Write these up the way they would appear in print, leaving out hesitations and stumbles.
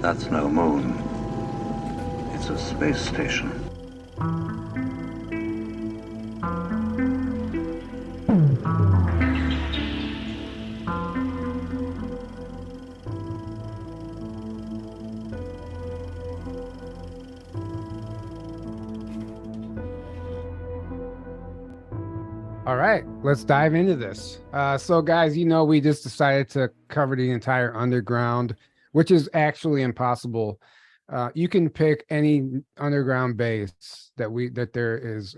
That's no moon. It's a space station. All right, let's dive into this. So guys, we just decided to cover the entire underground, which is actually impossible. You can pick any underground base that there is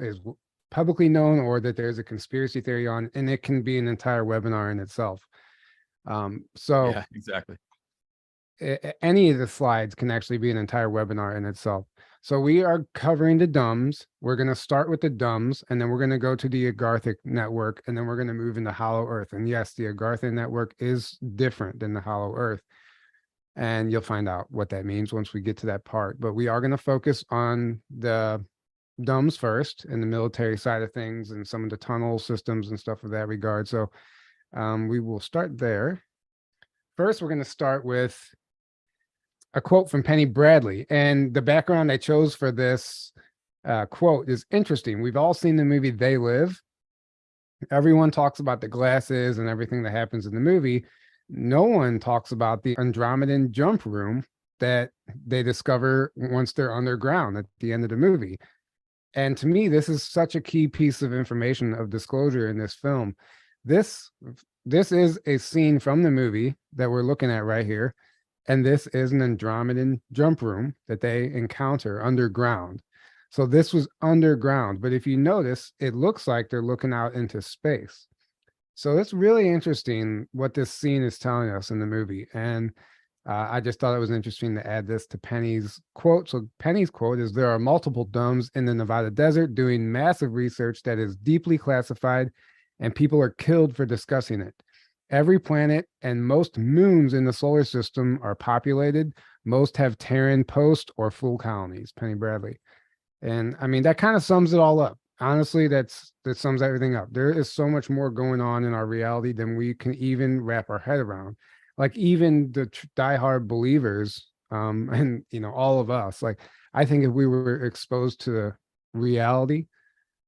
publicly known, or that there's a conspiracy theory on, and it can be an entire webinar in itself. Yeah, exactly. Any of the slides can actually be an entire webinar in itself. So we are covering the D.U.M.B.s. We're going to start with the D.U.M.B.s, and then we're going to go to the Agartha network, and then we're going to move into Hollow Earth. And yes, the Agartha network is different than the Hollow Earth. And you'll find out what that means once we get to that part. But we are going to focus on the D.U.M.B.s first, and the military side of things, and some of the tunnel systems and stuff of that regard. So we will start there. First, we're going to start with a quote from Penny Bradley, and the background I chose for this quote is interesting. We've all seen the movie They Live. Everyone talks about the glasses and everything that happens in the movie. No one talks about the Andromedan jump room that they discover once they're underground at the end of the movie. And to me, this is such a key piece of information, of disclosure in this film. This is a scene from the movie that we're looking at right here. And this is an Andromedan jump room that they encounter underground. So this was underground, but if you notice, it looks like they're looking out into space. So it's really interesting what this scene is telling us in the movie. And I just thought it was interesting to add this to Penny's quote. So Penny's quote is, "There are multiple D.U.M.B.s in the Nevada desert doing massive research that is deeply classified, and people are killed for discussing it. Every planet and most moons in the solar system are populated. Most have Terran post or full colonies." Penny Bradley. And I mean, that kind of sums it all up. Honestly, that sums everything up. There is so much more going on in our reality than we can even wrap our head around. Like, even the diehard believers, and all of us, like, I think if we were exposed to the reality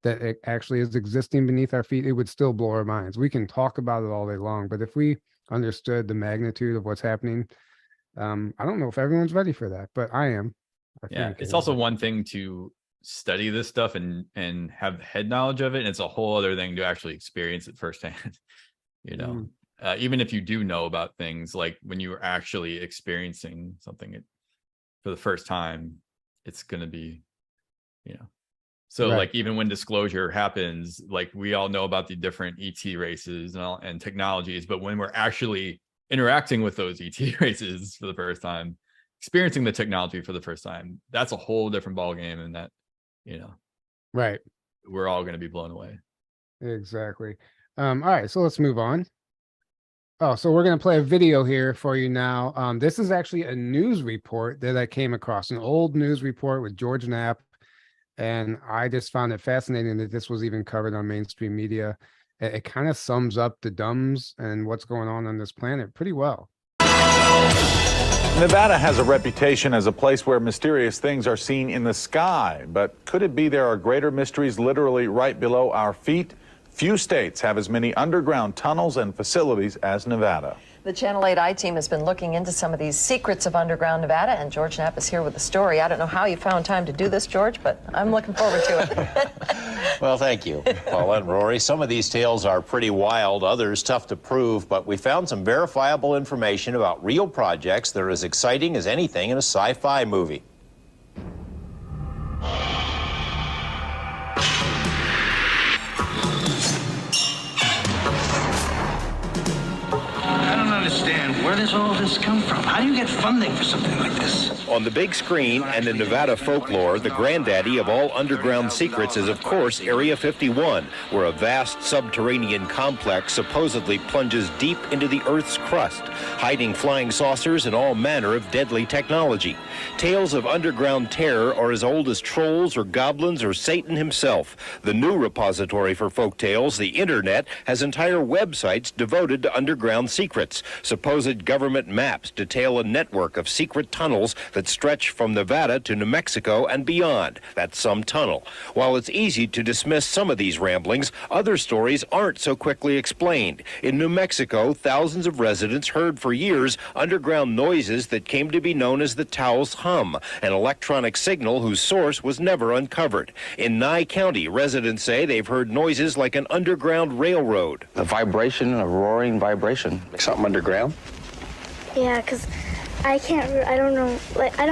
that it actually is existing beneath our feet, it would still blow our minds. We can talk about it all day long, but if we understood the magnitude of what's happening, I don't know if everyone's ready for that, but I am. I think It's also one thing to study this stuff and have head knowledge of it, and it's a whole other thing to actually experience it firsthand. Even if you do know about things, like when you are actually experiencing something for the first time, it's going to be, So Right. like, even when disclosure happens, like, we all know about the different ET races and technologies, but when we're actually interacting with those ET races for the first time, experiencing the technology for the first time, that's a whole different ballgame, and that, Right. we're all going to be blown away. Exactly. All right, so let's move on. Oh, so we're going to play a video here for you now. This is actually a news report that I came across, an old news report with George Knapp. And I just found it fascinating that this was even covered on mainstream media. It kind of sums up the D.U.M.B.s and what's going on this planet pretty well. Nevada has a reputation as a place where mysterious things are seen in the sky. But could it be there are greater mysteries literally right below our feet? Few states have as many underground tunnels and facilities as Nevada. The Channel 8 I-Team has been looking into some of these secrets of underground Nevada, and George Knapp is here with the story. I don't know how you found time to do this, George, but I'm looking forward to it. Well, thank you, Paula and Rory. Some of these tales are pretty wild, others tough to prove, but we found some verifiable information about real projects that are as exciting as anything in a sci-fi movie. Where does all this come from? How do you get funding for something like this? On the big screen and in Nevada folklore, the granddaddy of all underground secrets is, of course, Area 51, where a vast subterranean complex supposedly plunges deep into the Earth's crust, hiding flying saucers and all manner of deadly technology. Tales of underground terror are as old as trolls or goblins or Satan himself. The new repository for folk tales, the Internet, has entire websites devoted to underground secrets. Supposed government maps detail a network of secret tunnels that stretch from Nevada to New Mexico and beyond. That's some tunnel. While it's easy to dismiss some of these ramblings, other stories aren't so quickly explained. In New Mexico, thousands of residents heard for years underground noises that came to be known as the Taos hum, an electronic signal whose source was never uncovered. In Nye County, residents say they've heard noises like an underground railroad. A vibration, a roaring vibration. Something underground? Yeah, because I don't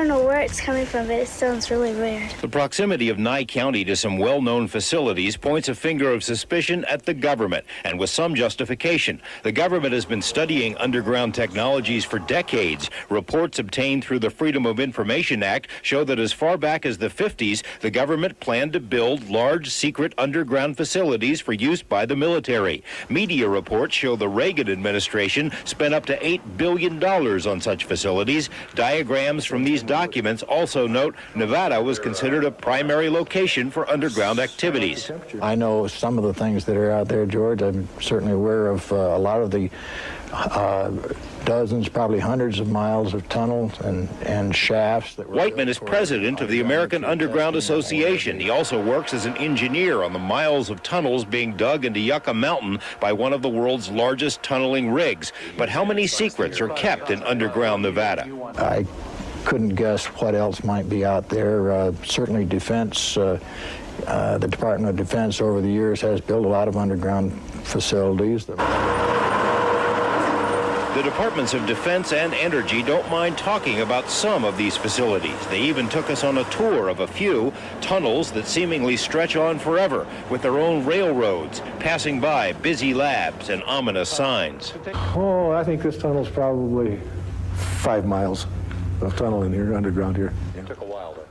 know where it's coming from, but it sounds really weird. The proximity of Nye County to some well-known facilities points a finger of suspicion at the government, and with some justification. The government has been studying underground technologies for decades. Reports obtained through the Freedom of Information Act show that as far back as the 50s, the government planned to build large secret underground facilities for use by the military. Media reports show the Reagan administration spent up to $8 billion on such facilities. Diagrams from these documents also note Nevada was considered a primary location for underground activities. I know some of the things that are out there, George. I'm certainly aware of a lot of the dozens, probably hundreds of miles of tunnels and shafts. Whiteman is president of the American Underground Association. He also works as an engineer on the miles of tunnels being dug into Yucca Mountain by one of the world's largest tunneling rigs. But how many secrets are kept in underground Nevada? I couldn't guess what else might be out there. Certainly defense, the Department of Defense over the years has built a lot of underground facilities. The Departments of Defense and Energy don't mind talking about some of these facilities. They even took us on a tour of a few tunnels that seemingly stretch on forever, with their own railroads, passing by busy labs and ominous signs. Oh, I think this tunnel's probably 5 miles of tunnel in here, underground here. It took a while, though.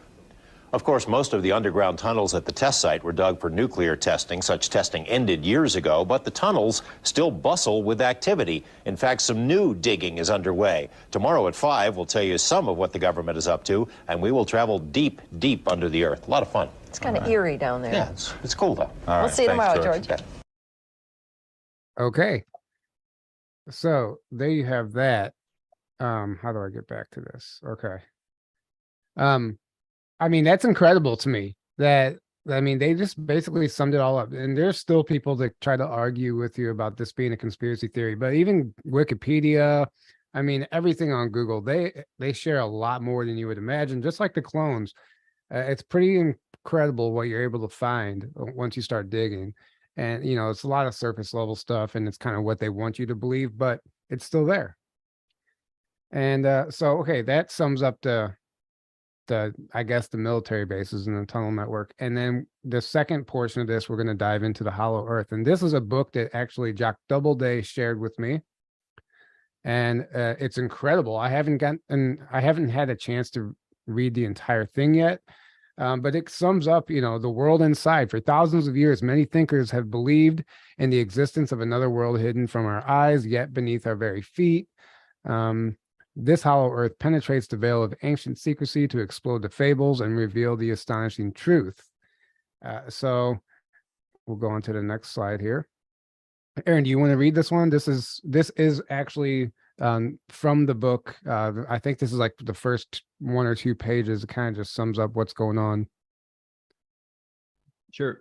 Of course, most of the underground tunnels at the test site were dug for nuclear testing. Such testing ended years ago, but the tunnels still bustle with activity. In fact, some new digging is underway. Tomorrow at 5, we'll tell you some of what the government is up to, and we will travel deep, deep under the earth. A lot of fun. It's kind of eerie down there. Yeah, it's cool, though. We'll see you tomorrow, George. Okay. So there you have that. How do I get back to this? Okay. I mean, that's incredible to me that, I mean, they just basically summed it all up. And there's still people that try to argue with you about this being a conspiracy theory, but even Wikipedia, I mean, everything on Google, they share a lot more than you would imagine, just like the clones. It's pretty incredible what you're able to find once you start digging. And, you know, it's a lot of surface level stuff, and it's kind of what they want you to believe, but it's still there. And so, okay, that sums up I guess the military bases and the tunnel network. And then the second portion of this, we're going to dive into the Hollow Earth. And this is a book that actually Jack Doubleday shared with me. And it's incredible. I haven't had a chance to read the entire thing yet. But it sums up, you know, the world inside. For thousands of years, many thinkers have believed in the existence of another world hidden from our eyes, yet beneath our very feet. This hollow earth penetrates the veil of ancient secrecy to explode the fables and reveal the astonishing truth. So we'll go on to the next slide here. Aaron, do you want to read this one? This is actually from the book. I think this is like the first 1 or 2 pages. It kind of just sums up what's going on. Sure.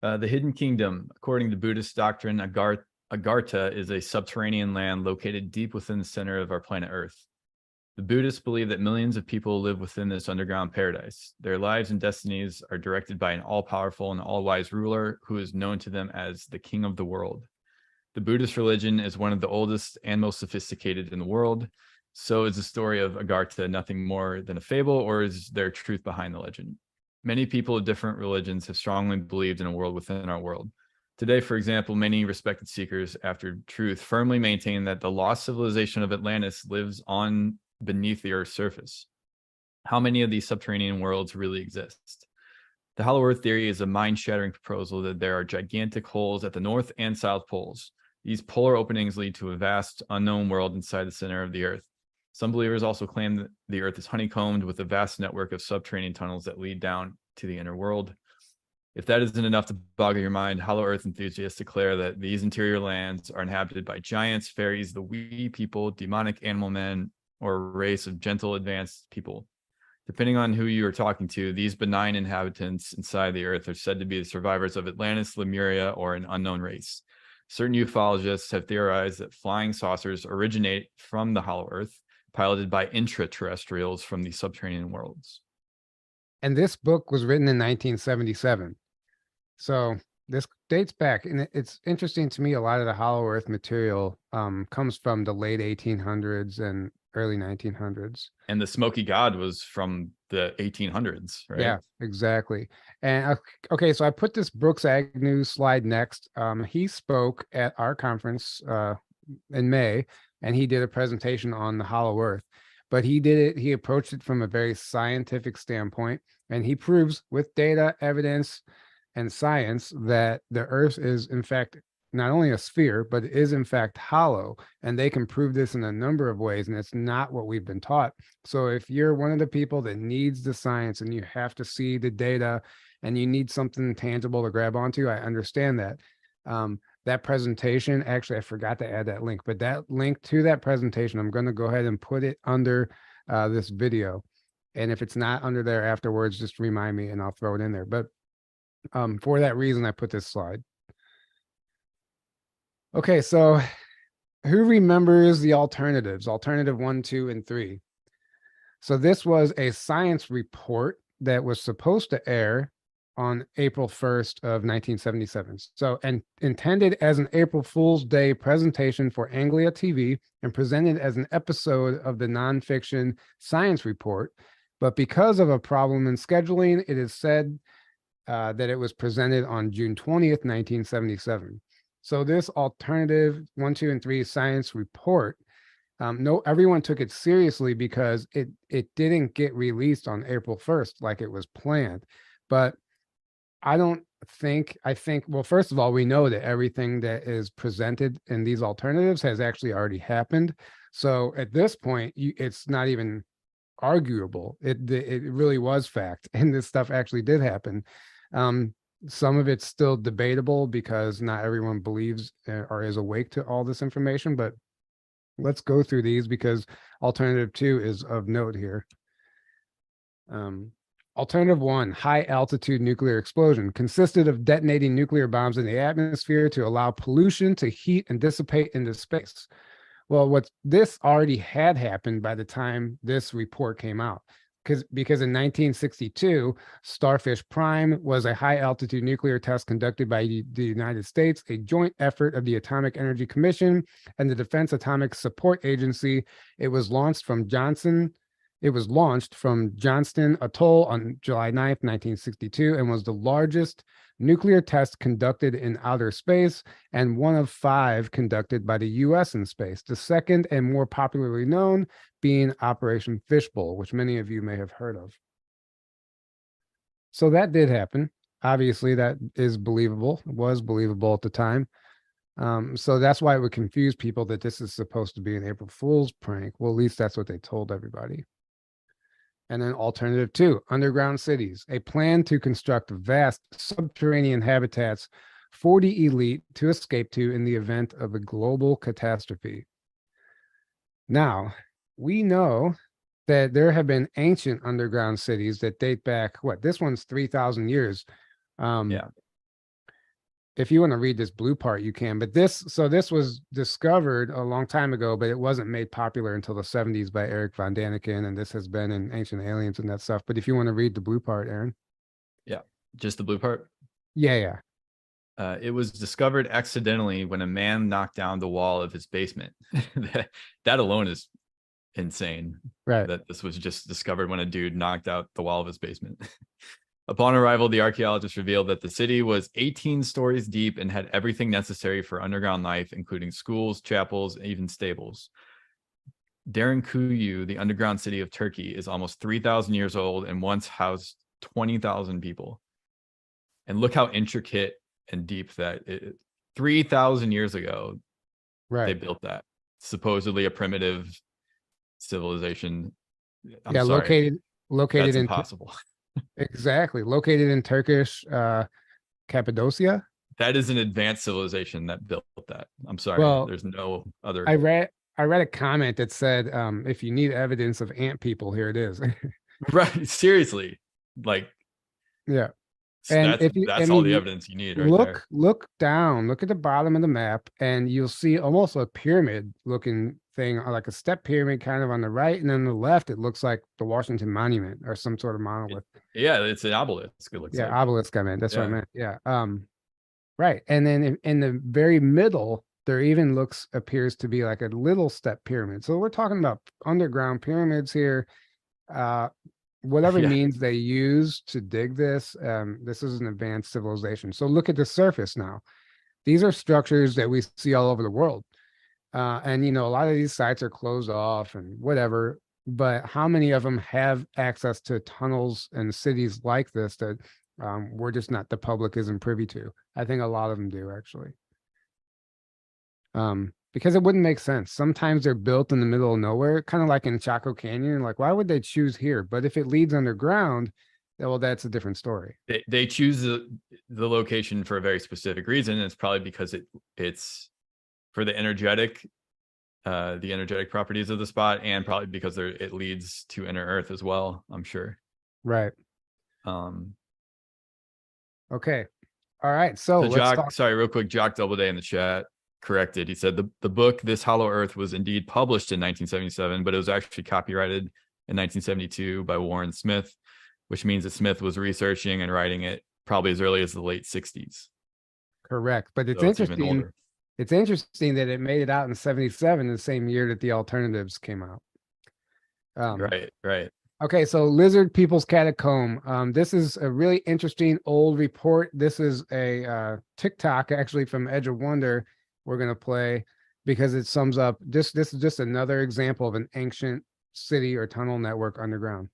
The Hidden Kingdom, according to Buddhist doctrine, Agartha is a subterranean land located deep within the center of our planet Earth. The Buddhists believe that millions of people live within this underground paradise. Their lives and destinies are directed by an all-powerful and all-wise ruler who is known to them as the King of the World. The Buddhist religion is one of the oldest and most sophisticated in the world. So is the story of Agartha nothing more than a fable, or is there truth behind the legend? Many people of different religions have strongly believed in a world within our world. Today, for example, many respected seekers after truth firmly maintain that the lost civilization of Atlantis lives on beneath the Earth's surface. How many of these subterranean worlds really exist? The Hollow Earth theory is a mind-shattering proposal that there are gigantic holes at the North and South poles. These polar openings lead to a vast, unknown world inside the center of the Earth. Some believers also claim that the Earth is honeycombed with a vast network of subterranean tunnels that lead down to the inner world. If that isn't enough to boggle your mind, Hollow Earth enthusiasts declare that these interior lands are inhabited by giants, fairies, the wee people, demonic animal men, or a race of gentle advanced people. Depending on who you are talking to, these benign inhabitants inside the Earth are said to be the survivors of Atlantis, Lemuria, or an unknown race. Certain ufologists have theorized that flying saucers originate from the Hollow Earth, piloted by intraterrestrials from the subterranean worlds. And this book was written in 1977. So this dates back, and it's interesting to me. A lot of the Hollow Earth material comes from the late 1800s and early 1900s. And the Smoky God was from the 1800s, right? Yeah, exactly. And okay, so I put this Brooks Agnew slide next. He spoke at our conference in May, and he did a presentation on the Hollow Earth. But he approached it from a very scientific standpoint, and he proves with data, evidence, and science that the Earth is in fact not only a sphere, but it is in fact hollow. And they can prove this in a number of ways, and it's not what we've been taught. So if you're one of the people that needs the science and you have to see the data and you need something tangible to grab onto, I understand that. That presentation, actually, I forgot to add that link, but that link to that presentation, I'm going to go ahead and put it under this video. And if it's not under there afterwards, just remind me and I'll throw it in there. But for that reason, I put this slide. Okay, so who remembers the alternatives? Alternative 1, 2, and 3. So this was a science report that was supposed to air on April 1st of 1977. So, and intended as an April Fool's Day presentation for Anglia TV and presented as an episode of the nonfiction science report. But because of a problem in scheduling, it is said that it was presented on June 20th, 1977. So this alternative 1, 2, and 3 science report, everyone took it seriously because it didn't get released on April 1st like it was planned. But I think, well, first of all, we know that everything that is presented in these alternatives has actually already happened. So at this point, it's not even arguable. It really was fact, and this stuff actually did happen. Some of it's still debatable because not everyone believes or is awake to all this information, but let's go through these because alternative 2 is of note here. Alternative 1, high altitude nuclear explosion, consisted of detonating nuclear bombs in the atmosphere to allow pollution to heat and dissipate into space. Well, this already had happened by the time this report came out. Because in 1962, Starfish Prime was a high-altitude nuclear test conducted by the United States, a joint effort of the Atomic Energy Commission and the Defense Atomic Support Agency. It was launched from Johnston Atoll on July 9th, 1962, and was the largest nuclear test conducted in outer space and one of 5 conducted by the U.S. in space. The second and more popularly known being Operation Fishbowl, which many of you may have heard of. So that did happen. Obviously, that is believable. It was believable at the time. So that's why it would confuse people that this is supposed to be an April Fool's prank. Well, at least that's what they told everybody. And then alternative 2, underground cities, a plan to construct vast subterranean habitats for the elite to escape to in the event of a global catastrophe. Now, we know that there have been ancient underground cities that date back, this one's 3,000 years. Yeah. If you want to read this blue part, you can, but this was discovered a long time ago, but it wasn't made popular until the 70s by Eric von Daniken, and this has been in Ancient Aliens and that stuff. But if you want to read the blue part, Aaron. Yeah, just the blue part? Yeah. It was discovered accidentally when a man knocked down the wall of his basement. That alone is insane. Right. That this was just discovered when a dude knocked out the wall of his basement. Upon arrival, the archaeologists revealed that the city was 18 stories deep and had everything necessary for underground life, including schools, chapels, and even stables. Derinkuyu, the underground city of Turkey, is almost 3,000 years old and once housed 20,000 people. And look how intricate and deep that is. 3,000 years ago, they built that. Supposedly a primitive civilization. I'm sorry. located That's in impossible. Exactly. Located in Turkish Cappadocia. That is an advanced civilization that built that. I'm sorry. Well, there's no other. I read a comment that said, if you need evidence of ant people, here it is. Right. Seriously. Like, yeah. And that's all the evidence you need right there. Look down, look at the bottom of the map, and you'll see almost a pyramid looking thing, like a step pyramid kind of on the right, and then on the left, it looks like the Washington Monument or some sort of monolith. Yeah, it's an obelisk. It looks like. Obelisk, I meant. That's what I meant. Yeah. Right. And then in the very middle, there even appears to be like a little step pyramid. So we're talking about underground pyramids here. Whatever means they use to dig this, this is an advanced civilization. So look at the surface now. These are structures that we see all over the world. And, a lot of these sites are closed off and whatever, but how many of them have access to tunnels and cities like this that we're just not, the public isn't privy to? I think a lot of them do, actually. Because it wouldn't make sense. Sometimes they're built in the middle of nowhere, kind of like in Chaco Canyon. Like, why would they choose here? But if it leads underground, well, that's a different story. They choose the location for a very specific reason. It's probably because it's for the energetic properties of the spot, and probably because it leads to inner Earth as well, I'm sure. Right. Okay. All right. So Jock, sorry, real quick, Jock Doubleday in the chat corrected. He said the book This Hollow Earth was indeed published in 1977, but it was actually copyrighted in 1972 by Warren Smith, which means that Smith was researching and writing it probably as early as the late 60s. Correct. But it's interesting. It's interesting that it made it out in 77, the same year that the alternatives came out. Right. Okay, so Lizard People's Catacomb. This is a really interesting old report. This is a TikTok actually from Edge of Wonder we're going to play because it sums up this is just another example of an ancient city or tunnel network underground.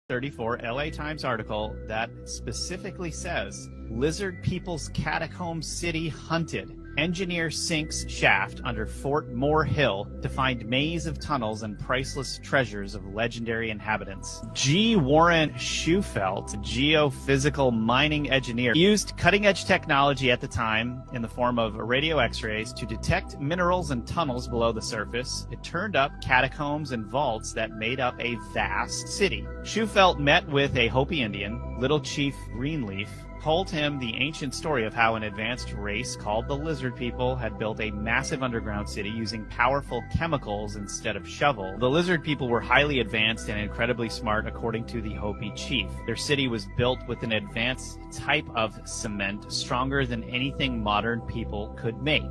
34 LA Times article that specifically says Lizard People's Catacomb City hunted. Engineer sinks shaft under Fort Moore Hill to find maze of tunnels and priceless treasures of legendary inhabitants. G. Warren Schufelt, geophysical mining engineer, used cutting-edge technology at the time in the form of radio x-rays to detect minerals and tunnels below the surface. It turned up catacombs and vaults that made up a vast city. Schufelt met with a Hopi Indian, Little Chief Greenleaf, told him the ancient story of how an advanced race called the Lizard People had built a massive underground city using powerful chemicals instead of shovel. The Lizard People were highly advanced and incredibly smart, according to the Hopi chief. Their city was built with an advanced type of cement stronger than anything modern people could make.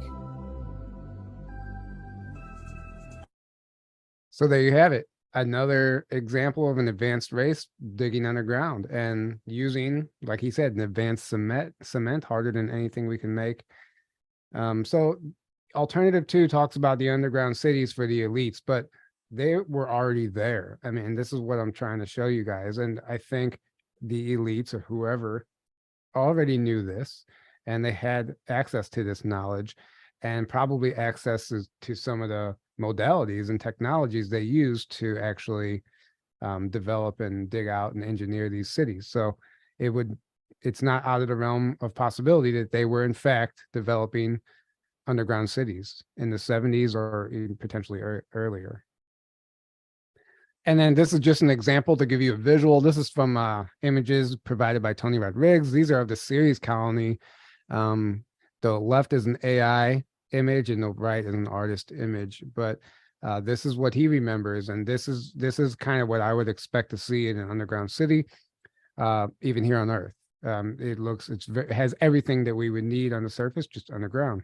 So there you have it. Another example of an advanced race digging underground and using, like he said, an advanced cement harder than anything we can make. So alternative 2 talks about the underground cities for the elites, but they were already there. I mean, this is what I'm trying to show you guys. And I think the elites or whoever already knew this, and they had access to this knowledge and probably access to some of the modalities and technologies they use to actually develop and dig out and engineer these cities. So it's not out of the realm of possibility that they were in fact developing underground cities in the 70s or even potentially earlier. And then this is just an example to give you a visual. This is from images provided by Tony Rodriguez. These are of the Ceres colony. The left is an AI image and the right is an artist image, but this is what he remembers, and this is kind of what I would expect to see in an underground city, even here on Earth. It has everything that we would need on the surface, just underground.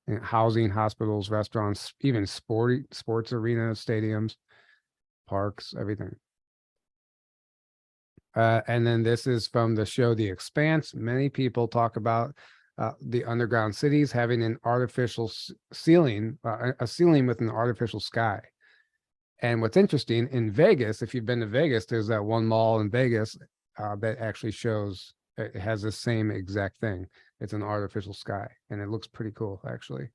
And housing, hospitals, restaurants, even sports arenas, stadiums, parks, everything. And then this is from the show The Expanse. Many people talk about the underground cities having an artificial ceiling, a ceiling with an artificial sky. And what's interesting, in Vegas, if you've been to Vegas, there's that one mall in Vegas that actually shows, it has the same exact thing. It's an artificial sky, and it looks pretty cool, actually.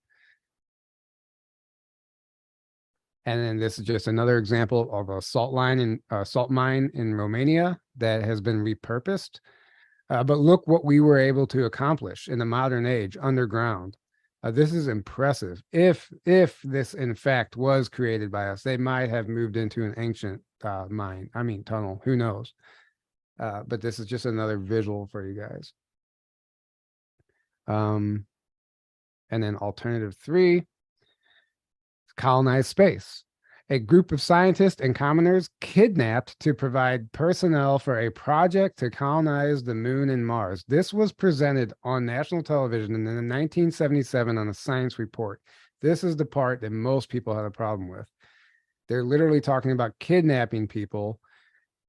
And then this is just another example of a salt mine in Romania that has been repurposed. But look what we were able to accomplish in the modern age underground. This is impressive. If this in fact was created by us, they might have moved into an ancient tunnel. Who knows? But this is just another visual for you guys. And then alternative 3, colonized space. A group of scientists and commoners kidnapped to provide personnel for a project to colonize the moon and Mars. This was presented on national television in 1977 on a science report. This is the part that most people had a problem with. They're literally talking about kidnapping people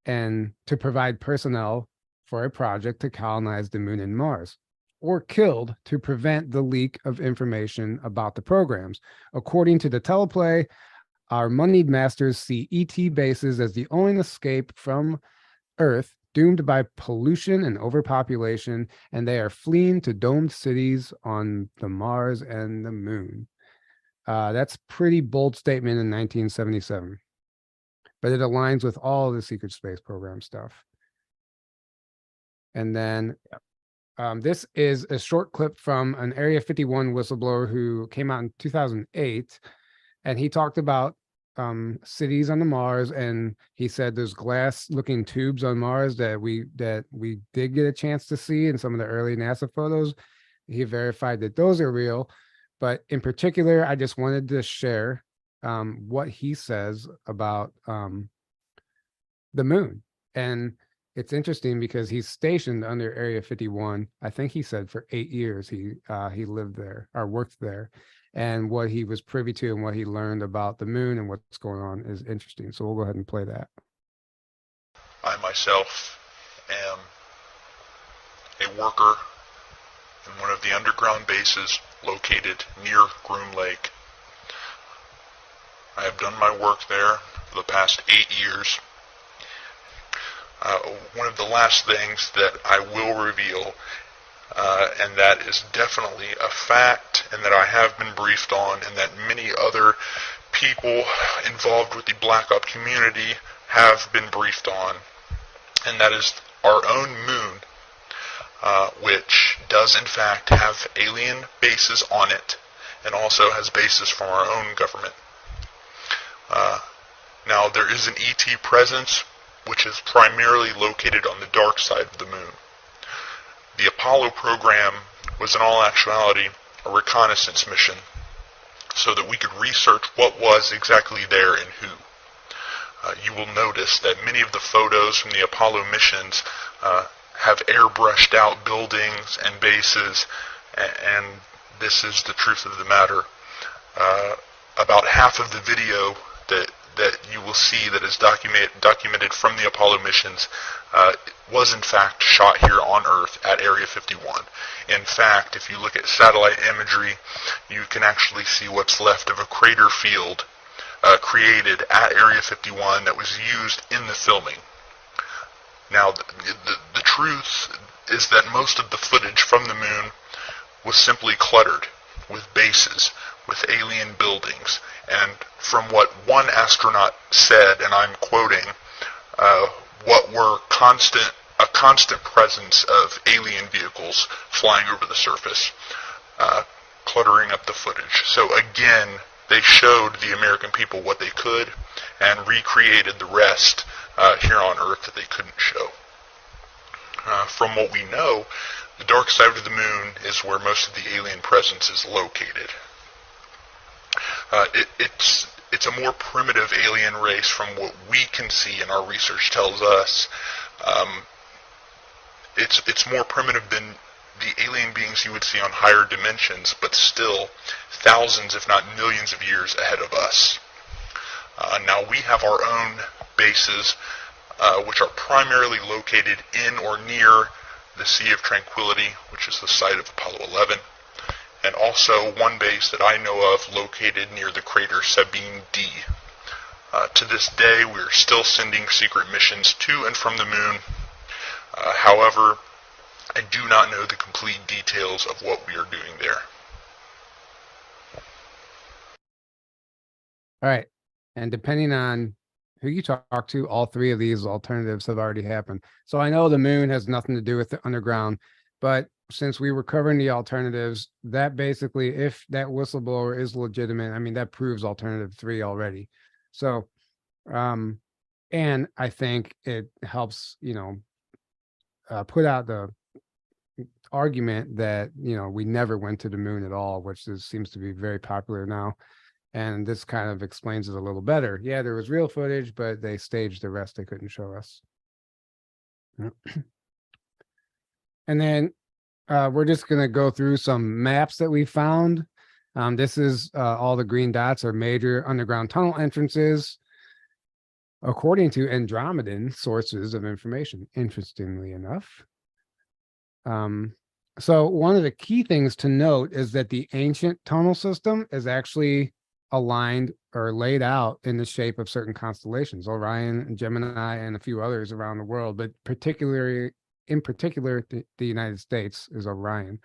and to provide personnel for a project to colonize the moon and Mars, or killed to prevent the leak of information about the programs. According to the teleplay, our moneyed masters see ET bases as the only escape from Earth, doomed by pollution and overpopulation, and they are fleeing to domed cities on the Mars and the moon. That's pretty bold statement in 1977, but it aligns with all the secret space program stuff. And then this is a short clip from an Area 51 whistleblower who came out in 2008, and he talked about cities on the Mars, and he said there's glass-looking tubes on Mars that we did get a chance to see in some of the early NASA photos. He verified that those are real, but in particular, I just wanted to share what he says about the moon. And it's interesting because he's stationed under Area 51. I think he said for 8 years he lived there or worked there. And what he was privy to and what he learned about the moon and what's going on is interesting. So we'll go ahead and play that. I myself am a worker in one of the underground bases located near Groom Lake. I have done my work there for the past 8 years. One of the last things that I will reveal, and that is definitely a fact, and that I have been briefed on, and that many other people involved with the Black Op community have been briefed on, and that is our own moon, which does in fact have alien bases on it, and also has bases from our own government. Now, there is an ET presence, which is primarily located on the dark side of the moon. The Apollo program was in all actuality a reconnaissance mission so that we could research what was exactly there and who. You will notice that many of the photos from the Apollo missions have airbrushed out buildings and bases, and this is the truth of the matter. About half of the video that you will see that is documented from the Apollo missions was in fact shot here on Earth at Area 51. In fact, if you look at satellite imagery, you can actually see what's left of a crater field created at Area 51 that was used in the filming. Now, the truth is that most of the footage from the moon was simply cluttered with bases, with alien buildings, and from what one astronaut said, and I'm quoting, what were a constant presence of alien vehicles flying over the surface, cluttering up the footage. So again, they showed the American people what they could and recreated the rest here on Earth that they couldn't show. From what we know, the dark side of the moon is where most of the alien presence is located. It's a more primitive alien race from what we can see and our research tells us. It's more primitive than the alien beings you would see on higher dimensions, but still thousands, if not millions of years ahead of us. Now we have our own bases, which are primarily located in or near the Sea of Tranquility, which is the site of Apollo 11. And also one base that I know of located near the crater Sabine D. To this day, we are still sending secret missions to and from the moon. However, I do not know the complete details of what we are doing there. All right. And depending on who you talk to, all three of these alternatives have already happened. So I know the moon has nothing to do with the underground, but since we were covering the alternatives, that basically, if that whistleblower is legitimate, I mean, that proves alternative 3 already. So, and I think it helps, put out the argument that, we never went to the moon at all, which seems to be very popular now. And this kind of explains it a little better. Yeah, there was real footage, but they staged the rest they couldn't show us. And then we're just going to go through some maps that we found. This is all the green dots are major underground tunnel entrances, according to Andromedan sources of information, interestingly enough. So one of the key things to note is that the ancient tunnel system is actually aligned or laid out in the shape of certain constellations, Orion, Gemini, and a few others around the world, but in particular, the United States is Orion.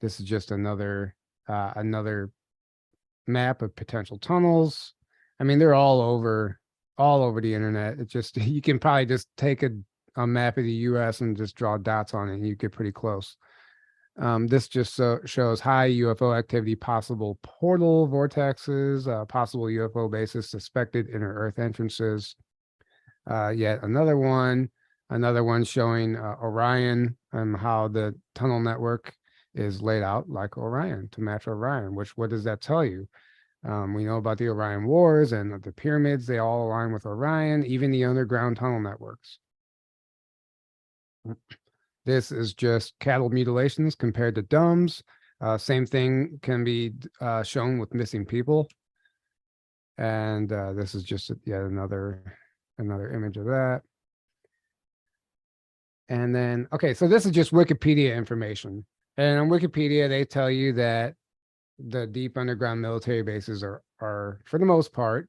This is just another map of potential tunnels. I mean, they're all over the internet. It's just, you can probably just take a map of the US and just draw dots on it and you get pretty close. This just shows high UFO activity, possible portal vortexes, possible UFO bases, suspected inner Earth entrances. Yet another one showing Orion and how the tunnel network is laid out like Orion, to match Orion, which, what does that tell you? We know about the Orion Wars and the pyramids, they all align with Orion, even the underground tunnel networks. This is just cattle mutilations compared to D.U.M.B.s. Same thing can be shown with missing people. And this is just yet another image of that. And then, okay, so this is just Wikipedia information. And on Wikipedia, they tell you that the deep underground military bases are for the most part,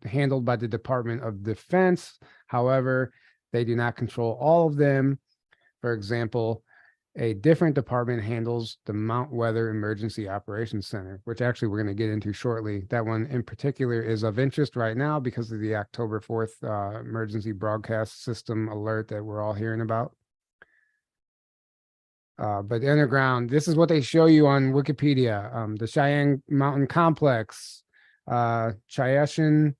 handled by the Department of Defense. However, they do not control all of them. For example, a different department handles the Mount Weather Emergency Operations Center, which actually we're going to get into shortly. That one in particular is of interest right now because of the October 4th emergency broadcast system alert that we're all hearing about. But the underground, this is what they show you on Wikipedia. The Cheyenne Mountain Complex, Chayeshan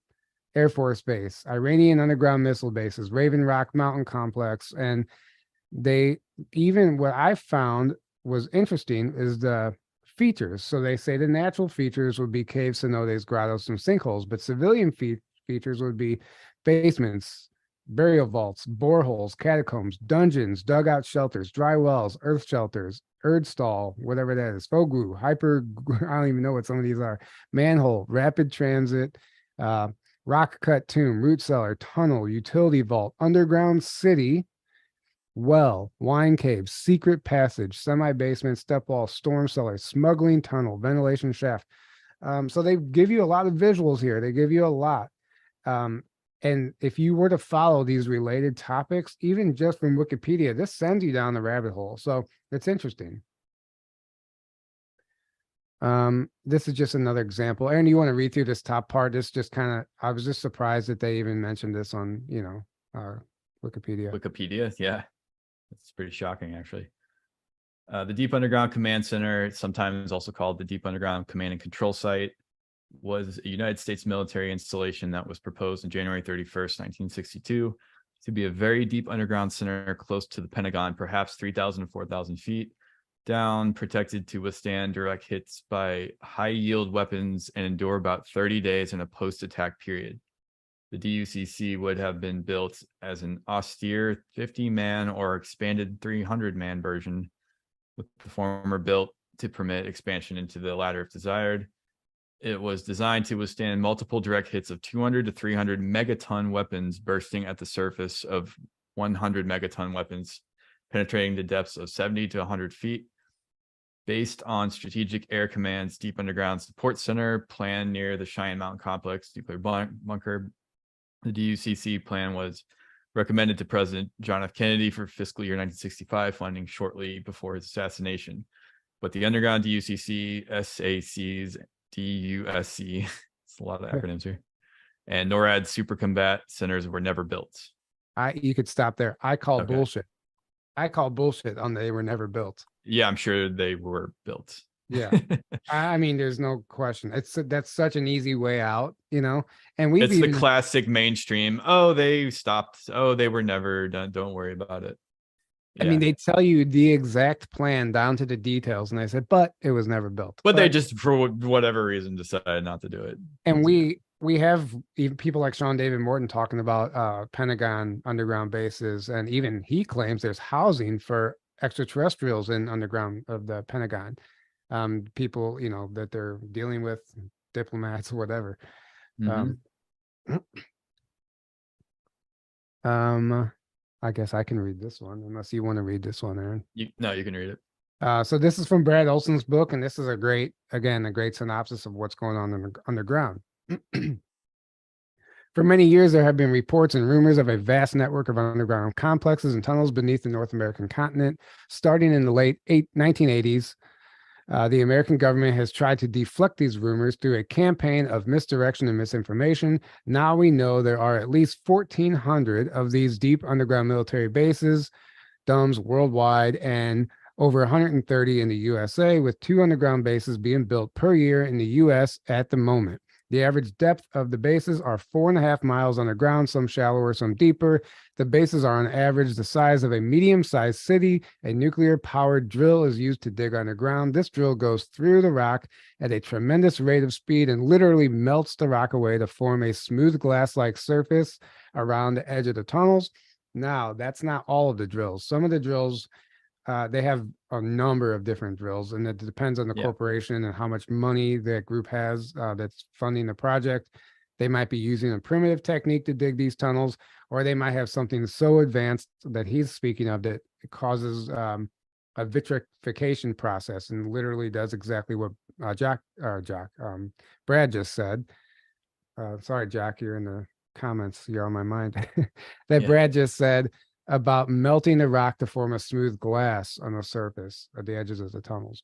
Air Force Base, Iranian underground missile bases, Raven Rock Mountain Complex, and they even, what I found was interesting is the features. So they say the natural features would be caves, cenotes, grottos, and sinkholes, but civilian features would be basements, burial vaults, boreholes, catacombs, dungeons, dugout shelters, dry wells, earth shelters, Erdstall, whatever that is, Foglu, hyper, I don't even know what some of these are, manhole, rapid transit, rock cut tomb, root cellar, tunnel, utility vault, underground city, well, wine cave, secret passage, semi-basement, step wall, storm cellar, smuggling tunnel, ventilation shaft. So they give you a lot of visuals here. They give you a lot. And if you were to follow these related topics, even just from Wikipedia, this sends you down the rabbit hole. So it's interesting. This is just another example. Aaron, you want to read through this top part? This just kind of, I was just surprised that they even mentioned this on, Wikipedia. Wikipedia, yeah. It's pretty shocking, actually. The Deep Underground Command Center, sometimes also called the Deep Underground Command and Control Site, was a United States military installation that was proposed on January 31st, 1962, to be a very deep underground center close to the Pentagon, perhaps 3,000 to 4,000 feet down, protected to withstand direct hits by high-yield weapons and endure about 30 days in a post-attack period. The DUCC would have been built as an austere 50-man or expanded 300-man version, with the former built to permit expansion into the latter if desired. It was designed to withstand multiple direct hits of 200 to 300 megaton weapons bursting at the surface of 100 megaton weapons, penetrating the depths of 70 to 100 feet. Based on Strategic Air Command's Deep Underground Support Center plan near the Cheyenne Mountain Complex nuclear bunker, the DUCC plan was recommended to President John F. Kennedy for fiscal year 1965 funding shortly before his assassination. But the underground DUCC, SACs, DUSC, it's a lot of acronyms here, and NORAD super combat centers were never built. You could stop there. I call Okay. bullshit. I call bullshit on they were never built. Yeah, I'm sure they were built. Yeah. I mean, there's no question. That's such an easy way out, and we've It's even the classic mainstream. Oh, they stopped. Oh, they were never done. Don't worry about it. I mean, they tell you the exact plan down to the details, and I said, but it was never built. But they just, for whatever reason, decided not to do it. And we have even people like Sean David Morton talking about Pentagon underground bases, and even he claims there's housing for extraterrestrials in underground of the Pentagon. People, that they're dealing with, diplomats or whatever. I guess I can read this one, unless you want to read this one, Aaron. No, you can read it. So this is from Brad Olson's book, and this is a great synopsis of what's going on in the underground. For many years, there have been reports and rumors of a vast network of underground complexes and tunnels beneath the North American continent. Starting in the late 1980s, the American government has tried to deflect these rumors through a campaign of misdirection and misinformation. Now we know there are at least 1,400 of these deep underground military bases, D.U.M.s worldwide, and over 130 in the USA, with 2 underground bases being built per year in the US at the moment. The average depth of the bases are 4.5 miles underground, some shallower, some deeper. The bases are on average the size of a medium-sized city. A nuclear-powered drill is used to dig underground. This drill goes through the rock at a tremendous rate of speed and literally melts the rock away to form a smooth glass-like surface around the edge of the tunnels. Now, that's not all of the drills. Some of the drills, they have a number of different drills, and it depends on the corporation and how much money that group has that's funding the project. They might be using a primitive technique to dig these tunnels, or they might have something so advanced that he's speaking of that it causes a vitrification process and literally does exactly what Brad just said. Sorry, Jack, you're in the comments. You're on my mind. Brad just said about melting the rock to form a smooth glass on the surface at the edges of the tunnels.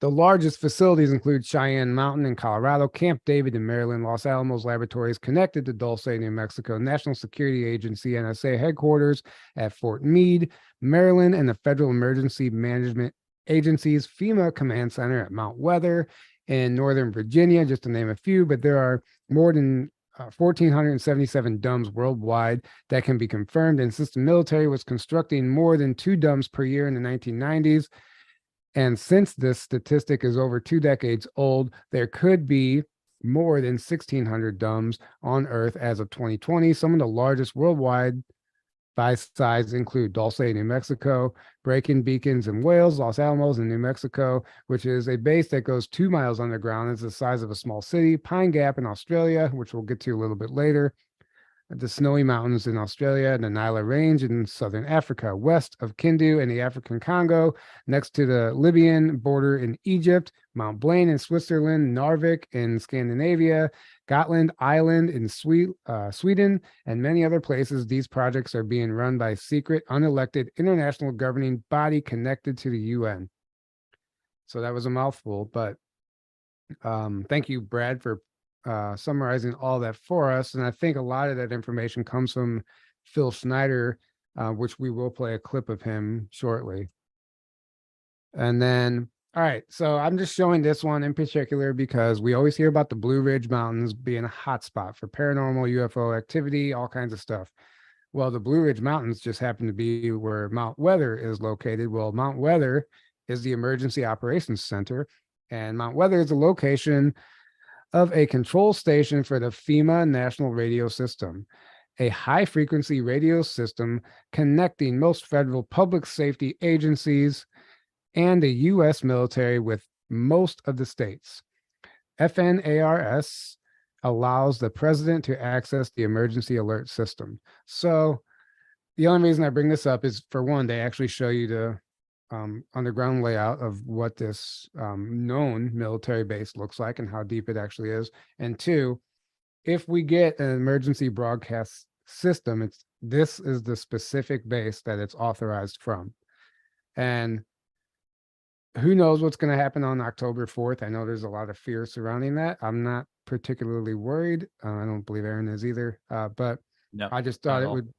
The largest facilities include Cheyenne Mountain in Colorado, Camp David in Maryland, Los Alamos Laboratories connected to Dulce, New Mexico, National Security Agency, NSA headquarters at Fort Meade, Maryland, and the Federal Emergency Management Agency's FEMA Command Center at Mount Weather in Northern Virginia, just to name a few, but there are more than 1,477 D.U.M.s worldwide that can be confirmed, and since the military was constructing more than 2 D.U.M.s per year in the 1990s, and since this statistic is over 2 decades old, there could be more than 1,600 D.U.M.s on Earth as of 2020. Some of the largest worldwide by size include Dulce, New Mexico, Breaking Beacons in Wales, Los Alamos in New Mexico, which is a base that goes 2 miles underground. It's the size of a small city. Pine Gap in Australia, which we'll get to a little bit later. The Snowy Mountains in Australia, the Nile Range in southern Africa, west of Kindu in the African Congo, next to the Libyan border in Egypt, Mount Blaine in Switzerland, Narvik in Scandinavia, Gotland Island in Sweden, and many other places. These projects are being run by secret, unelected international governing body connected to the UN. So that was a mouthful, but thank you, Brad, for summarizing all that for us. And I think a lot of that information comes from Phil Schneider, which we will play a clip of him shortly. And then, all right, so I'm just showing this one in particular because we always hear about the Blue Ridge Mountains being a hotspot for paranormal UFO activity, all kinds of stuff. Well, the Blue Ridge Mountains just happen to be where Mount Weather is located. Well, Mount Weather is the Emergency Operations Center, and Mount Weather is a location of a control station for the FEMA National Radio System, a high-frequency radio system connecting most federal public safety agencies and the U.S. military with most of the states. FNARS allows the president to access the emergency alert system. So the only reason I bring this up is, for one, they actually show you the underground layout of what this known military base looks like and how deep it actually is. And two, if we get an emergency broadcast system, this is the specific base that it's authorized from. And who knows what's going to happen on October 4th? I know there's a lot of fear surrounding that. I'm not particularly worried. I don't believe Aaron is either. But No, I just not thought at it all. would,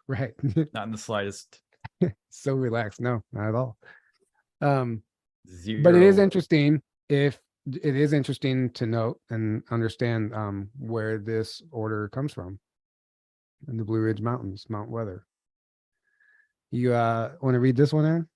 right. Not in the slightest. So relaxed. No, not at all. Zero. But it is interesting it is interesting to note and understand where this order comes from in the Blue Ridge Mountains, Mount Weather. You want to read this one, Aaron?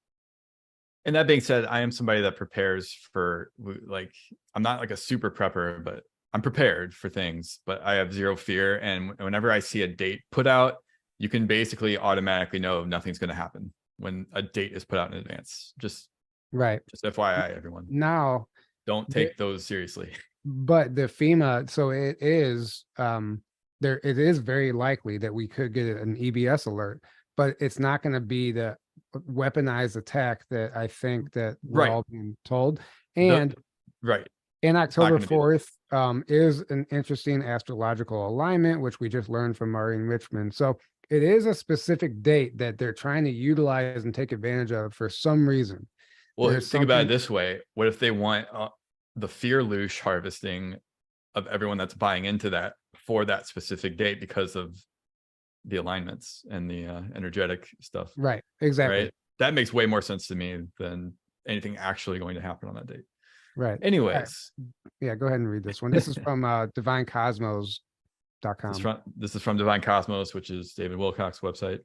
And that being said, I am somebody that prepares for, like, I'm not like a super prepper, but I'm prepared for things, but I have zero fear. And whenever I see a date put out, you can basically automatically know nothing's going to happen when a date is put out in advance. Just FYI, everyone. Now, don't take those seriously. But the FEMA, so it is it is very likely that we could get an EBS alert, but it's not going to be the weaponized attack that I think that we're all being told. And in October 4th is an interesting astrological alignment, which we just learned from Maureen Richmond. So it is a specific date that they're trying to utilize and take advantage of for some reason. Well, think about it this way. What if they want the fear loosh harvesting of everyone that's buying into that for that specific date because of the alignments and the energetic stuff? Right, exactly. Right? That makes way more sense to me than anything actually going to happen on that date. Right. Anyways. Yeah, go ahead and read this one. This is from divinecosmos.com. This is from Divine Cosmos, which is David Wilcox's website.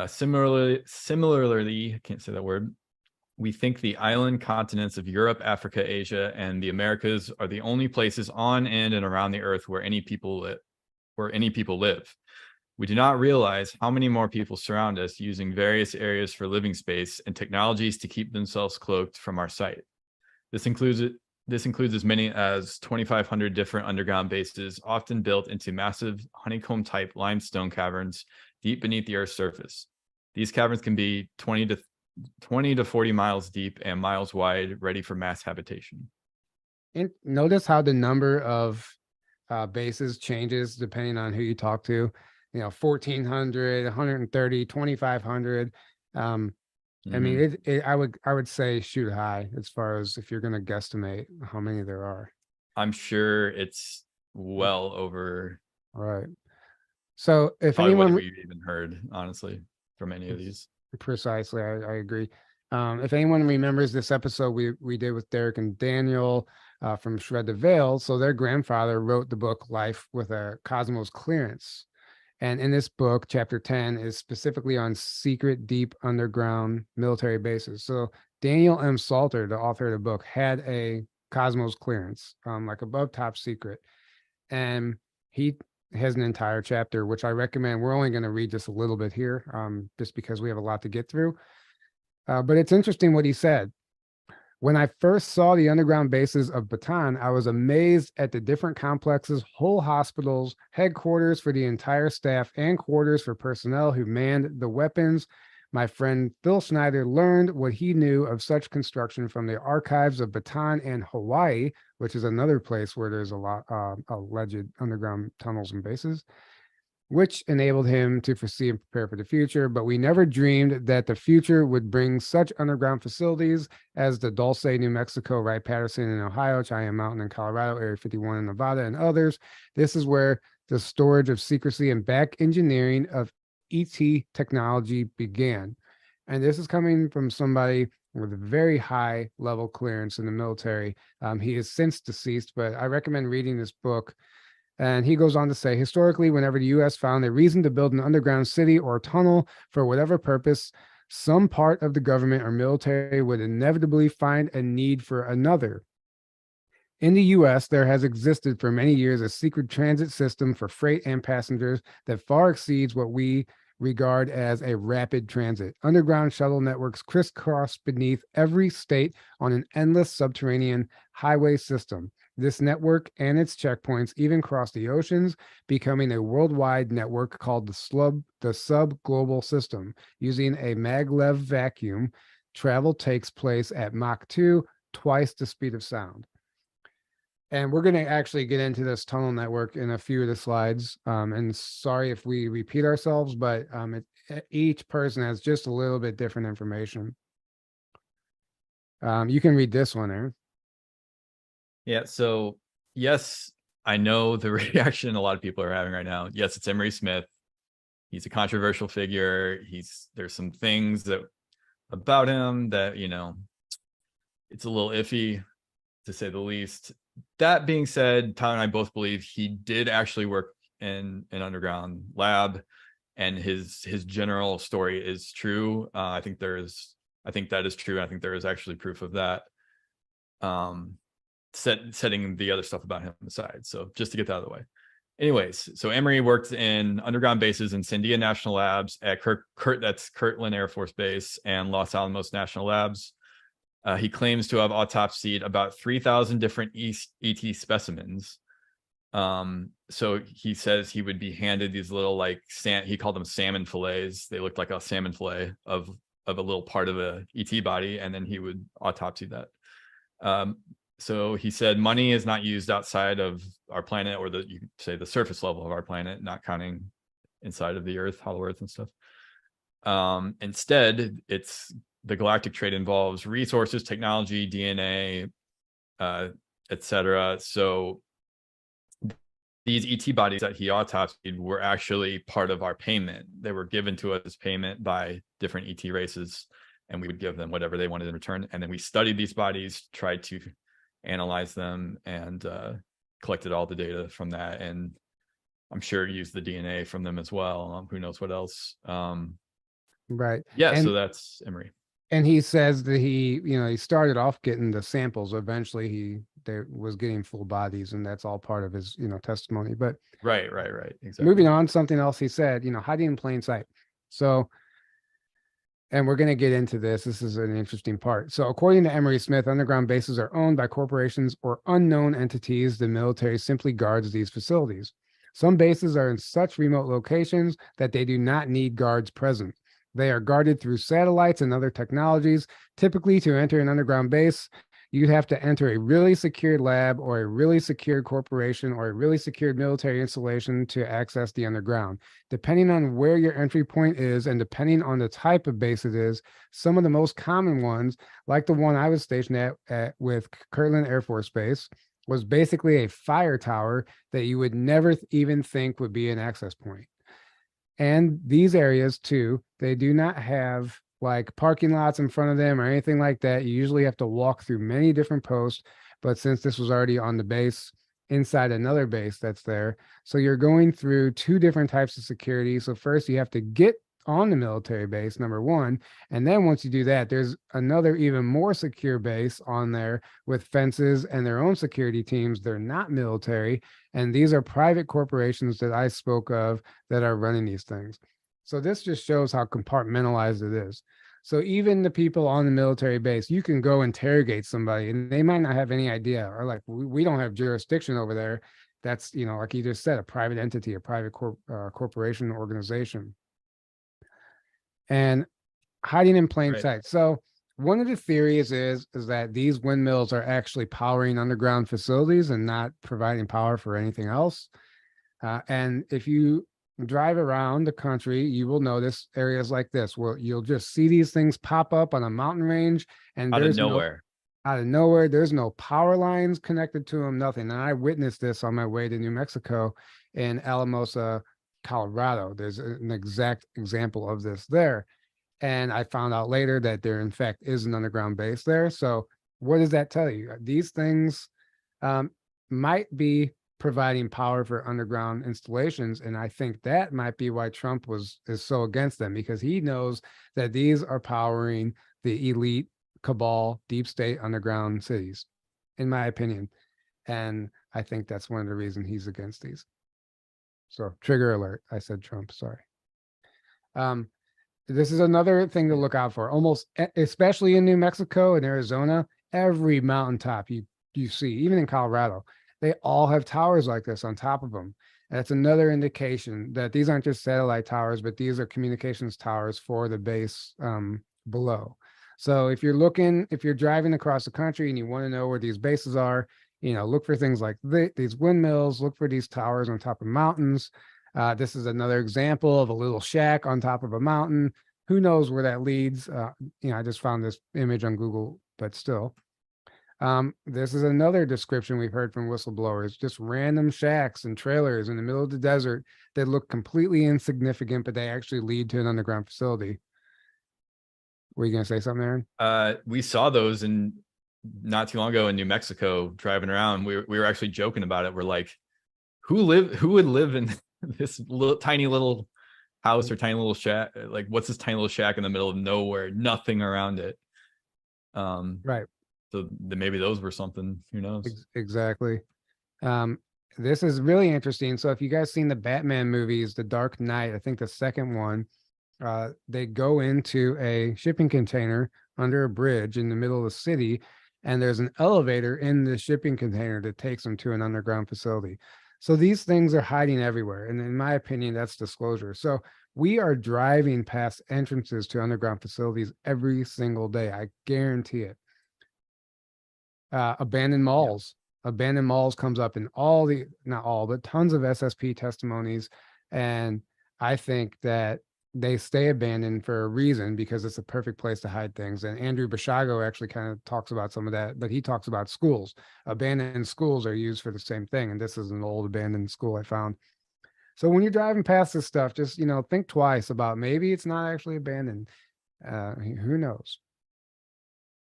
Similarly, I can't say that word. We think the island continents of Europe, Africa, Asia, and the Americas are the only places on and around the earth where any people live. We do not realize how many more people surround us using various areas for living space and technologies to keep themselves cloaked from our sight. This includes as many as 2,500 different underground bases, often built into massive honeycomb-type limestone caverns deep beneath the Earth's surface. These caverns can be 20 to 40 miles deep and miles wide, ready for mass habitation. And notice how the number of bases changes depending on who you talk to. 1,400, 130, 2,500. I mean, I would say shoot high as far as if you're going to guesstimate how many there are. I'm sure it's well over. Right. So if anyone, what we've even heard, honestly, from any of these. Precisely, I agree. If anyone remembers this episode we did with Derek and Daniel from Shred the Veil, so their grandfather wrote the book Life with a Cosmos Clearance. And in this book, chapter 10 is specifically on secret, deep underground military bases. So Daniel M. Salter, the author of the book, had a Cosmos Clearance, like above top secret. And he has an entire chapter, which I recommend. We're only going to read just a little bit here, just because we have a lot to get through. But it's interesting what he said. When I first saw the underground bases of Bataan, I was amazed at the different complexes, whole hospitals, headquarters for the entire staff, and quarters for personnel who manned the weapons. My friend Phil Schneider learned what he knew of such construction from the archives of Bataan and Hawaii, which is another place where there's a lot alleged underground tunnels and bases, which enabled him to foresee and prepare for the future. But we never dreamed that the future would bring such underground facilities as the Dulce, New Mexico, Wright-Patterson in Ohio, Cheyenne Mountain in Colorado, Area 51 in Nevada, and others. This is where the storage of secrecy and back engineering of ET technology began. And this is coming from somebody with a very high level clearance in the military. He is since deceased, but I recommend reading this book. And he goes on to say, historically, whenever the U.S. found a reason to build an underground city or tunnel for whatever purpose, some part of the government or military would inevitably find a need for another. In the U.S., there has existed for many years a secret transit system for freight and passengers that far exceeds what we regard as a rapid transit. Underground shuttle networks crisscross beneath every state on an endless subterranean highway system. This network and its checkpoints even cross the oceans, becoming a worldwide network called the Sub-Global system. Using a maglev vacuum, travel takes place at Mach 2, twice the speed of sound. And we're going to actually get into this tunnel network in a few of the slides. And sorry if we repeat ourselves, but each person has just a little bit different information. You can read this one, Aaron. Yeah. So yes, I know the reaction a lot of people are having right now. Yes, it's Emery Smith. He's a controversial figure. There's some things that about him that, it's a little iffy, to say the least. That being said, Tyler and I both believe he did actually work in an underground lab, and his general story is true. I think that is true. I think there is actually proof of that. Setting the other stuff about him aside. So just to get that out of the way. Anyways, so Emery worked in underground bases in Sandia National Labs at that's Kirtland Air Force Base and Los Alamos National Labs. He claims to have autopsied about 3,000 different ET specimens. So he says he would be handed these little, like, he called them salmon fillets. They looked like a salmon fillet of a little part of a ET body, and then he would autopsy that. So he said money is not used outside of our planet, or you could say the surface level of our planet, not counting inside of the Earth, hollow Earth and stuff. Instead, the galactic trade involves resources, technology, DNA, etc. So these ET bodies that he autopsied were actually part of our payment. They were given to us as payment by different ET races, and we would give them whatever they wanted in return. And then we studied these bodies, tried to analyze them, and collected all the data from that. And I'm sure used the DNA from them as well. Who knows what else? Right. Yeah. And, so that's Emery. And he says that he started off getting the samples. Eventually there was getting full bodies, and that's all part of his, testimony. But right. Exactly. Moving on, something else he said, hiding in plain sight. So, and we're going to get into this. This is an interesting part. So according to Emery Smith, underground bases are owned by corporations or unknown entities. The military simply guards these facilities. Some bases are in such remote locations that they do not need guards present. They are guarded through satellites and other technologies. Typically, to enter an underground base, you'd have to enter a really secured lab or a really secured corporation or a really secured military installation to access the underground. Depending on where your entry point is and depending on the type of base it is, some of the most common ones, like the one I was stationed at with Kirtland Air Force Base, was basically a fire tower that you would never even think would be an access point. And these areas too, they do not have like parking lots in front of them or anything like that. You usually have to walk through many different posts, but since this was already on the base, inside another base that's there, so you're going through two different types of security. So first you have to get on the military base, number one, and then once you do that, there's another even more secure base on there with fences and their own security teams. They're not military, and these are private corporations that I spoke of that are running these things. So this just shows how compartmentalized it is. So even the people on the military base, you can go interrogate somebody and they might not have any idea, or like, we don't have jurisdiction over there. That's, like you just said, a private entity, a private corporation organization. And hiding in plain sight. So one of the theories is that these windmills are actually powering underground facilities and not providing power for anything else. And if you drive around the country, you will notice areas like this where you'll just see these things pop up on a mountain range, and out of nowhere. Out of nowhere, there's no power lines connected to them, nothing. And I witnessed this on my way to New Mexico in Alamosa, Colorado. There's an exact example of this there. And I found out later that there, in fact, is an underground base there. So what does that tell you? These things might be providing power for underground installations. And I think that might be why Trump is so against them, because he knows that these are powering the elite cabal, deep state underground cities, in my opinion. And I think that's one of the reasons he's against these. So trigger alert. I said Trump, sorry. This is another thing to look out for. Almost, especially in New Mexico and Arizona, every mountaintop you see, even in Colorado, they all have towers like this on top of them. That's another indication that these aren't just satellite towers, but these are communications towers for the base below. So if you're driving across the country and you want to know where these bases are, look for things like these windmills, look for these towers on top of mountains. This is another example of a little shack on top of a mountain. Who knows where that leads? I just found this image on Google but still. This is another description we've heard from whistleblowers, just random shacks and trailers in the middle of the desert that look completely insignificant, but they actually lead to an underground facility. Were you going to say something, Aaron? We saw those in not too long ago in New Mexico driving around. We were actually joking about it. We're like, who would live in this tiny little house or tiny little shack? Like, what's this tiny little shack in the middle of nowhere, nothing around it? Right. So maybe those were something, who knows? Exactly. This is really interesting. So if you guys seen the Batman movies, The Dark Knight, I think the second one, they go into a shipping container under a bridge in the middle of the city, and there's an elevator in the shipping container that takes them to an underground facility. So these things are hiding everywhere. And in my opinion, that's disclosure. So we are driving past entrances to underground facilities every single day. I guarantee it. Abandoned malls. Abandoned malls comes up in not all, but tons of SSP testimonies. And I think that they stay abandoned for a reason, because it's a perfect place to hide things. And Andrew Bashago actually kind of talks about some of that, but he talks about schools. Abandoned schools are used for the same thing. And this is an old abandoned school I found. So when you're driving past this stuff, just, think twice about maybe it's not actually abandoned. Who knows?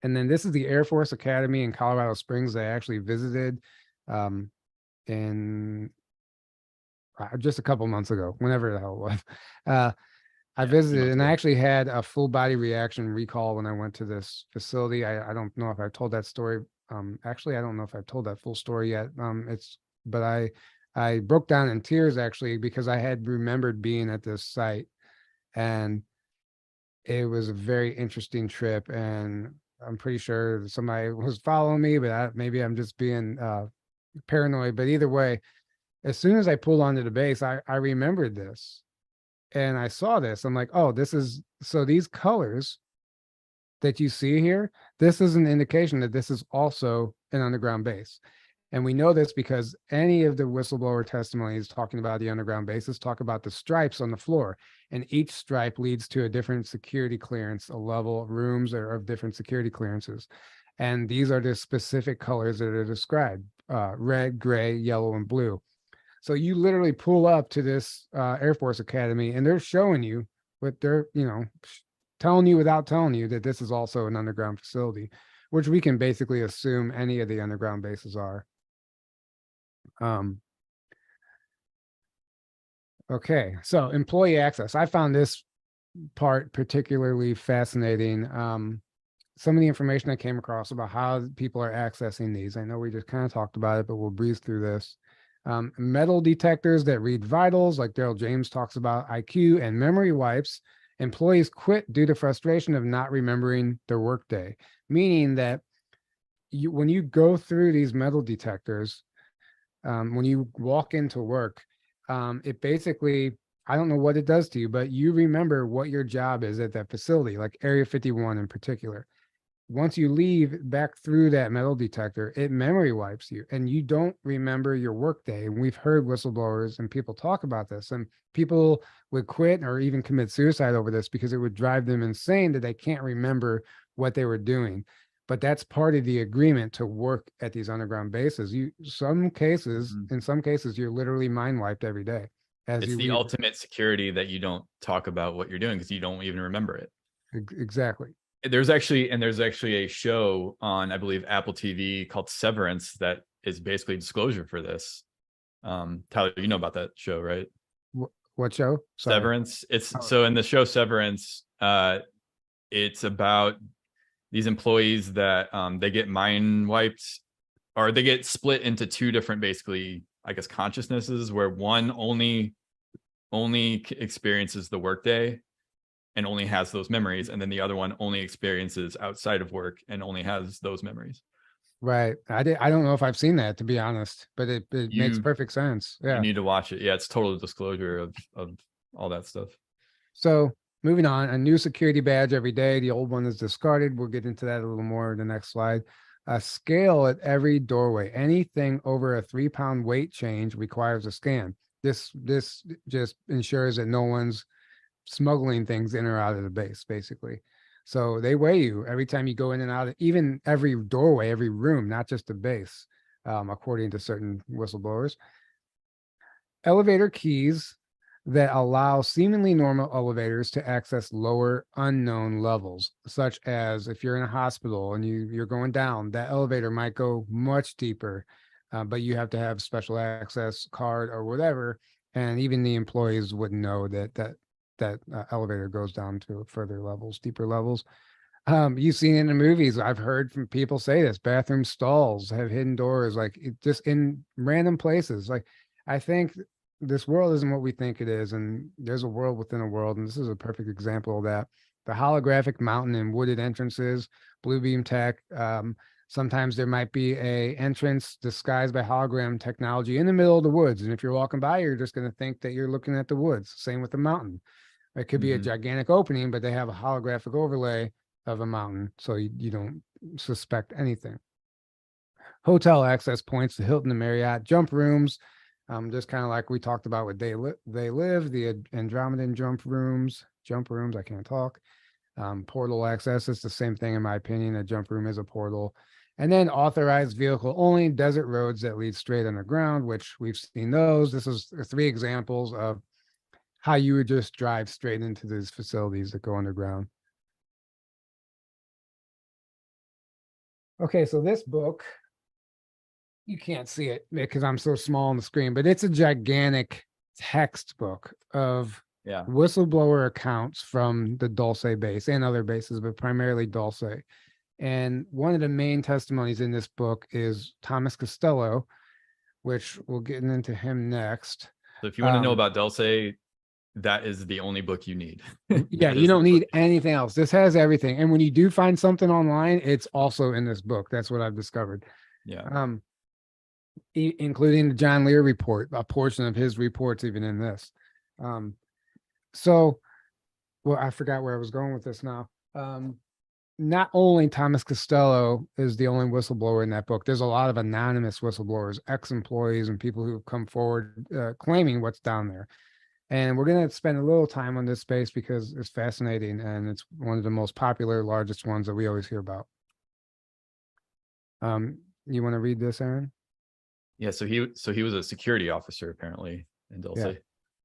And then this is the Air Force Academy in Colorado Springs. I actually visited in just a couple months ago, whenever the hell it was. I visited, and I actually had a full body reaction recall when I went to this facility. I don't know if I told that story. Actually, I don't know if I've told that full story yet. But I broke down in tears, actually, because I had remembered being at this site, and it was a very interesting trip. And I'm pretty sure somebody was following me, but maybe I'm just being paranoid. But either way, as soon as I pulled onto the base, I remembered this. And I saw this. I'm like, oh, so these colors that you see here, this is an indication that this is also an underground base. And we know this because any of the whistleblower testimonies talking about the underground bases talk about the stripes on the floor. And each stripe leads to a different security clearance, a level of rooms or of different security clearances. And these are the specific colors that are described, red, gray, yellow, and blue. So you literally pull up to this Air Force Academy, and they're showing you, but they're, telling you without telling you that this is also an underground facility, which we can basically assume any of the underground bases are. Okay, so employee access. I found this part particularly fascinating. Some of the information I came across about how people are accessing these. I know we just kind of talked about it, but we'll breeze through this. Metal detectors that read vitals, like Daryl James talks about, IQ, and memory wipes. Employees quit due to frustration of not remembering their workday, meaning that when you go through these metal detectors, when you walk into work, it basically, I don't know what it does to you, but you remember what your job is at that facility, like Area 51 in particular. Once you leave back through that metal detector, it memory wipes you, and you don't remember your workday. And we've heard whistleblowers and people talk about this, and people would quit or even commit suicide over this because it would drive them insane that they can't remember what they were doing. But that's part of the agreement to work at these underground bases. In some cases, you're literally mind wiped every day. It's the ultimate security that you don't talk about what you're doing because you don't even remember it. Exactly. There's actually a show on, I believe, Apple TV called Severance that is basically disclosure for this. Tyler, you know about that show, right? What show? Sorry. Severance. So in the show Severance, it's about these employees that they get mind wiped, or they get split into two different, basically, I guess, consciousnesses, where one only experiences the workday and only has those memories, and then the other one only experiences outside of work and only has those memories. Right. I don't know if I've seen that, to be honest, but it makes perfect sense. Yeah. You need to watch it. Yeah, it's total disclosure of all that stuff. So moving on, a new security badge every day. The old one is discarded. We'll get into that a little more in the next slide. A scale at every doorway. Anything over a 3-pound weight change requires a scan. This just ensures that no one's smuggling things in or out of the base, basically. So they weigh you every time you go in and out, even every doorway, every room, not just the base, according to certain whistleblowers. Elevator keys that allow seemingly normal elevators to access lower unknown levels, such as if you're in a hospital and you're going down, that elevator might go much deeper, but you have to have special access card or whatever. And even the employees wouldn't know that elevator goes down to further levels, deeper levels. You've seen in the movies, I've heard from people say this, bathroom stalls have hidden doors, like just in random places. Like, I think this world isn't what we think it is, and there's a world within a world, and this is a perfect example of that. The holographic mountain and wooded entrances, blue beam tech. Sometimes there might be a entrance disguised by hologram technology in the middle of the woods, and if you're walking by, you're just going to think that you're looking at the woods. Same with the mountain. It could be a gigantic opening, but they have a holographic overlay of a mountain, so you don't suspect anything. Hotel access points, the Hilton and Marriott, jump rooms, just kind of like we talked about with They Live, the Andromedan jump rooms, I can't talk. Portal access is the same thing, in my opinion. A jump room is a portal. And then authorized vehicle only, desert roads that lead straight underground, which we've seen those. This is 3 examples of how you would just drive straight into these facilities that go underground. Okay, so this book, you can't see it because I'm so small on the screen, but it's a gigantic textbook of whistleblower accounts from the Dulce base and other bases, but primarily Dulce. And one of the main testimonies in this book is Thomas Costello, which we'll get into him next. So if you want to know about Dulce, that is the only book you need. Yeah, you don't need anything else. This has everything. And when you do find something online, it's also in this book. That's what I've discovered. Yeah. Including the John Lear report, a portion of his reports even in this. So, well, I forgot where I was going with this now. Not only Thomas Costello is the only whistleblower in that book, there's a lot of anonymous whistleblowers, ex-employees and people who have come forward claiming what's down there. And we're going to spend a little time on this space because it's fascinating and it's one of the most popular, largest ones that we always hear about. You want to read this, Aaron? Yeah, so he was a security officer apparently in Dulce. Yeah.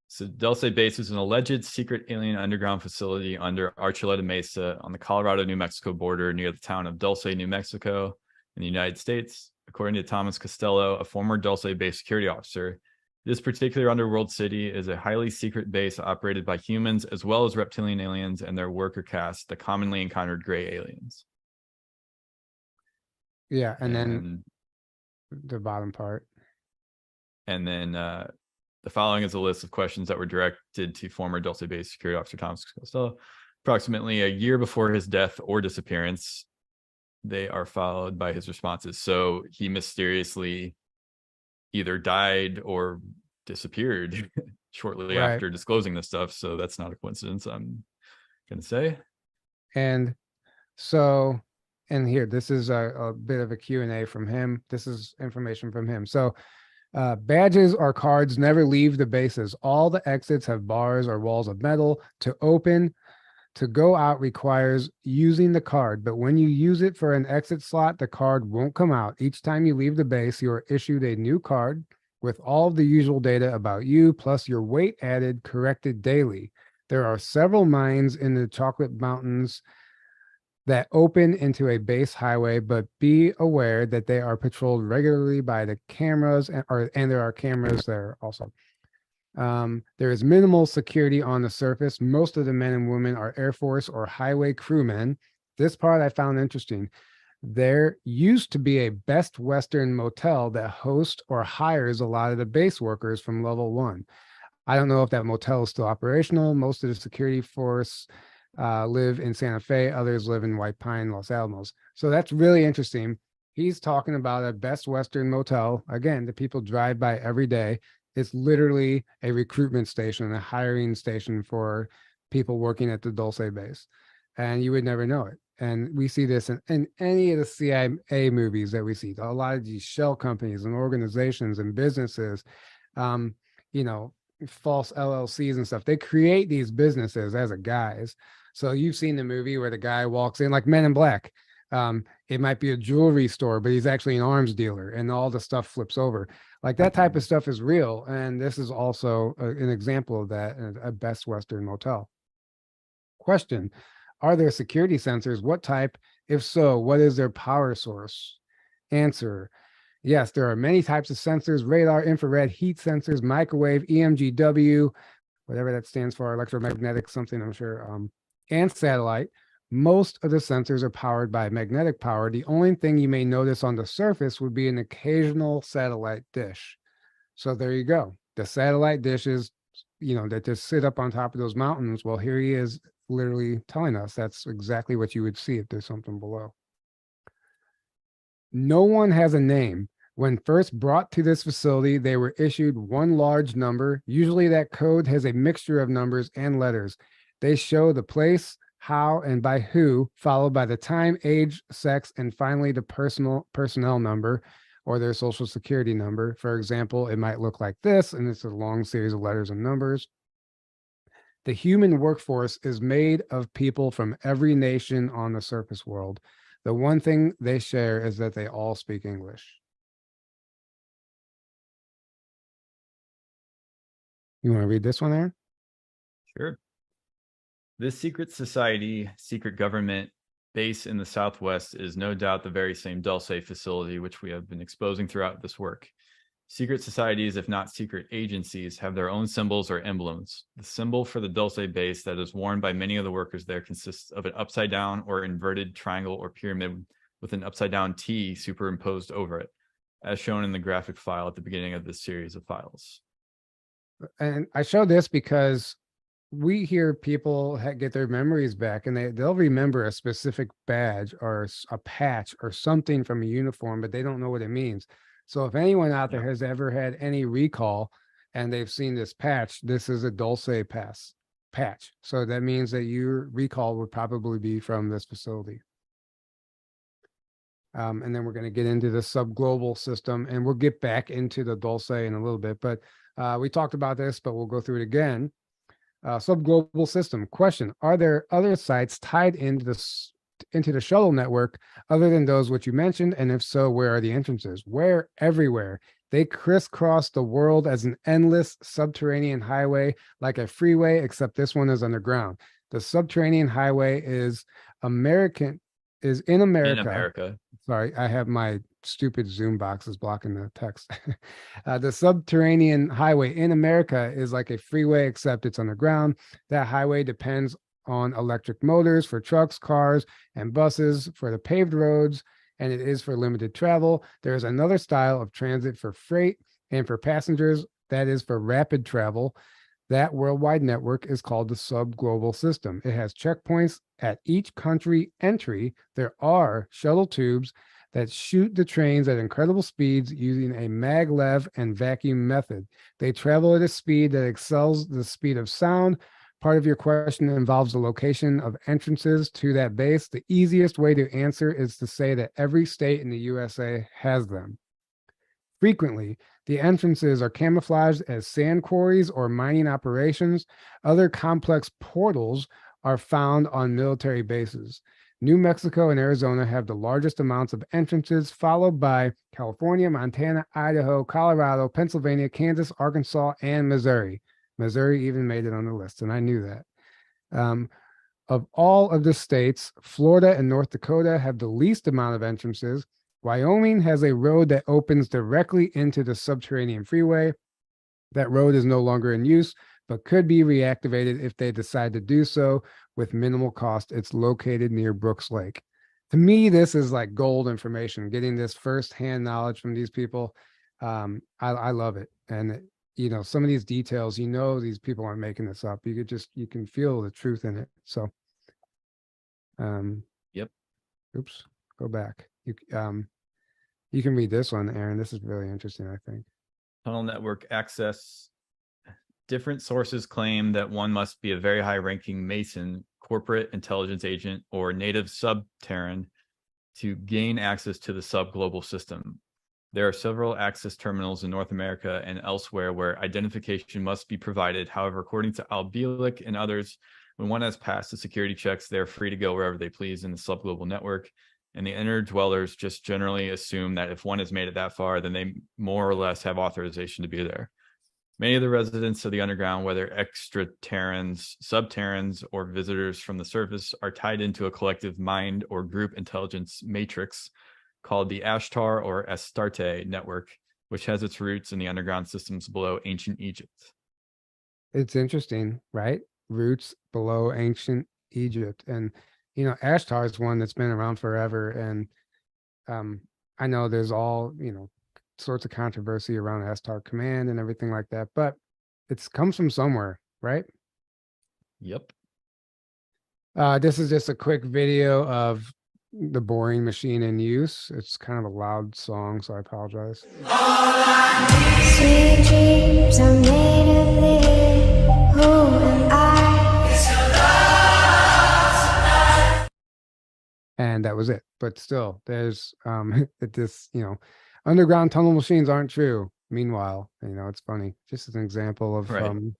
So Dulce base is an alleged secret alien underground facility under Archuleta Mesa on the Colorado-New Mexico border near the town of Dulce, New Mexico in the United States. According to Thomas Costello, a former Dulce base security officer, this particular underworld city is a highly secret base operated by humans as well as reptilian aliens and their worker caste, the commonly encountered gray aliens. Yeah, and then the bottom part. And then the following is a list of questions that were directed to former Dulce base security officer Thomas Costello. Approximately a year before his death or disappearance, they are followed by his responses. So he mysteriously either died or disappeared shortly after disclosing this stuff. So that's not a coincidence, I'm going to say. And so, and here, this is a bit of a Q&A from him. This is information from him. So badges or cards never leave the bases. All the exits have bars or walls of metal. To open, to go out requires using the card, but when you use it for an exit slot, the card won't come out. Each time you leave the base, you are issued a new card with all of the usual data about you, plus your weight added, corrected daily. There are several mines in the Chocolate Mountains that open into a base highway, but be aware that they are patrolled regularly by the cameras, and there are cameras there also. There is minimal security on the surface. Most of the men and women are Air Force or highway crewmen. This part I found interesting. There used to be a Best Western motel that hosts or hires a lot of the base workers from level 1. I don't know if that motel is still operational. Most of the security force live in Santa Fe. Others live in White Pine, Los Alamos. So that's really interesting. He's talking about a Best Western motel. Again, the people drive by every day. It's literally a recruitment station, a hiring station for people working at the Dulce base. And you would never know it. And we see this in any of the CIA movies that we see. A lot of these shell companies and organizations and businesses, you know, false LLCs and stuff. They create these businesses as a guise. So you've seen the movie where the guy walks in, like Men in Black. It might be a jewelry store, but he's actually an arms dealer, and all the stuff flips over. Like that type of stuff is real. And this is also an example of that at a Best Western motel. Question: are there security sensors? What type? If so, what is their power source? Answer: yes, there are many types of sensors: radar, infrared, heat sensors, microwave, EMGW, whatever that stands for, electromagnetic something, I'm sure, and satellite. Most of the sensors are powered by magnetic power. The only thing you may notice on the surface would be an occasional satellite dish. So there you go. The satellite dishes, that just sit up on top of those mountains. Well, here he is literally telling us that's exactly what you would see if there's something below. No one has a name. When first brought to this facility, they were issued one large number. Usually that code has a mixture of numbers and letters. They show the place, how, and by who, followed by the time, age, sex, and finally the personnel number or their social security number. For example, it might look like this, and it's a long series of letters and numbers. The human workforce is made of people from every nation on the surface world. The one thing they share is that they all speak English. You want to read this one, Aaron? Sure. This secret society, secret government base in the Southwest is no doubt the very same Dulce facility which we have been exposing throughout this work. Secret societies, if not secret agencies, have their own symbols or emblems. The symbol for the Dulce base that is worn by many of the workers there consists of an upside down or inverted triangle or pyramid with an upside down T superimposed over it, as shown in the graphic file at the beginning of this series of files. And I show this because we hear people get their memories back, and they'll remember a specific badge or a patch or something from a uniform, but they don't know what it means. So if anyone out there has ever had any recall and they've seen this patch, this is a Dulce patch. So that means that your recall would probably be from this facility. And then we're going to get into the sub-global system, and we'll get back into the Dulce in a little bit, but we talked about this, but we'll go through it again. Sub-global system. Question: are there other sites tied into the shuttle network other than those which you mentioned? And if so, where are the entrances? Where? Everywhere. They crisscross the world as an endless subterranean highway, like a freeway, except this one is underground. The subterranean highway is in America. In America. Sorry, I have my stupid Zoom boxes blocking the text. The subterranean highway in America is like a freeway, except it's underground. That highway depends on electric motors for trucks, cars, and buses for the paved roads, and it is for limited travel. There is another style of transit for freight and for passengers, that is for rapid travel. That worldwide network is called the sub-global system. It has checkpoints at each country entry. There are shuttle tubes that shoot the trains at incredible speeds using a maglev and vacuum method. They travel at a speed that excels the speed of sound. Part of your question involves the location of entrances to that base. The easiest way to answer is to say that every state in the USA has them. Frequently, the entrances are camouflaged as sand quarries or mining operations. Other complex portals are found on military bases. New Mexico and Arizona have the largest amounts of entrances, followed by California, Montana, Idaho, Colorado, Pennsylvania, Kansas, Arkansas, and Missouri. Missouri even made it on the list, and I knew that. Of all of the states, Florida and North Dakota have the least amount of entrances. Wyoming has a road that opens directly into the subterranean freeway. That road is no longer in use, but could be reactivated if they decide to do so with minimal cost. It's located near Brooks Lake. To me, this is like gold information, getting this firsthand knowledge from these people. I love it. And, some of these details, these people aren't making this up. You can feel the truth in it. So, yep. Oops, go back. You can read this one, Aaron. This is really interesting, I think. Tunnel network access. Different sources claim that one must be a very high-ranking Mason, corporate intelligence agent, or native subterran to gain access to the sub-global system. There are several access terminals in North America and elsewhere where identification must be provided. However, according to Albielic and others, when one has passed the security checks, they're free to go wherever they please in the sub-global network. And the inner dwellers just generally assume that if one has made it that far, then they more or less have authorization to be there. Many of the residents of the underground, whether extraterrans, subterrans, or visitors from the surface, are tied into a collective mind or group intelligence matrix called the Ashtar or Astarte network, which has its roots in the underground systems below ancient Egypt. It's interesting, right? Roots below ancient Egypt. And, you know, Ashtar is one that's been around forever. And I know there's all, you know, sorts of controversy around Ashtar Command and everything like that, but it comes from somewhere, right? Yep. This is just a quick video of the boring machine in use. It's kind of a loud song, so I apologize. Sweet dreams are made of this. Who am I? It's your love. And that was it. But still, there's this, you know, underground tunnel machines aren't true. Meanwhile, you know, it's funny. Just as an example of them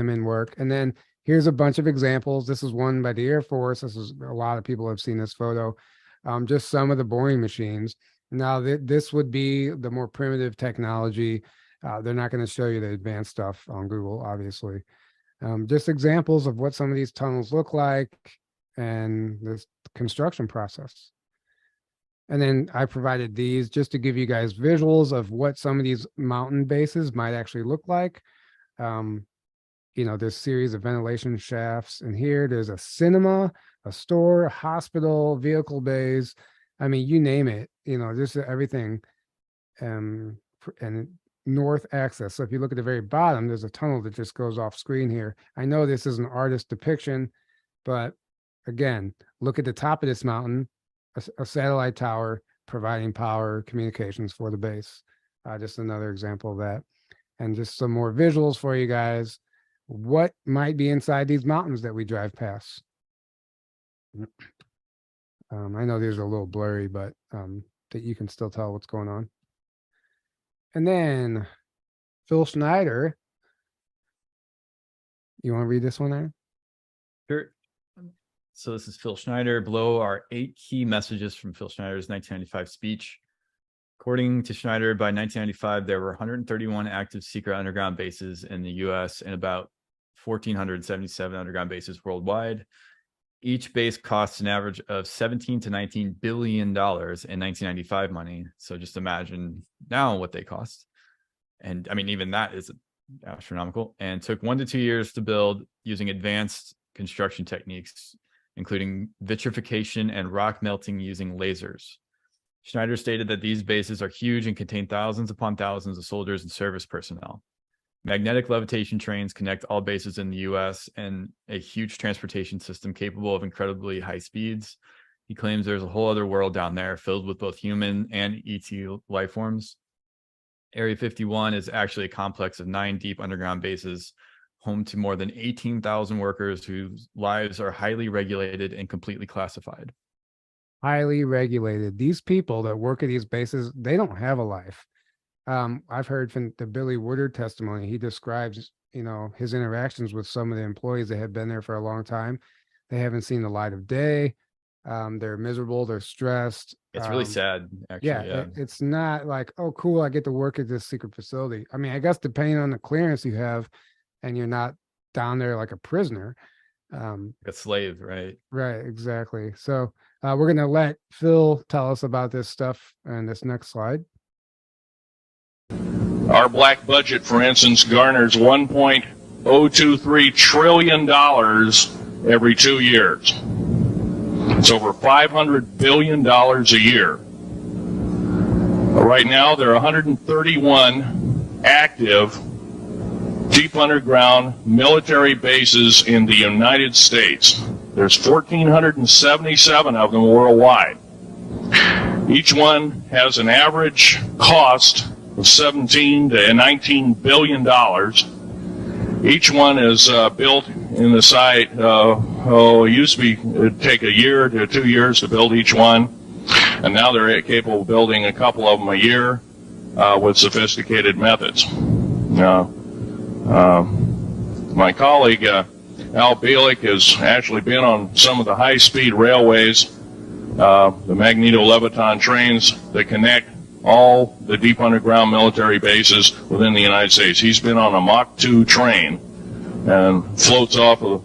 in work. And then here's a bunch of examples. This is one by the Air Force. This is a lot of people have seen this photo. Just some of the boring machines. Now, this would be the more primitive technology. They're not going to show you the advanced stuff on Google, obviously. Just examples of what some of these tunnels look like and this construction process. And then I provided these just to give you guys visuals of what some of these mountain bases might actually look like. You know, this series of ventilation shafts, and here there's a cinema, a store, a hospital, vehicle bays. I mean, you name it, you know, just everything. And north access. So if you look at the very bottom, there's a tunnel that just goes off screen here. I know this is an artist depiction, but again, look at the top of this mountain, a satellite tower providing power communications for the base. Just another example of that. And just some more visuals for you guys. What might be inside these mountains that we drive past? I know these are a little blurry, but that you can still tell what's going on. And then Phil Schneider. You want to read this one there? Sure. So this is Phil Schneider. Below are 8 key messages from Phil Schneider's 1995 speech. According to Schneider, by 1995, there were 131 active secret underground bases in the U.S. and about 1,477 underground bases worldwide. Each base costs an average of $17 to $19 billion in 1995 money. So just imagine now what they cost. And I mean, even that is astronomical, and took 1 to 2 years to build using advanced construction techniques, including vitrification and rock melting using lasers. Schneider stated that these bases are huge and contain thousands upon thousands of soldiers and service personnel. Magnetic levitation trains connect all bases in the U.S. and a huge transportation system capable of incredibly high speeds. He claims there's a whole other world down there filled with both human and ET life forms. Area 51 is actually a complex of 9 deep underground bases, home to more than 18,000 workers whose lives are highly regulated and completely classified. Highly regulated. These people that work at these bases, they don't have a life. I've heard from the Billy Woodard testimony. He describes, you know, his interactions with some of the employees that have been there for a long time. They haven't seen the light of day. They're miserable. They're stressed. It's really sad, actually. Yeah, it's not like, oh, cool, I get to work at this secret facility. I mean, I guess depending on the clearance you have, and you're not down there like a prisoner. A slave, right? Right, exactly. So we're going to let Phil tell us about this stuff in this next slide. Our black budget, for instance, garners $1.023 trillion every 2 years. It's over $500 billion a year. Right now, there are 131 active deep underground military bases in the United States. There's 1,477 of them worldwide. Each one has an average cost of $17 to $19 billion. Each one is built in the site. It used to be it'd take a year to 2 years to build each one. and now they're capable of building a couple of them a year with sophisticated methods. My colleague Al Bielek has actually been on some of the high-speed railways, the magneto-leviton trains that connect all the deep underground military bases within the United States. He's been on a Mach 2 train and floats off of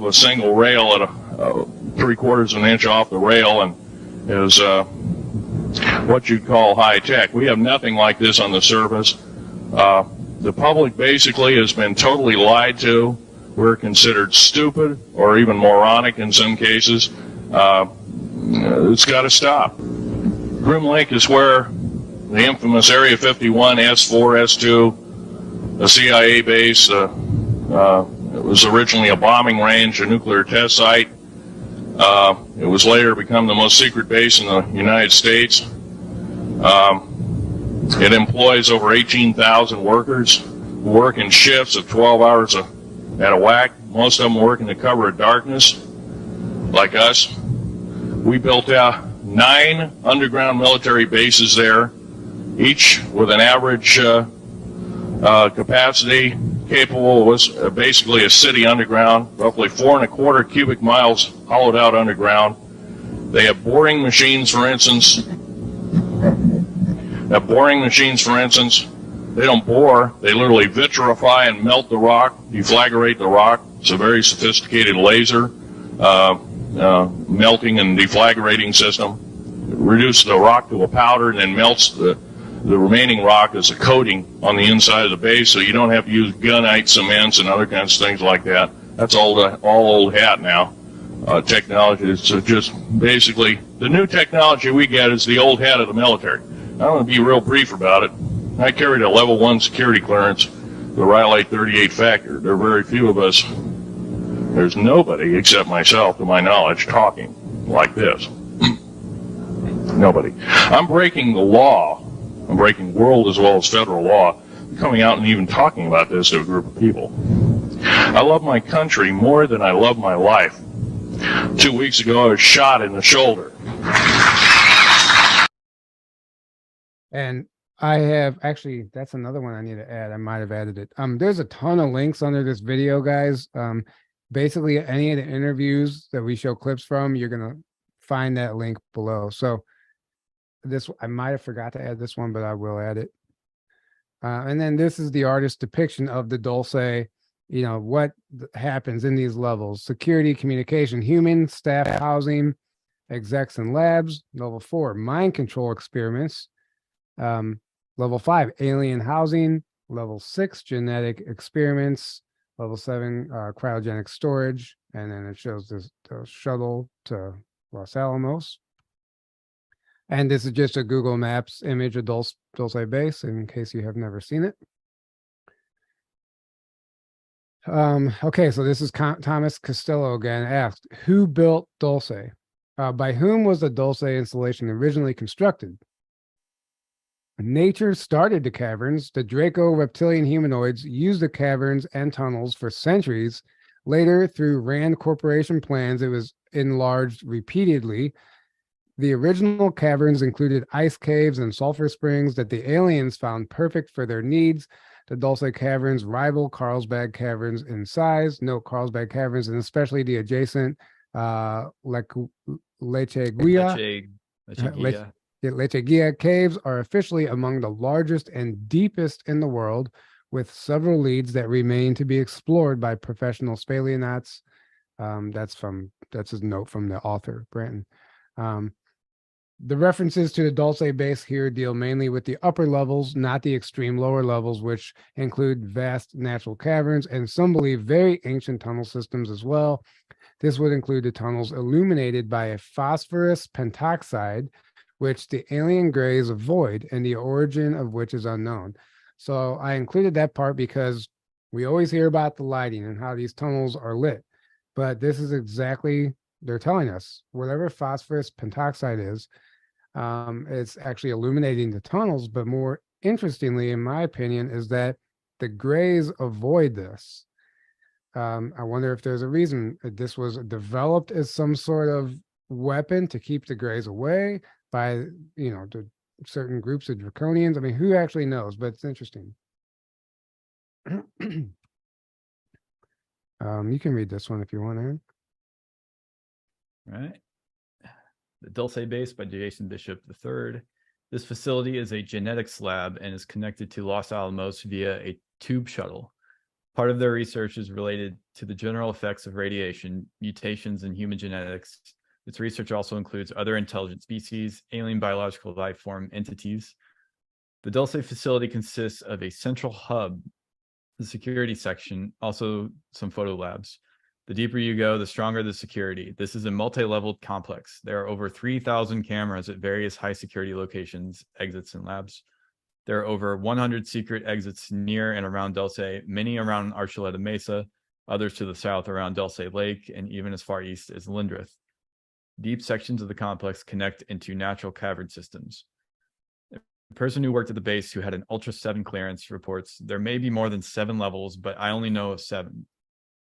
a single rail at a 3/4 of an inch off the rail, and is what you'd call high tech. We have nothing like this on the surface. The public basically has been totally lied to. We're considered stupid or even moronic in some cases. It's got to stop. Groom Lake is where the infamous Area 51, S4, S2, a CIA base, it was originally a bombing range, a nuclear test site. It was later become the most secret base in the United States. It employs over 18,000 workers who work in shifts of 12 hours at a whack. Most of them work in the cover of darkness, like us. We built 9 underground military bases there, each with an average capacity capable was basically a city underground, roughly 4¼ cubic miles hollowed out underground. They have boring machines, for instance. They don't bore, they literally vitrify and melt the rock, deflagrate the rock. It's a very sophisticated laser melting and deflagrating system. It reduces the rock to a powder and then melts the remaining rock as a coating on the inside of the base, so you don't have to use gunite cements and other kinds of things like that. That's all old hat now. Technology is just basically, the new technology we get is the old hat of the military. I'm going to be real brief about it. I carried a level 1 security clearance, the Riley 38 factor. There are very few of us. There's nobody except myself, to my knowledge, talking like this. Nobody. I'm breaking the law. I'm breaking world as well as federal law, coming out and even talking about this to a group of people. I love my country more than I love my life. 2 weeks ago, I was shot in the shoulder. And I have actually, that's another one I need to add. I might have added it. There's a ton of links under this video, guys. Basically, any of the interviews that we show clips from, you're going to find that link below. So this, I might have forgot to add this one, but I will add it. And then this is the artist's depiction of the Dulce, you know, what happens in these levels: security, communication, human, staff, housing, execs and labs. Level 4, mind control experiments. Level 5, alien housing. Level 6, genetic experiments. Level 7, cryogenic storage. And then it shows the shuttle to Los Alamos. And this is just a Google Maps image of Dulce base, in case you have never seen it. Okay, so this is Thomas Costello again asked, who built Dulce? By whom was the Dulce installation originally constructed? Nature started the caverns. The Draco reptilian humanoids used the caverns and tunnels for centuries. Later, through Rand Corporation plans, it was enlarged repeatedly. The original caverns included ice caves and sulfur springs that the aliens found perfect for their needs. The Dulce caverns rival Carlsbad caverns in size. Note Carlsbad caverns, and especially the adjacent Lecheguia caves are officially among the largest and deepest in the world, with several leads that remain to be explored by professional speleonauts. That's his note from the author, Branton. The references to the Dulce base here deal mainly with the upper levels, not the extreme lower levels, which include vast natural caverns and some believe very ancient tunnel systems as well. This would include the tunnels illuminated by a phosphorus pentoxide, which the alien grays avoid, and the origin of which is unknown. So I included that part because we always hear about the lighting and how these tunnels are lit, but this is exactly, they're telling us, whatever phosphorus pentoxide is, it's actually illuminating the tunnels. But more interestingly, in my opinion, is that the grays avoid this. I wonder if there's a reason that this was developed as some sort of weapon to keep the Greys away by, the certain groups of draconians. I mean, who actually knows? But it's interesting. You can read this one if you want, Aaron. All right. The Dulce base by Jason Bishop III. This facility is a genetics lab and is connected to Los Alamos via a tube shuttle. Part of their research is related to the general effects of radiation, mutations in human genetics. Its research also includes other intelligent species, alien biological life form entities. The Dulce facility consists of a central hub, the security section, also some photo labs. The deeper you go, the stronger the security. This is a multi-leveled complex. There are over 3,000 cameras at various high security locations, exits, and labs. There are over 100 secret exits near and around Dulce, many around Archuleta Mesa, others to the south around Dulce Lake, and even as far east as Lindrith. Deep sections of the complex connect into natural cavern systems. The person who worked at the base who had an Ultra 7 clearance reports there may be more than 7 levels, but I only know of 7.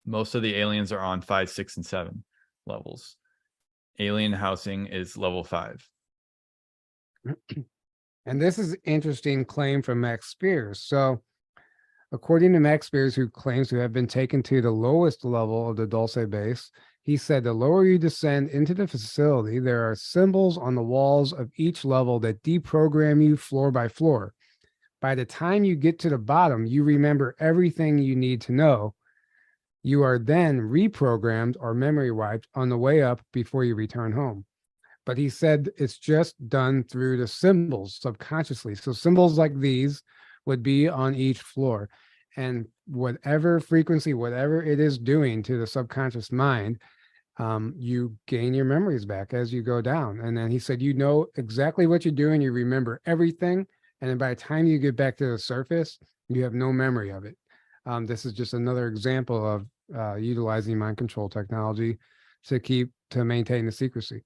Most of the aliens are on 5, 6, and 7 levels. Alien housing is level 5. And this is an interesting claim from Max Spears. So according to Max Spears, who claims to have been taken to the lowest level of the Dulce base, he said the lower you descend into the facility, there are symbols on the walls of each level that deprogram you floor by floor. By the time you get to the bottom, you remember everything you need to know. You are then reprogrammed or memory wiped on the way up before you return home. But he said it's just done through the symbols subconsciously. So symbols like these would be on each floor. And whatever frequency, whatever it is doing to the subconscious mind, you gain your memories back as you go down. And then he said, you know exactly what you're doing. You remember everything. And then by the time you get back to the surface, you have no memory of it. This is just another example of utilizing mind control technology to maintain the secrecy.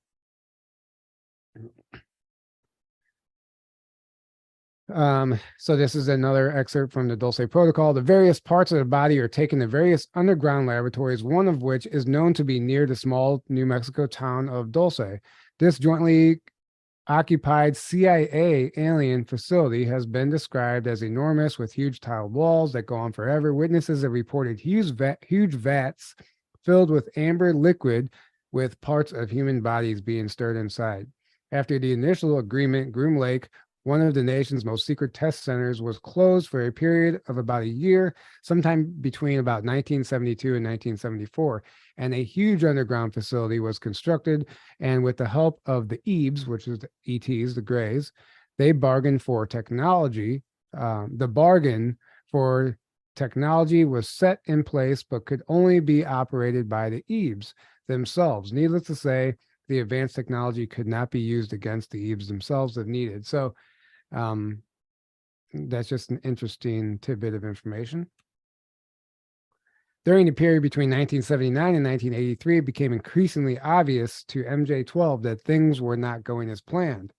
So this is another excerpt from the Dulce Protocol. The various parts of the body are taken to various underground laboratories, one of which is known to be near the small New Mexico town of Dulce. This jointly occupied CIA alien facility has been described as enormous with huge tiled walls that go on forever. Witnesses have reported huge vats filled with amber liquid with parts of human bodies being stirred inside. After the initial agreement, Groom Lake, one of the nation's most secret test centers, was closed for a period of about a year, sometime between about 1972 and 1974. And a huge underground facility was constructed. And with the help of the D.U.M.B.s, which is the ETs, the Greys, they bargained for technology. The bargain for technology was set in place, but could only be operated by the D.U.M.B.s themselves. Needless to say, the advanced technology could not be used against the D.U.M.B.s themselves if needed. So that's just an interesting tidbit of information. During the period between 1979 and 1983, it became increasingly obvious to MJ-12 that things were not going as planned.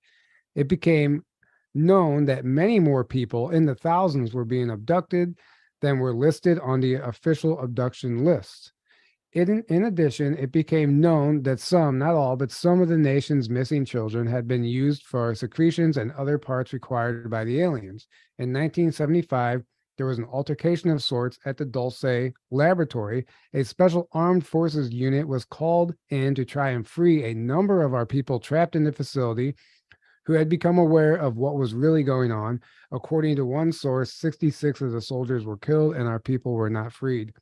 It became known that many more people, in the thousands, were being abducted than were listed on the official abduction list. In addition, it became known that some, not all, but some of the nation's missing children had been used for secretions and other parts required by the aliens. In 1975, there was an altercation of sorts at the Dulce laboratory. A special armed forces unit was called in to try and free a number of our people trapped in the facility who had become aware of what was really going on. According to one source, 66 of the soldiers were killed and our people were not freed.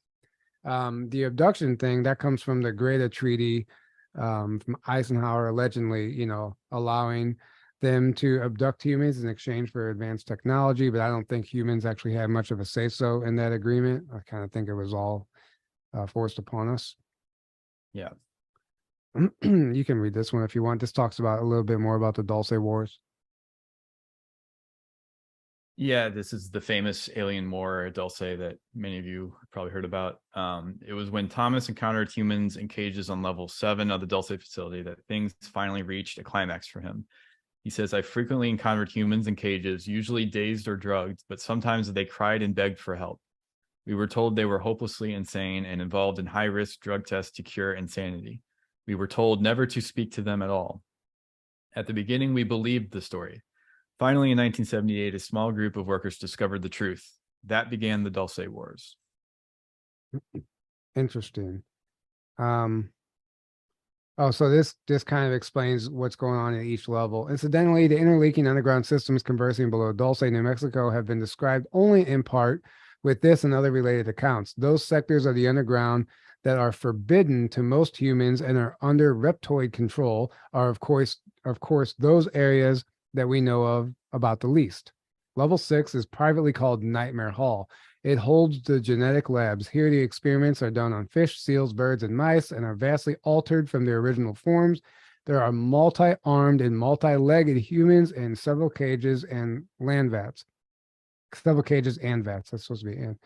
The abduction thing, that comes from the Greta Treaty from Eisenhower, allegedly, allowing them to abduct humans in exchange for advanced technology, but I don't think humans actually had much of a say-so in that agreement. I kind of think it was all forced upon us. Yeah. You can read this one if you want. This talks about a little bit more about the Dulce Wars. Yeah, this is the famous alien war at Dulce that many of you probably heard about. It was when Thomas encountered humans in cages on level 7 of the Dulce facility that things finally reached a climax for him. He says, I frequently encountered humans in cages, usually dazed or drugged, but sometimes they cried and begged for help. We were told they were hopelessly insane and involved in high-risk drug tests to cure insanity. We were told never to speak to them at all. At the beginning, we believed the story. Finally, in 1978, a small group of workers discovered the truth. That began the Dulce Wars. Interesting. Oh, so this kind of explains what's going on at each level. Incidentally, the interleaking underground systems conversing below Dulce, New Mexico have been described only in part with this and other related accounts. Those sectors of the underground that are forbidden to most humans and are under reptoid control are of course those areas that we know of about the least. Level 6 is privately called Nightmare Hall. It holds the genetic labs. Here, the experiments are done on fish, seals, birds, and mice and are vastly altered from their original forms. There are multi-armed and multi-legged humans in several cages and land vats. Several cages and vats, that's supposed to be in.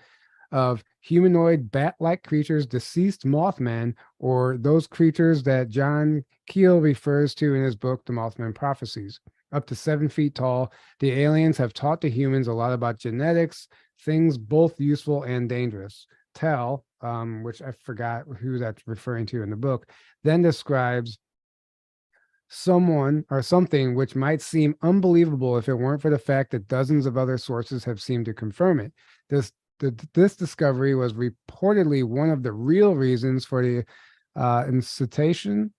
Of humanoid bat-like creatures, deceased Mothmen, or those creatures that John Keel refers to in his book, The Mothman Prophecies. Up to 7 feet tall, the aliens have taught the humans a lot about genetics, things both useful and dangerous. Tell, which I forgot who that's referring to in the book, then describes someone or something which might seem unbelievable if it weren't for the fact that dozens of other sources have seemed to confirm it. This discovery was reportedly one of the real reasons for the incitation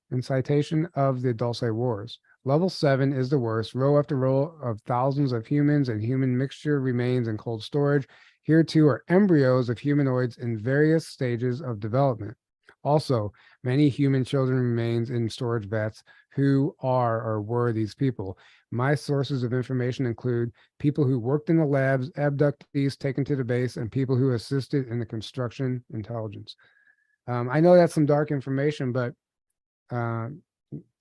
of the Dulce Wars. Level 7 is the worst. Row after row of thousands of humans and human mixture remains in cold storage. Here too are embryos of humanoids in various stages of development. Also, many human children remains in storage vats. Who are or were these people? My sources of information include people who worked in the labs, abductees taken to the base, and people who assisted in the construction intelligence. I know that's some dark information, but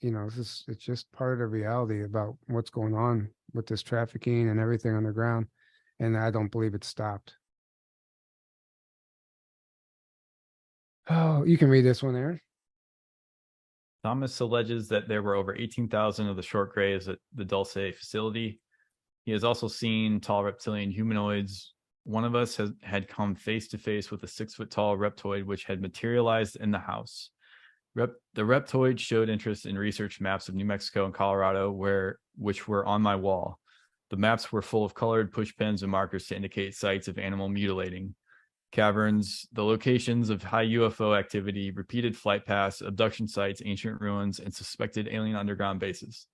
it's just part of the reality about what's going on with this trafficking and everything underground. And I don't believe it stopped. Oh, you can read this one, Aaron. Thomas alleges that there were over 18,000 of the short grays at the Dulce facility. He has also seen tall reptilian humanoids. One of us had come face to face with a 6-foot-tall reptoid which had materialized in the house. The reptoid showed interest in research maps of New Mexico and Colorado, which were on my wall. The maps were full of colored push pens and markers to indicate sites of animal mutilating, caverns, the locations of high UFO activity, repeated flight paths, abduction sites, ancient ruins, and suspected alien underground bases.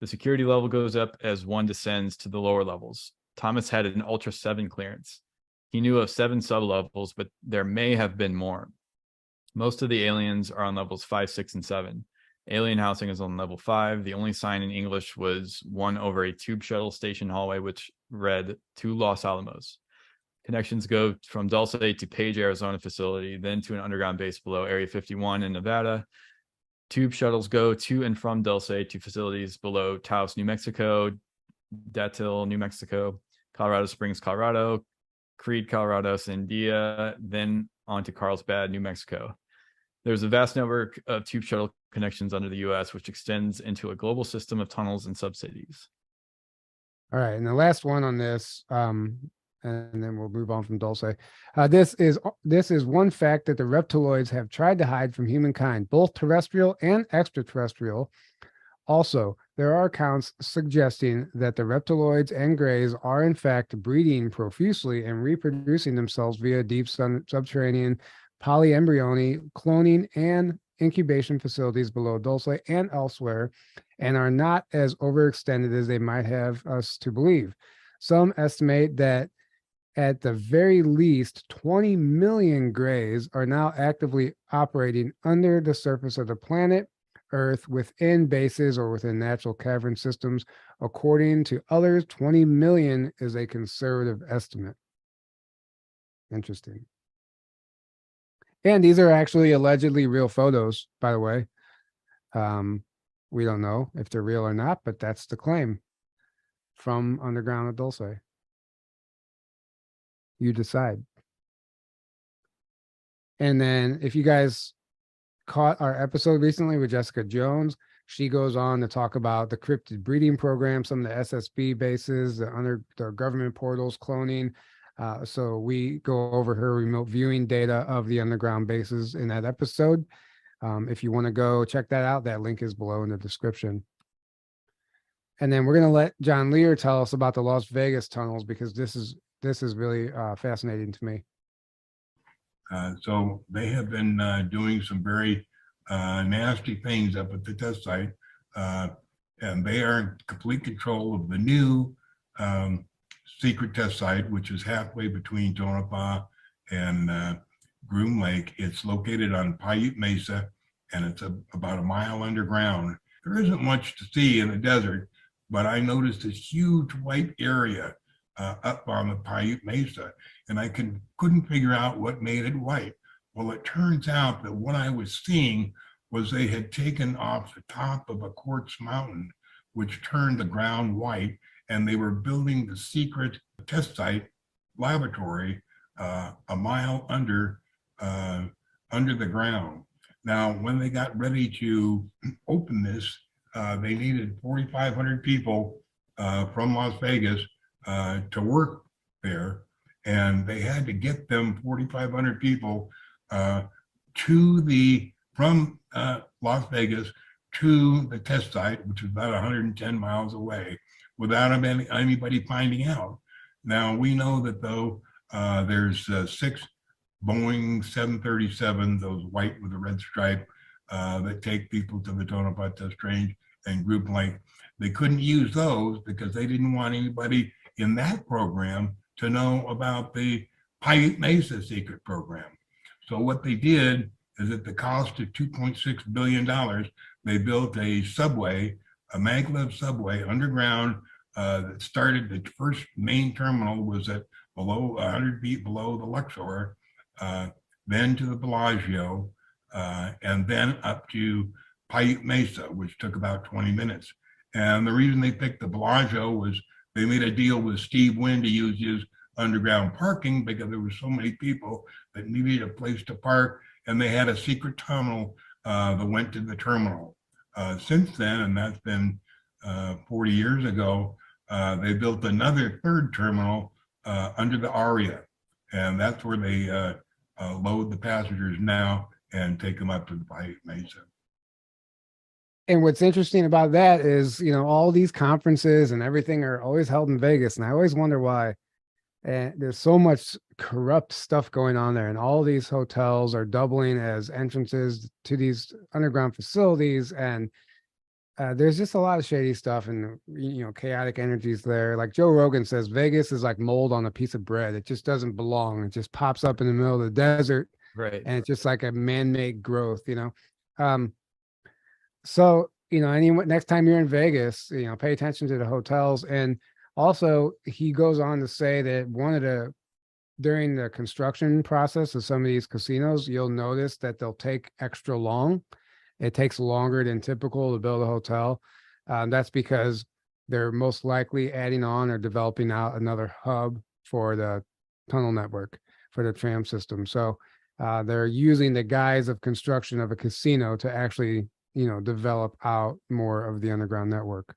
The security level goes up as one descends to the lower levels. Thomas had an Ultra 7 clearance. He knew of 7 sublevels, but there may have been more. Most of the aliens are on levels 5, 6, and 7. Alien housing is on level 5. The only sign in English was one over a tube shuttle station hallway, which read to Los Alamos. Connections go from Dulce to Page, Arizona facility, then to an underground base below Area 51 in Nevada. Tube shuttles go to and from Dulce to facilities below Taos, New Mexico, Datil, New Mexico, Colorado Springs, Colorado, Creed, Colorado, Sandia, then on to Carlsbad, New Mexico. There's a vast network of tube shuttle connections under the U.S., which extends into a global system of tunnels and subcities. All right, and the last one on this, and then we'll move on from Dulce. This is one fact that the reptiloids have tried to hide from humankind, both terrestrial and extraterrestrial. Also, there are accounts suggesting that the reptiloids and greys are in fact breeding profusely and reproducing themselves via deep subterranean polyembryony, cloning, and incubation facilities below Dulce and elsewhere, and are not as overextended as they might have us to believe. Some estimate that at the very least 20 million greys are now actively operating under the surface of the planet Earth within bases or within natural cavern systems. According to others, 20 million is a conservative estimate. Interesting. And these are actually allegedly real photos, by the way. We don't know if they're real or not, but that's the claim from underground at Dulce. You decide. And then if you guys caught our episode recently with Jessica Jones, she goes on to talk about the cryptid breeding program, some of the SSB bases, the government portals, cloning. So we go over her remote viewing data of the underground bases in that episode. If you want to go check that out, that link is below in the description. And then we're going to let John Lear tell us about the Las Vegas tunnels, because this is really fascinating to me. So they have been doing some very nasty things up at the test site, and they are in complete control of the new secret test site, which is halfway between Tonopah and Groom Lake. It's located on Paiute Mesa, and it's about a mile underground. There isn't much to see in the desert, but I noticed this huge white area up on the Paiute Mesa, and I couldn't figure out what made it white. Well, it turns out that what I was seeing was they had taken off the top of a quartz mountain, which turned the ground white, and they were building the secret test site laboratory a mile under the ground. Now, when they got ready to open this, they needed 4,500 people from Las Vegas to work there, and they had to get them 4,500 people from Las Vegas to the test site, which is about 110 miles away, without anybody finding out. Now, we know that though there's 6 Boeing 737, those white with a red stripe, that take people to the Tonopah test range and Group Lake. They couldn't use those because they didn't want anybody in that program to know about the Paiute Mesa secret program. So what they did is, at the cost of $2.6 billion, they built a subway, a maglev subway underground that started. The first main terminal was at below 100 feet below the Luxor, then to the Bellagio, and then up to Paiute Mesa, which took about 20 minutes. And the reason they picked the Bellagio was they made a deal with Steve Wynn to use his underground parking, because there were so many people that needed a place to park, and they had a secret tunnel that went to the terminal. Since then, and that's been 40 years ago, they built another third terminal under the Aria, and that's where they load the passengers now and take them up to the Paiute Mesa. And what's interesting about that is, you know, all these conferences and everything are always held in Vegas, and I always wonder why. And there's so much corrupt stuff going on there, and all these hotels are doubling as entrances to these underground facilities, and there's just a lot of shady stuff and, you know, chaotic energies there. Like Joe Rogan says, Vegas is like mold on a piece of bread. It just doesn't belong. It just pops up in the middle of the desert, right? And it's just like a man-made growth, you know. So, you know, next time you're in Vegas, you know, pay attention to the hotels. And also, he goes on to say that during the construction process of some of these casinos, you'll notice that they'll take extra long. It takes longer than typical to build a hotel. That's because they're most likely adding on or developing out another hub for the tunnel network, for the tram system. So they're using the guise of construction of a casino to actually, you know, develop out more of the underground network.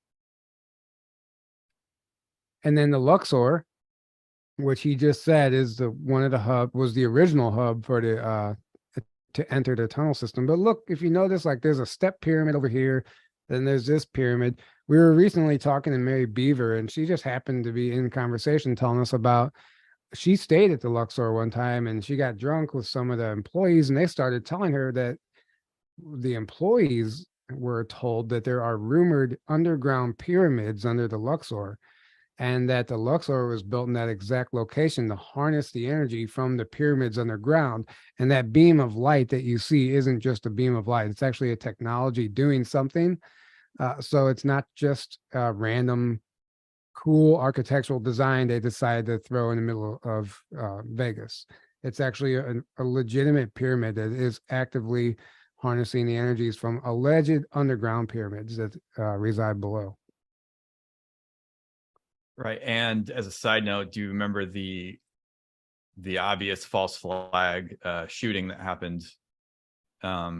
And then the Luxor, which he just said is was the original hub for the to enter the tunnel system. But look, if you notice, like there's a step pyramid over here, then there's this pyramid. We were recently talking to Mary Beaver, and she just happened to be in conversation telling us about, she stayed at the Luxor one time and she got drunk with some of the employees, and they started telling her that the employees were told that there are rumored underground pyramids under the Luxor, and that the Luxor was built in that exact location to harness the energy from the pyramids underground. And that beam of light that you see isn't just a beam of light. It's actually a technology doing something. So it's not just a random cool architectural design they decided to throw in the middle of Vegas. It's actually a legitimate pyramid that is actively harnessing the energies from alleged underground pyramids that reside below. Right. And as a side note, do you remember the obvious false flag shooting that happened? I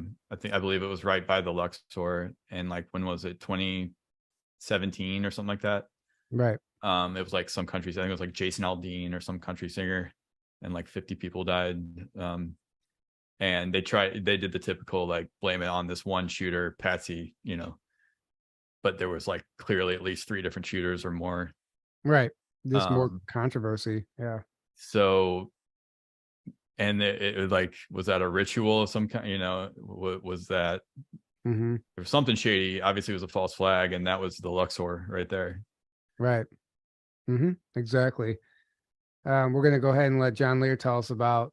believe it was right by the Luxor, and like, when was it? 2017 or something like that. Right. It was like some country, I think it was like Jason Aldean or some country singer, and like 50 people died. And and they did the typical like blame it on this one shooter, patsy, but there was like clearly at least 3 different shooters or more. Right. There's more controversy. Yeah. So, and it like, was that a ritual of some kind? Was that there was something shady? Obviously, it was a false flag, and that was the Luxor right there. Right. Exactly. We're going to go ahead and let John Lear tell us about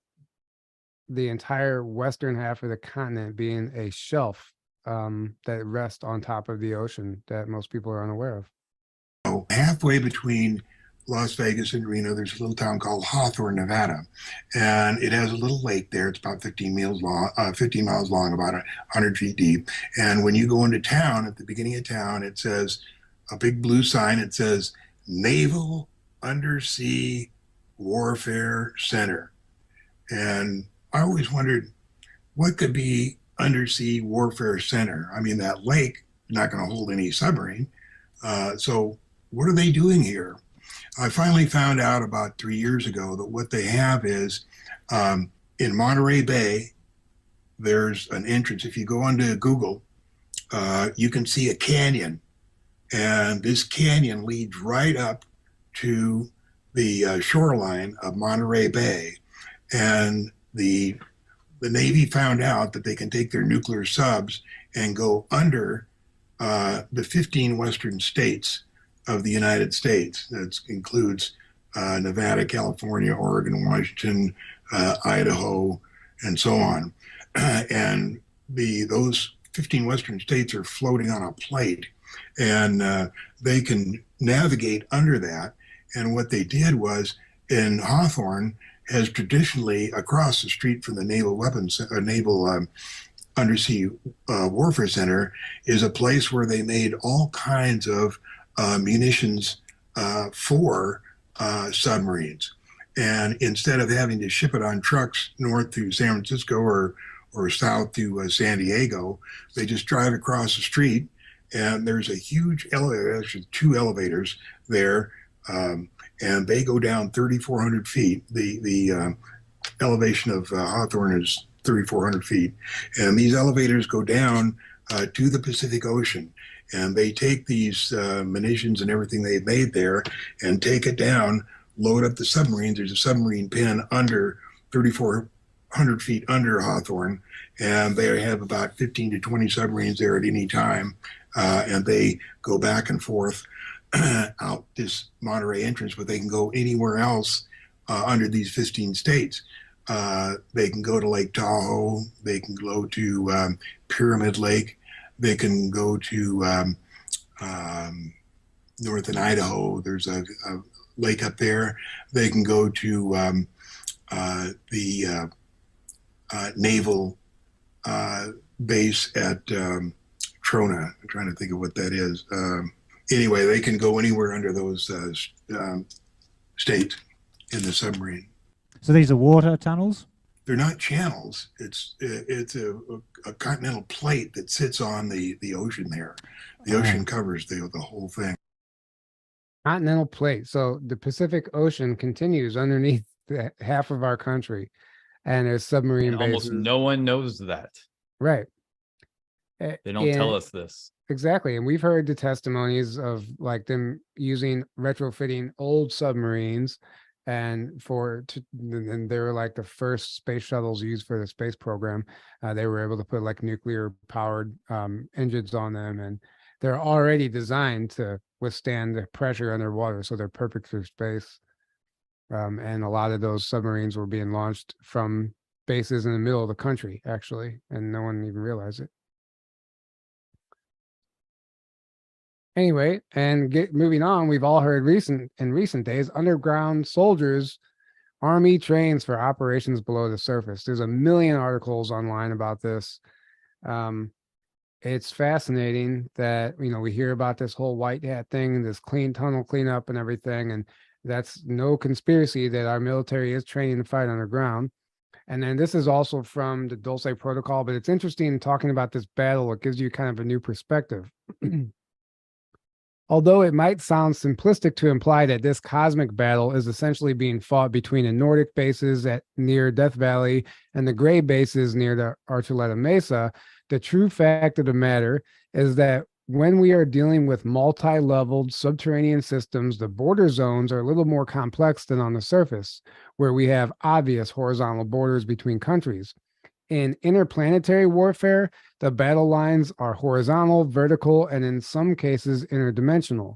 the entire western half of the continent being a shelf that rests on top of the ocean that most people are unaware of. Halfway between Las Vegas and Reno, there's a little town called Hawthorne, Nevada, and it has a little lake there. It's about 15 miles long, about 100 feet deep. And when you go into town, at the beginning of town, it says a big blue sign. It says Naval Undersea Warfare Center. And I always wondered, what could be Undersea Warfare Center? I mean, that lake is not going to hold any submarine. So what are they doing here? I finally found out about 3 years ago that what they have is in Monterey Bay, there's an entrance. If you go onto Google, you can see a canyon. And this canyon leads right up to the shoreline of Monterey Bay. And the Navy found out that they can take their nuclear subs and go under the 15 western states of the United States. That includes Nevada, California, Oregon, Washington, Idaho, and so on. And those 15 western states are floating on a plate, and they can navigate under that. And what they did was, in Hawthorne, has traditionally, across the street from the Naval Undersea Warfare Center, is a place where they made all kinds of munitions for submarines. And instead of having to ship it on trucks north to San Francisco or south to San Diego, they just drive across the street, and there's a huge elevator, actually 2 elevators there, and they go down 3,400 feet. The elevation of Hawthorne is 3,400 feet. And these elevators go down to the Pacific Ocean. And they take these munitions and everything they've made there and take it down, load up the submarines. There's a submarine pen under 3,400 feet under Hawthorne. And they have about 15 to 20 submarines there at any time. And they go back and forth out this Monterey entrance, but they can go anywhere else under these 15 states. They can go to Lake Tahoe. They can go to Pyramid Lake. They can go to north in Idaho. There's a lake up there. They can go to the naval base at Trona. I'm trying to think of what that is. Anyway, they can go anywhere under those states in the submarine. So these are water tunnels? They're not channels. It's a continental plate that sits on the ocean there. The ocean covers the whole thing. Continental plate. So the Pacific Ocean continues underneath half of our country, and there's submarine bases. Almost no one knows that. Right. They don't tell us this. Exactly. And we've heard the testimonies of like them using retrofitting old submarines, and they were like the first space shuttles used for the space program. They were able to put like nuclear powered engines on them, and they're already designed to withstand the pressure underwater. So they're perfect for space. And a lot of those submarines were being launched from bases in the middle of the country, actually, and no one even realized it. Anyway, and moving on, we've all heard in recent days, underground soldiers, Army trains for operations below the surface. There's a million articles online about this. It's fascinating that, we hear about this whole white hat thing and this tunnel cleanup and everything. And that's no conspiracy that our military is training to fight underground. And then this is also from the Dulce Protocol, but it's interesting talking about this battle. It gives you kind of a new perspective. Although it might sound simplistic to imply that this cosmic battle is essentially being fought between the Nordic bases at near Death Valley and the gray bases near the Archuleta Mesa, the true fact of the matter is that when we are dealing with multi-leveled subterranean systems, the border zones are a little more complex than on the surface, where we have obvious horizontal borders between countries. In interplanetary warfare, the battle lines are horizontal, vertical, and in some cases interdimensional.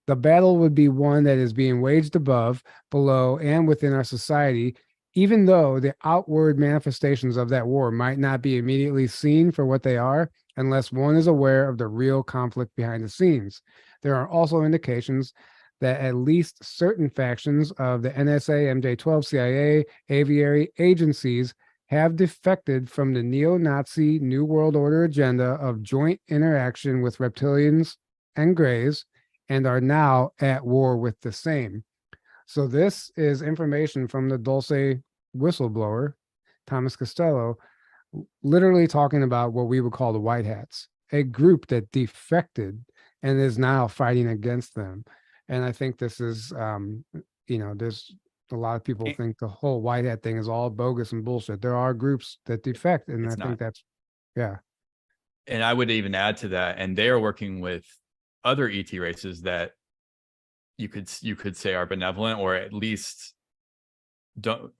The battle would be one that is being waged above, below, and within our society, even though the outward manifestations of that war might not be immediately seen for what they are, unless one is aware of the real conflict behind the scenes. There are also indications that at least certain factions of the NSA, MJ-12, CIA, aviary agencies have defected from the neo-Nazi New World Order agenda of joint interaction with reptilians and grays and are now at war with the same. So this is information from the Dulce whistleblower, Thomas Costello, literally talking about what we would call the White Hats, a group that defected and is now fighting against them. And I think this is, there's a lot of people think the whole White Hat thing is all bogus and bullshit. There are groups that defect, and I think that's, yeah. And I would even add to that, and they are working with other ET races that you could say are benevolent, or at least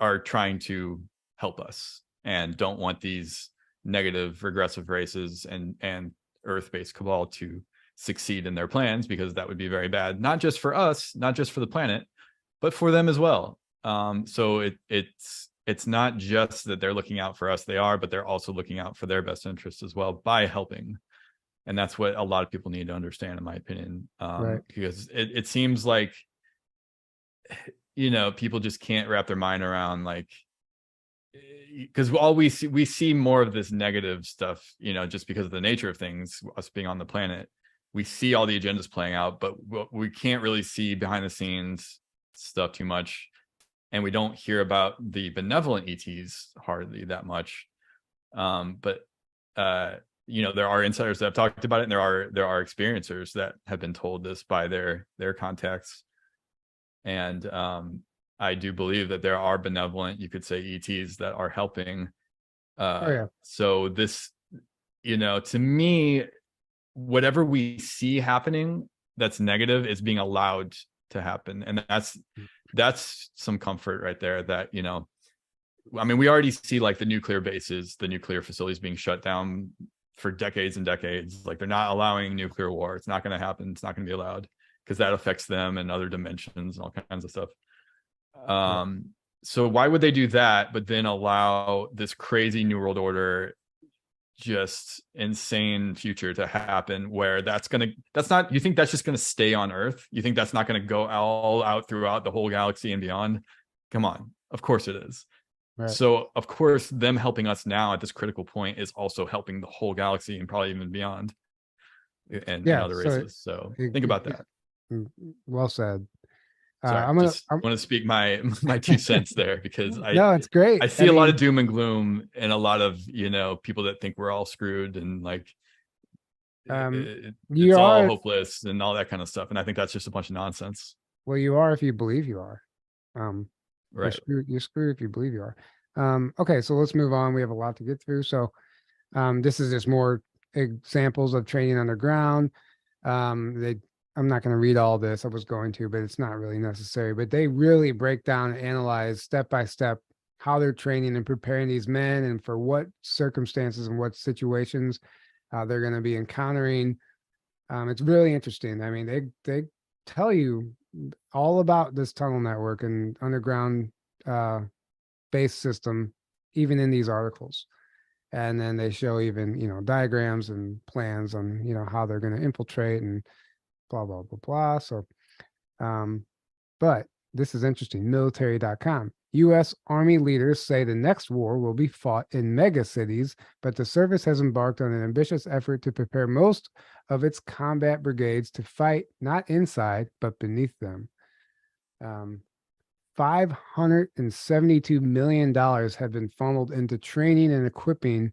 are trying to help us and don't want these negative regressive races and Earth-based cabal to succeed in their plans, because that would be very bad, not just for us, not just for the planet, but for them as well. So it's not just that they're looking out for us, but they're also looking out for their best interests as well by helping. And that's what a lot of people need to understand, in my opinion, right. Because it seems like, people just can't wrap their mind around, like, because all we see more of this negative stuff, just because of the nature of things, us being on the planet. We see all the agendas playing out, but we can't really see behind the scenes stuff too much. And we don't hear about the benevolent ETs hardly that much. But there are insiders that have talked about it, and there are experiencers that have been told this by their contacts. And I do believe that there are benevolent, you could say, ETs that are helping. So this, to me, whatever we see happening that's negative is being allowed to happen. And that's some comfort right there, that, we already see, like, the nuclear bases, the nuclear facilities being shut down for decades and decades. Like, they're not allowing nuclear war. It's not going to happen. It's not going to be allowed, because that affects them and other dimensions and all kinds of stuff. So why would they do that, but then allow this crazy New World Order, just insane future to happen, where you think that's just going to stay on Earth? You think that's not going to go all out throughout the whole galaxy and beyond? Come on. Of course it is. Right. So of course, them helping us now at this critical point is also helping the whole galaxy and probably even beyond, and other races. So think about that. Well said. Sorry, I want to speak my 2 cents there, because it's great. I see a lot of doom and gloom, and a lot of people that think we're all screwed, and like it's all hopeless and all that kind of stuff. And I think that's just a bunch of nonsense. Well, you are if you believe you are. Right. You're screwed if you believe you are. Okay, so let's move on. We have a lot to get through. So this is just more examples of training underground. I'm not going to read all this. I was going to, but it's not really necessary. But they really break down and analyze step by step how they're training and preparing these men, and for what circumstances and what situations they're going to be encountering. It's really interesting. I mean, they tell you all about this tunnel network and underground base system, even in these articles. And then they show even, diagrams and plans on, how they're going to infiltrate and blah, blah, blah, blah. So, but this is interesting. Military.com. U.S. Army leaders say the next war will be fought in mega cities, but the service has embarked on an ambitious effort to prepare most of its combat brigades to fight not inside, but beneath them. $572 million have been funneled into training and equipping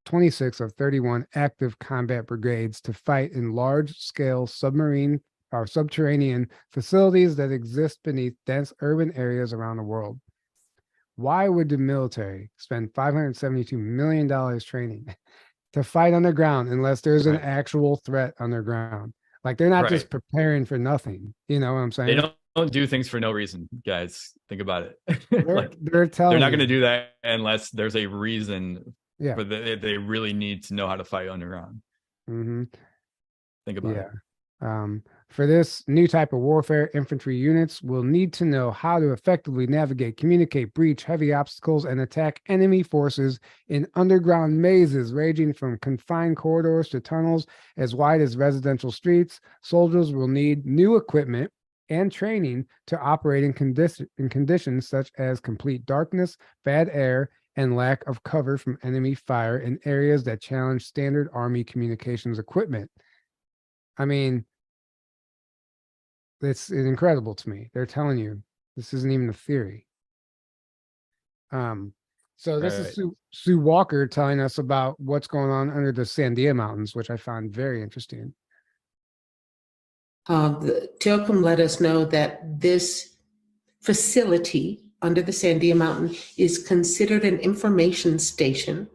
26 of 31 active combat brigades to fight in large-scale submarine or subterranean facilities that exist beneath dense urban areas around the world. Why would the military spend $572 million training to fight underground unless there's an actual threat underground? Like, they're not just preparing for nothing. You know what I'm saying? They don't do things for no reason, guys. Think about it. They're telling they're not you. going to do that unless there's a reason. Yeah. But they really need to know how to fight underground. Mm-hmm. Think about it. For this new type of warfare, infantry units will need to know how to effectively navigate, communicate, breach heavy obstacles, and attack enemy forces in underground mazes ranging from confined corridors to tunnels as wide as residential streets. Soldiers will need new equipment and training to operate in conditions such as complete darkness, bad air, and lack of cover from enemy fire in areas that challenge standard Army communications equipment. I mean, it's incredible to me. They're telling you this isn't even a theory. So this is Sue Walker telling us about what's going on under the Sandia Mountains, which I found very interesting. The D.U.M.B let us know that this facility under the Sandia Mountain is considered an information station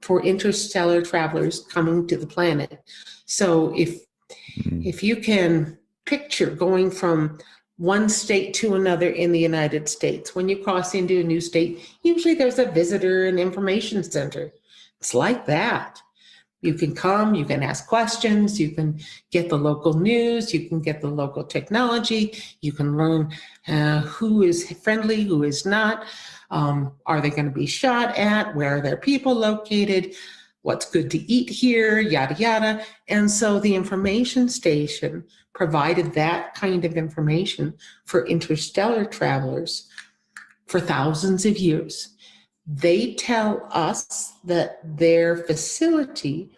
for interstellar travelers coming to the planet. So if you can picture going from one state to another in the United States, when you cross into a new state, usually there's a visitor and information center. It's like that. You can come, you can ask questions, you can get the local news, you can get the local technology, you can learn who is friendly, who is not, are they going to be shot at, where are their people located, what's good to eat here, yada, yada. And so the information station provided that kind of information for interstellar travelers for thousands of years. They tell us that their facility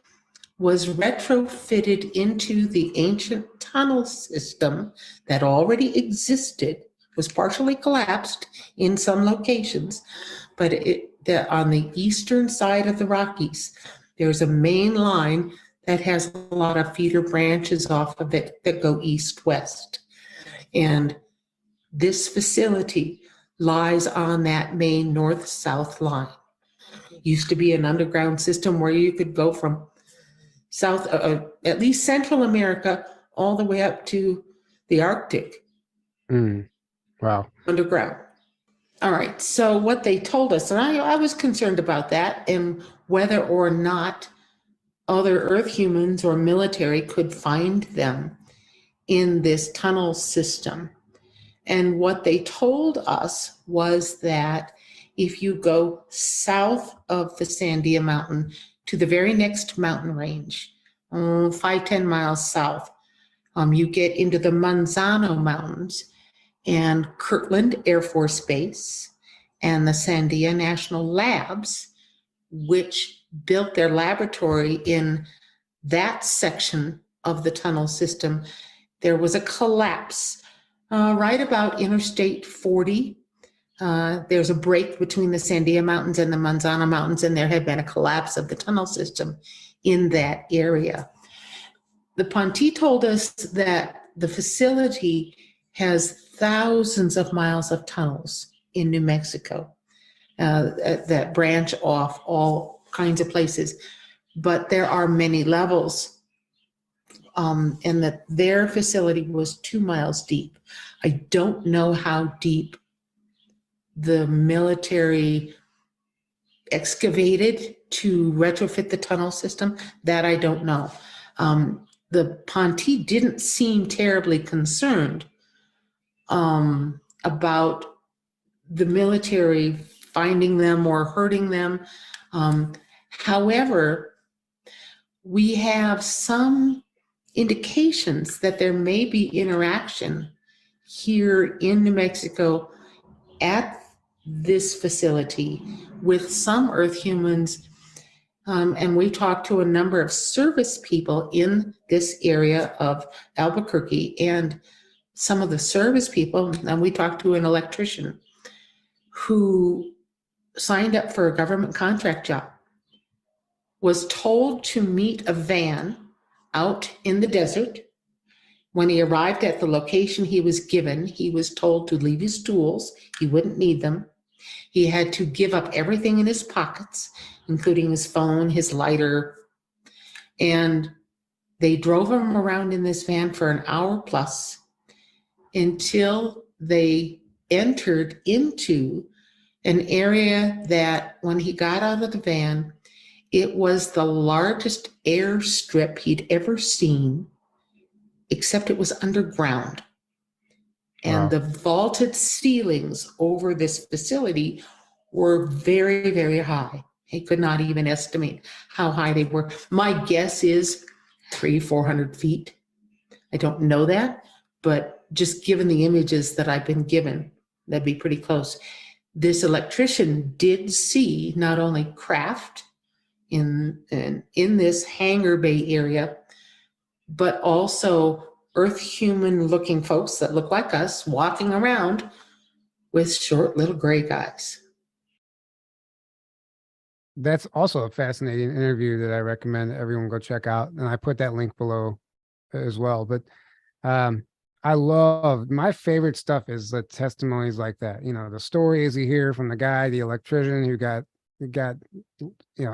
was retrofitted into the ancient tunnel system that already existed, was partially collapsed in some locations, but on the eastern side of the Rockies, there's a main line that has a lot of feeder branches off of it that go east-west. And this facility lies on that main north-south line. Used to be an underground system where you could go from South, at least Central America, all the way up to the Arctic. Wow. Underground. All right, so what they told us, and I was concerned about that and whether or not other Earth humans or military could find them in this tunnel system. And what they told us was that if you go south of the Sandia Mountain to the very next mountain range, 5-10 miles south, you get into the Manzano Mountains and Kirtland Air Force Base and the Sandia National Labs, which built their laboratory in that section of the tunnel system. There was a collapse right about Interstate 40. There's a break between the Sandia Mountains and the Manzano Mountains, and there had been a collapse of the tunnel system in that area. The Ponti told us that the facility has thousands of miles of tunnels in New Mexico that branch off all kinds of places, but there are many levels, and that their facility was 2 miles deep. I don't know how deep the military excavated to retrofit the tunnel system. That I don't know. The Ponti didn't seem terribly concerned about the military finding them or hurting them. However, we have some indications that there may be interaction here in New Mexico at this facility with some Earth humans. And we talked to a number of service people in this area of Albuquerque, and some of the service people, and we talked to an electrician who signed up for a government contract job was told to meet a van out in the desert. When he arrived at the location he was given, he was told to leave his tools. He wouldn't need them. He had to give up everything in his pockets, including his phone, his lighter. And they drove him around in this van for an hour plus until they entered into an area that when he got out of the van, it was the largest airstrip he'd ever seen, except it was underground. And the vaulted ceilings over this facility were very, very high. He could not even estimate how high they were. My guess is 300-400 feet. I don't know that, but just given the images that I've been given, that'd be pretty close. This electrician did see not only craft in this hangar bay area, but also earth human looking folks that look like us walking around with short little gray guys. That's also a fascinating interview that I recommend everyone go check out. And I put that link below as well. But I love, my favorite stuff is the testimonies like that. You know, the stories you hear from the guy, the electrician who got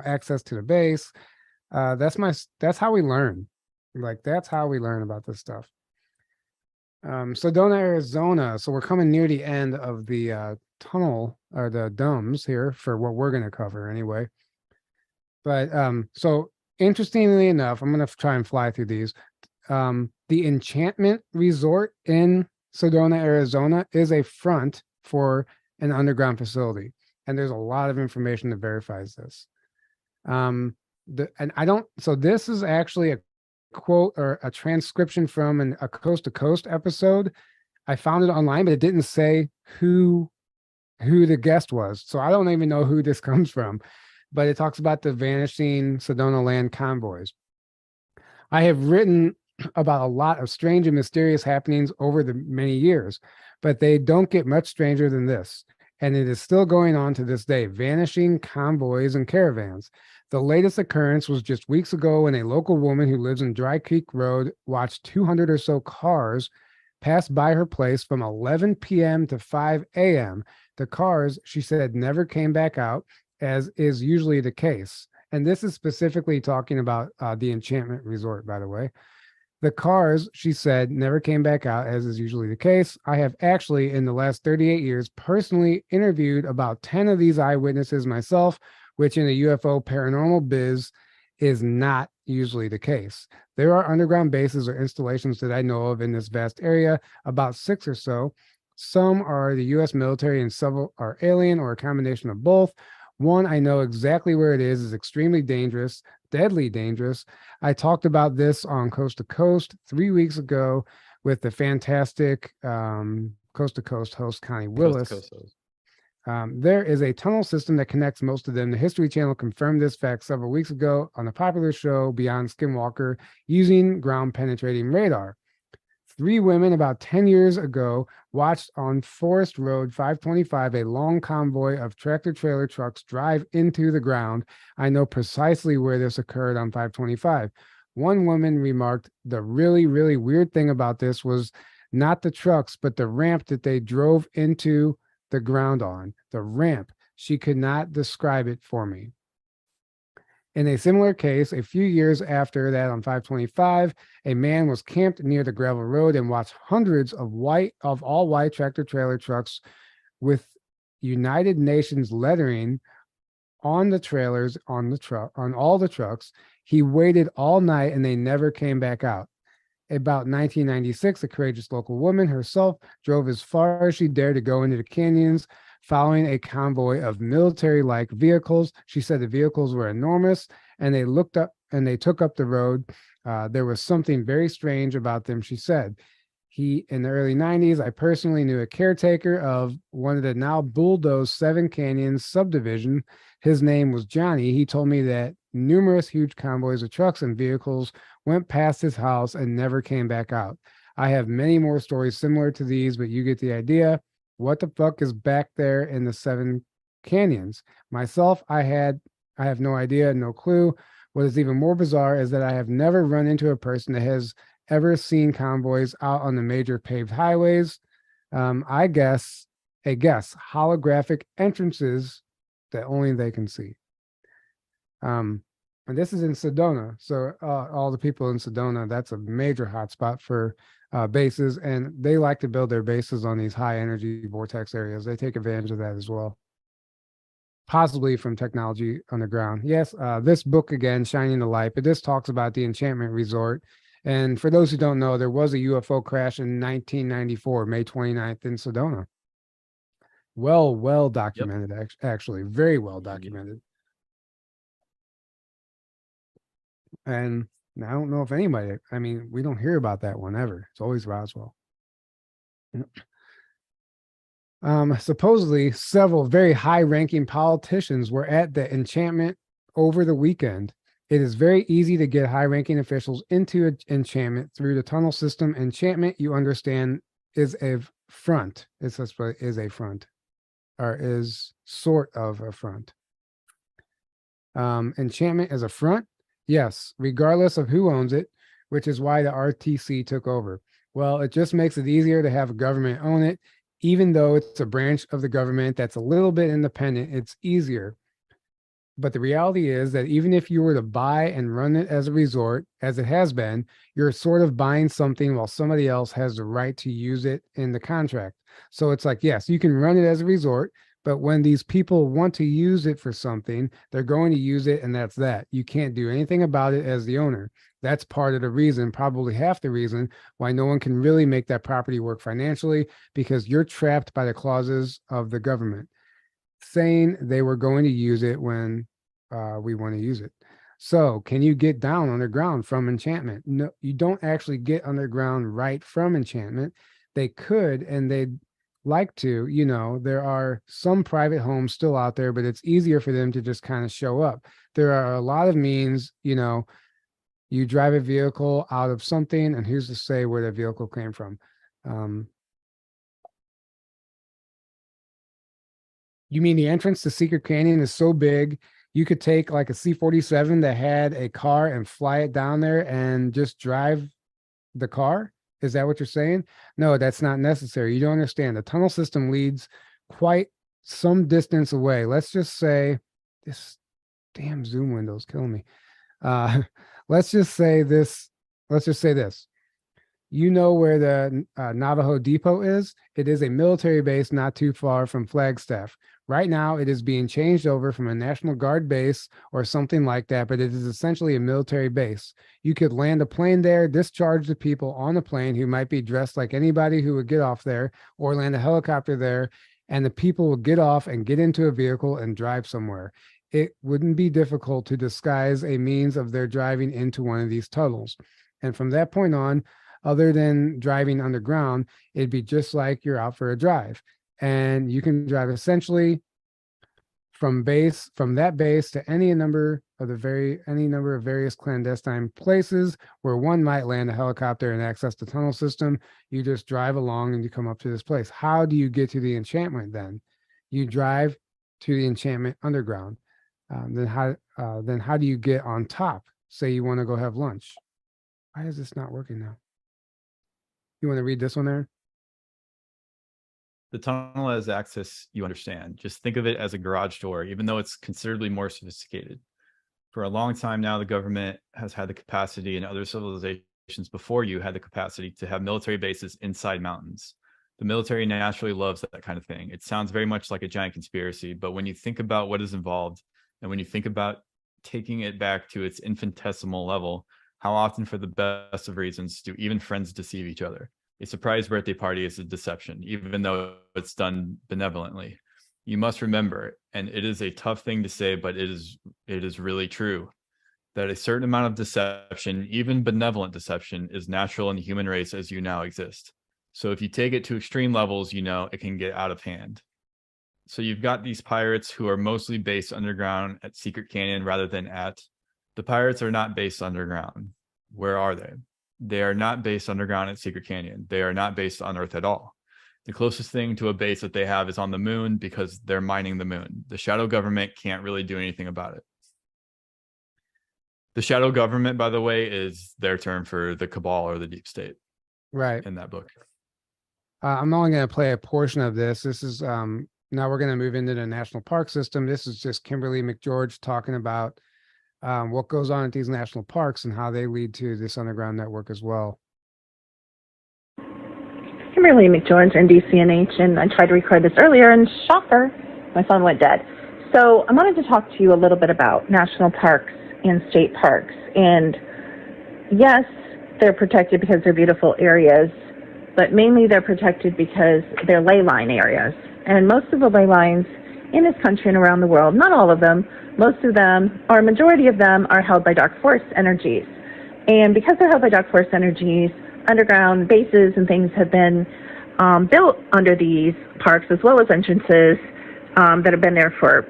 access to the base. That's how we learn. Like, that's how we learn about this stuff. Sedona, Arizona. So we're coming near the end of the tunnel, or the D.U.M.B.s here for what we're going to cover anyway. But so interestingly enough, I'm going to try and fly through these. The Enchantment Resort in Sedona, Arizona is a front for an underground facility. And there's a lot of information that verifies this. So this is actually a quote or a transcription from a Coast to Coast episode. I found it online, but it didn't say who the guest was. So I don't even know who this comes from, but it talks about the vanishing Sedona land convoys. I have written about a lot of strange and mysterious happenings over the many years, but they don't get much stranger than this. And it is still going on to this day, vanishing convoys and caravans. The latest occurrence was just weeks ago when a local woman who lives in Dry Creek Road watched 200 or so cars pass by her place from 11 p.m. to 5 a.m. The cars, she said, never came back out, as is usually the case. And this is specifically talking about the Enchantment Resort, by the way. The cars, she said, never came back out, as is usually the case. I have actually, in the last 38 years, personally interviewed about 10 of these eyewitnesses myself, which in the UFO paranormal biz is not usually the case. There are underground bases or installations that I know of in this vast area, about 6 or so. Some are the U.S. military and several are alien or a combination of both. One I know exactly where it is extremely dangerous, deadly dangerous. I talked about this on Coast to Coast 3 weeks ago with the fantastic Coast to Coast host, Connie Willis. There is a tunnel system that connects most of them. The History Channel confirmed this fact several weeks ago on the popular show Beyond Skinwalker using ground penetrating radar. 3 women about 10 years ago watched on Forest Road 525 a long convoy of tractor-trailer trucks drive into the ground. I know precisely where this occurred on 525. One woman remarked, the really, really weird thing about this was not the trucks, but the ramp that they drove into the ground on. The ramp. She could not describe it for me. In a similar case, a few years after that on 525, a man was camped near the gravel road and watched hundreds of all white tractor trailer trucks with United Nations lettering on the trailers on all the trucks. He waited all night and they never came back out. About 1996, a courageous local woman herself drove as far as she dared to go into the canyons, following a convoy of military-like vehicles. She said the vehicles were enormous, and they looked up and they took up the road. There was something very strange about them, she said. In the early 90s, I personally knew a caretaker of one of the now bulldozed 7 Canyons subdivision. His name was Johnny. He told me that numerous huge convoys of trucks and vehicles went past his house and never came back out. I have many more stories similar to these, but you get the idea. What the fuck is back there in the 7 Canyons? Myself, I had I have no idea, no clue. What is even more bizarre is that I have never run into a person that has ever seen convoys out on the major paved highways. I guess, holographic entrances that only they can see. And this is in Sedona. So all the people in Sedona, that's a major hotspot for bases, and they like to build their bases on these high energy vortex areas. They take advantage of that as well. Possibly from technology underground. Yes, this book again, Shining the Light, but this talks about the Enchantment Resort. And for those who don't know, there was a UFO crash in 1994, May 29th in Sedona. Well documented, actually, very well documented. And I don't know if anybody, I mean, we don't hear about that one ever. It's always Roswell. Supposedly, several very high-ranking politicians were at the enchantment over the weekend. It is very easy to get high-ranking officials into enchantment through the tunnel system. Enchantment, you understand, is a front. It's is a front, or is sort of a front. Enchantment is a front. Yes, regardless of who owns it, which is why the RTC took over. Well, it just makes it easier to have a government own it. Even though it's a branch of the government that's a little bit independent, it's easier. But the reality is that even if you were to buy and run it as a resort, as it has been, you're sort of buying something while somebody else has the right to use it in the contract. So it's like, yes, you can run it as a resort, but when these people want to use it for something, they're going to use it, and that's that. You can't do anything about it as the owner. That's part of the reason, probably half the reason, why no one can really make that property work financially, because you're trapped by the clauses of the government saying they were going to use it when we want to use it. So can you get down underground from enchantment? No, you don't actually get underground right from enchantment. They could, and they'd like to, you know, there are some private homes still out there, but it's easier for them to just kind of show up. There are a lot of means, you know, you drive a vehicle out of something, and who's to say where the vehicle came from? You mean the entrance to Secret Canyon is so big, you could take like a C-47 that had a car and fly it down there and just drive the car? Is that what you're saying? No, that's not necessary. You don't understand. The tunnel system leads quite some distance away. Let's just say, this damn Zoom window is killing me. Let's just say this. You know where the Navajo Depot is? It is a military base not too far from Flagstaff. Right now, it is being changed over from a National Guard base or something like that, but it is essentially a military base. You could land a plane there, discharge the people on the plane who might be dressed like anybody who would get off there, or land a helicopter there, and the people will get off and get into a vehicle and drive somewhere. It wouldn't be difficult to disguise a means of their driving into one of these tunnels. And from that point on, other than driving underground, it'd be just like you're out for a drive. And you can drive essentially from that base to any number of various clandestine places where one might land a helicopter and access the tunnel system. You just drive along and you come up to this place. How do you get to the enchantment then? You drive to the enchantment underground. Then how do you get on top? Say you want to go have lunch. Why is this not working now? You want to read this one there? The tunnel has access, you understand. Just think of it as a garage door, even though it's considerably more sophisticated. For a long time now, the government has had the capacity, and other civilizations before you had the capacity to have military bases inside mountains. The military naturally loves that kind of thing. It sounds very much like a giant conspiracy, but when you think about what is involved, and when you think about taking it back to its infinitesimal level, how often, for the best of reasons, do even friends deceive each other? A surprise birthday party is a deception, even though it's done benevolently. You must remember, and it is a tough thing to say, but it is really true, that a certain amount of deception, even benevolent deception, is natural in the human race as you now exist. So if you take it to extreme levels, you know, it can get out of hand. So you've got these pirates who are mostly based underground at Secret Canyon rather than at... The pirates are not based underground. Where are they? They are not based underground at Secret Canyon. They are not based on Earth at all. The closest thing to a base that they have is on the moon because they're mining the moon. The shadow government can't really do anything about it. The shadow government, by the way, is their term for the cabal or the deep state. Right. In that book. I'm only going to play a portion of this. This is now we're going to move into the national park system. This is just Kimberly McGeorge talking about what goes on at these national parks and how they lead to this underground network as well. Kimberly McGeorge, NDCNH, and I tried to record this earlier, and shocker, my phone went dead. So I wanted to talk to you a little bit about national parks and state parks. And yes, they're protected because they're beautiful areas, but mainly they're protected because they're ley line areas. And most of the ley lines in this country and around the world, not all of them, most of them, or a majority of them, are held by dark force energies. And because they're held by dark force energies, underground bases and things have been built under these parks, as well as entrances that have been there for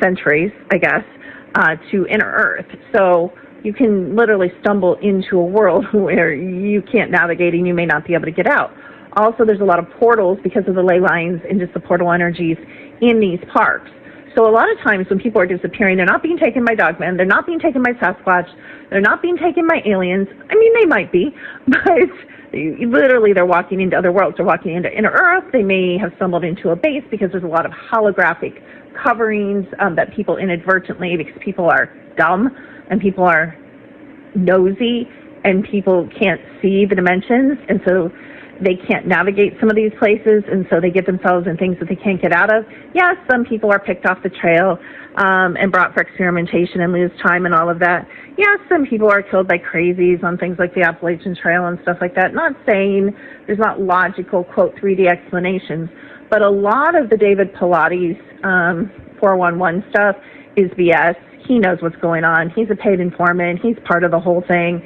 centuries, I guess, to inner Earth. So you can literally stumble into a world where you can't navigate and you may not be able to get out. Also, there's a lot of portals because of the ley lines and just the portal energies in these parks. So a lot of times when people are disappearing, they're not being taken by dogmen, they're not being taken by Sasquatch, they're not being taken by aliens. I mean, they might be, but literally they're walking into other worlds. They're walking into inner Earth. They may have stumbled into a base because there's a lot of holographic coverings that people inadvertently, because people are dumb and people are nosy and people can't see the dimensions, and so they can't navigate some of these places, and so they get themselves in things that they can't get out of. Yes, some people are picked off the trail and brought for experimentation and lose time and all of that. Yes, some people are killed by crazies on things like the Appalachian Trail and stuff like that. Not saying there's not logical, quote, 3D explanations, but a lot of the David Pilates 411 stuff is BS. He knows what's going on. He's a paid informant. He's part of the whole thing.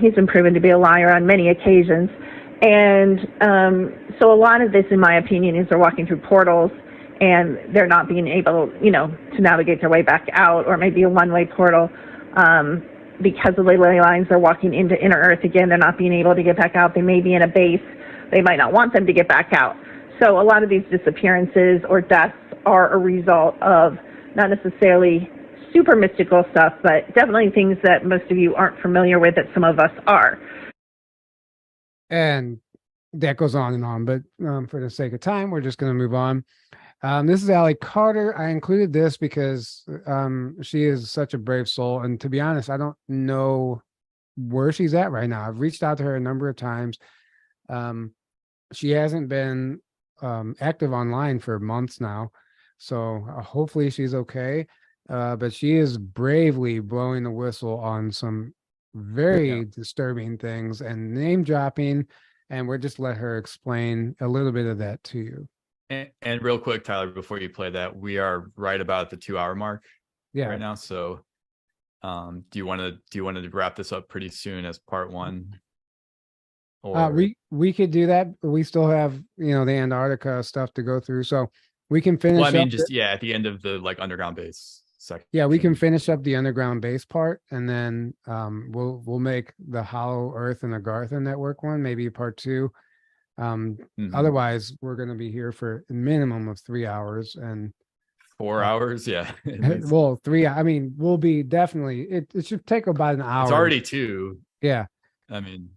He's been proven to be a liar on many occasions. And so a lot of this, in my opinion, is they're walking through portals and they're not being able, you know, to navigate their way back out, or maybe a one-way portal. Because of the ley lines, they're walking into inner Earth again. They're not being able to get back out. They may be in a base. They might not want them to get back out. So a lot of these disappearances or deaths are a result of not necessarily super mystical stuff, but definitely things that most of you aren't familiar with that some of us are. And that goes on, but for the sake of time, we're just going to move on. This is Allie Carter. I included this because she is such a brave soul. And to be honest, I don't know where she's at right now. I've reached out to her a number of times. She hasn't been active online for months now. So hopefully she's okay. But she is bravely blowing the whistle on some very disturbing things and name dropping, and we'll just let her explain a little bit of that to you. And real quick, Tyler, before you play that, we are right about the 2-hour mark right now. So do you want to wrap this up pretty soon as part one? Or we could do that. We still have, you know, the Antarctica stuff to go through, so we can finish. Well, I mean, just at the end of the underground base section. Yeah, we can finish up the underground base part, and then we'll make the Hollow Earth and Agartha network one, maybe part 2. Otherwise, we're going to be here for a minimum of 3 hours and 4 hours. Yeah. Well, 3. I mean, we'll be definitely. It should take about an hour. It's already 2. Yeah. I mean,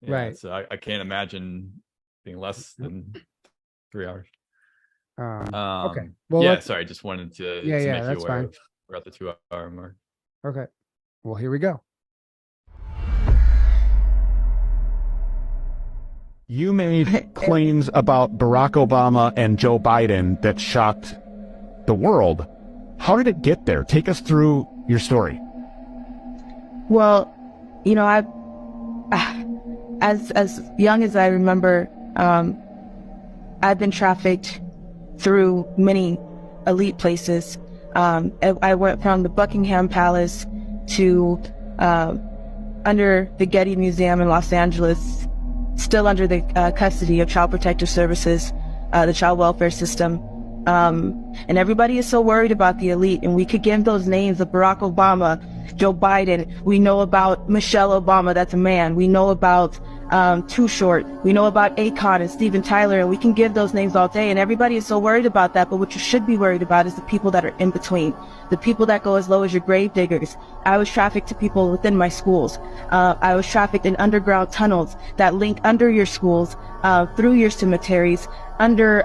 right. So I can't imagine being less than 3 hours. Okay. Well, yeah. Sorry, just wanted to make you that's aware fine. We're at the 2-hour mark. Okay. Well, here we go. You made claims about Barack Obama and Joe Biden that shocked the world. How did it get there? Take us through your story. Well, you know, as young as I remember, I've been trafficked through many elite places. I went from the Buckingham Palace to under the Getty Museum in Los Angeles, still under the custody of Child Protective Services, the child welfare system. And everybody is so worried about the elite, and we could give those names of Barack Obama, Joe Biden. We know about Michelle Obama, that's a man. We know about Too Short. We know about Akon and Steven Tyler, and we can give those names all day, and everybody is so worried about that, but what you should be worried about is the people that are in between, the people that go as low as your grave diggers. I was trafficked to people within my schools. I was trafficked in underground tunnels that link under your schools, through your cemeteries, under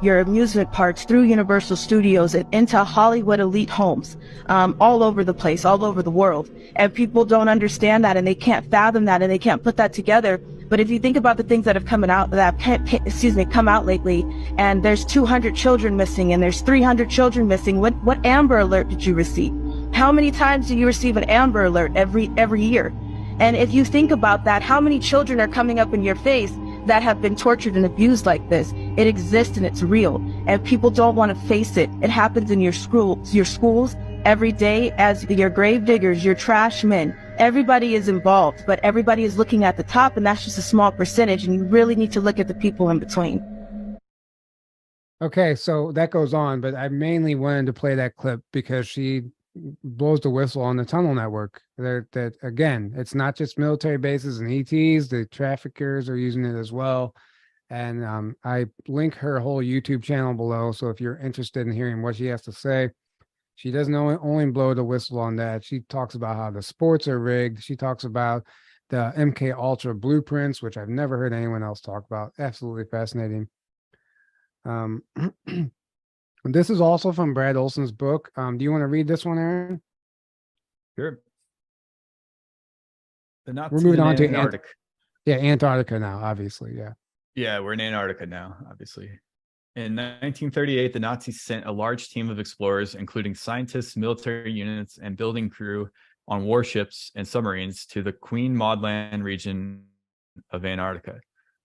your amusement parks, through Universal Studios, and into Hollywood elite homes, all over the place, all over the world. And people don't understand that, and they can't fathom that, and they can't put that together. But if you think about the things that have come out lately, and there's 200 children missing, and there's 300 children missing, what Amber Alert did you receive? How many times do you receive an Amber Alert every year? And if you think about that, how many children are coming up in your face that have been tortured and abused like this? It exists and it's real, and people don't want to face it. It happens in your schools every day, as your grave diggers, your trash men. Everybody is involved, but everybody is looking at the top, and that's just a small percentage, and you really need to look at the people in between. Okay, so that goes on, but I mainly wanted to play that clip because she blows the whistle on the tunnel network. That again, it's not just military bases and ETs, the traffickers are using it as well. And I link her whole YouTube channel below, so if you're interested in hearing what she has to say, she doesn't only blow the whistle on that. She talks about how the sports are rigged. She talks about the MK Ultra blueprints, which I've never heard anyone else talk about. Absolutely fascinating. This is also from Brad Olson's book. Do you want to read this one, Aaron? Sure. We're moving on to Antarctica. Antarctica now, obviously. Yeah. Yeah, we're in Antarctica now, obviously. In 1938, the Nazis sent a large team of explorers, including scientists, military units, and building crew on warships and submarines to the Queen Maud Land region of Antarctica.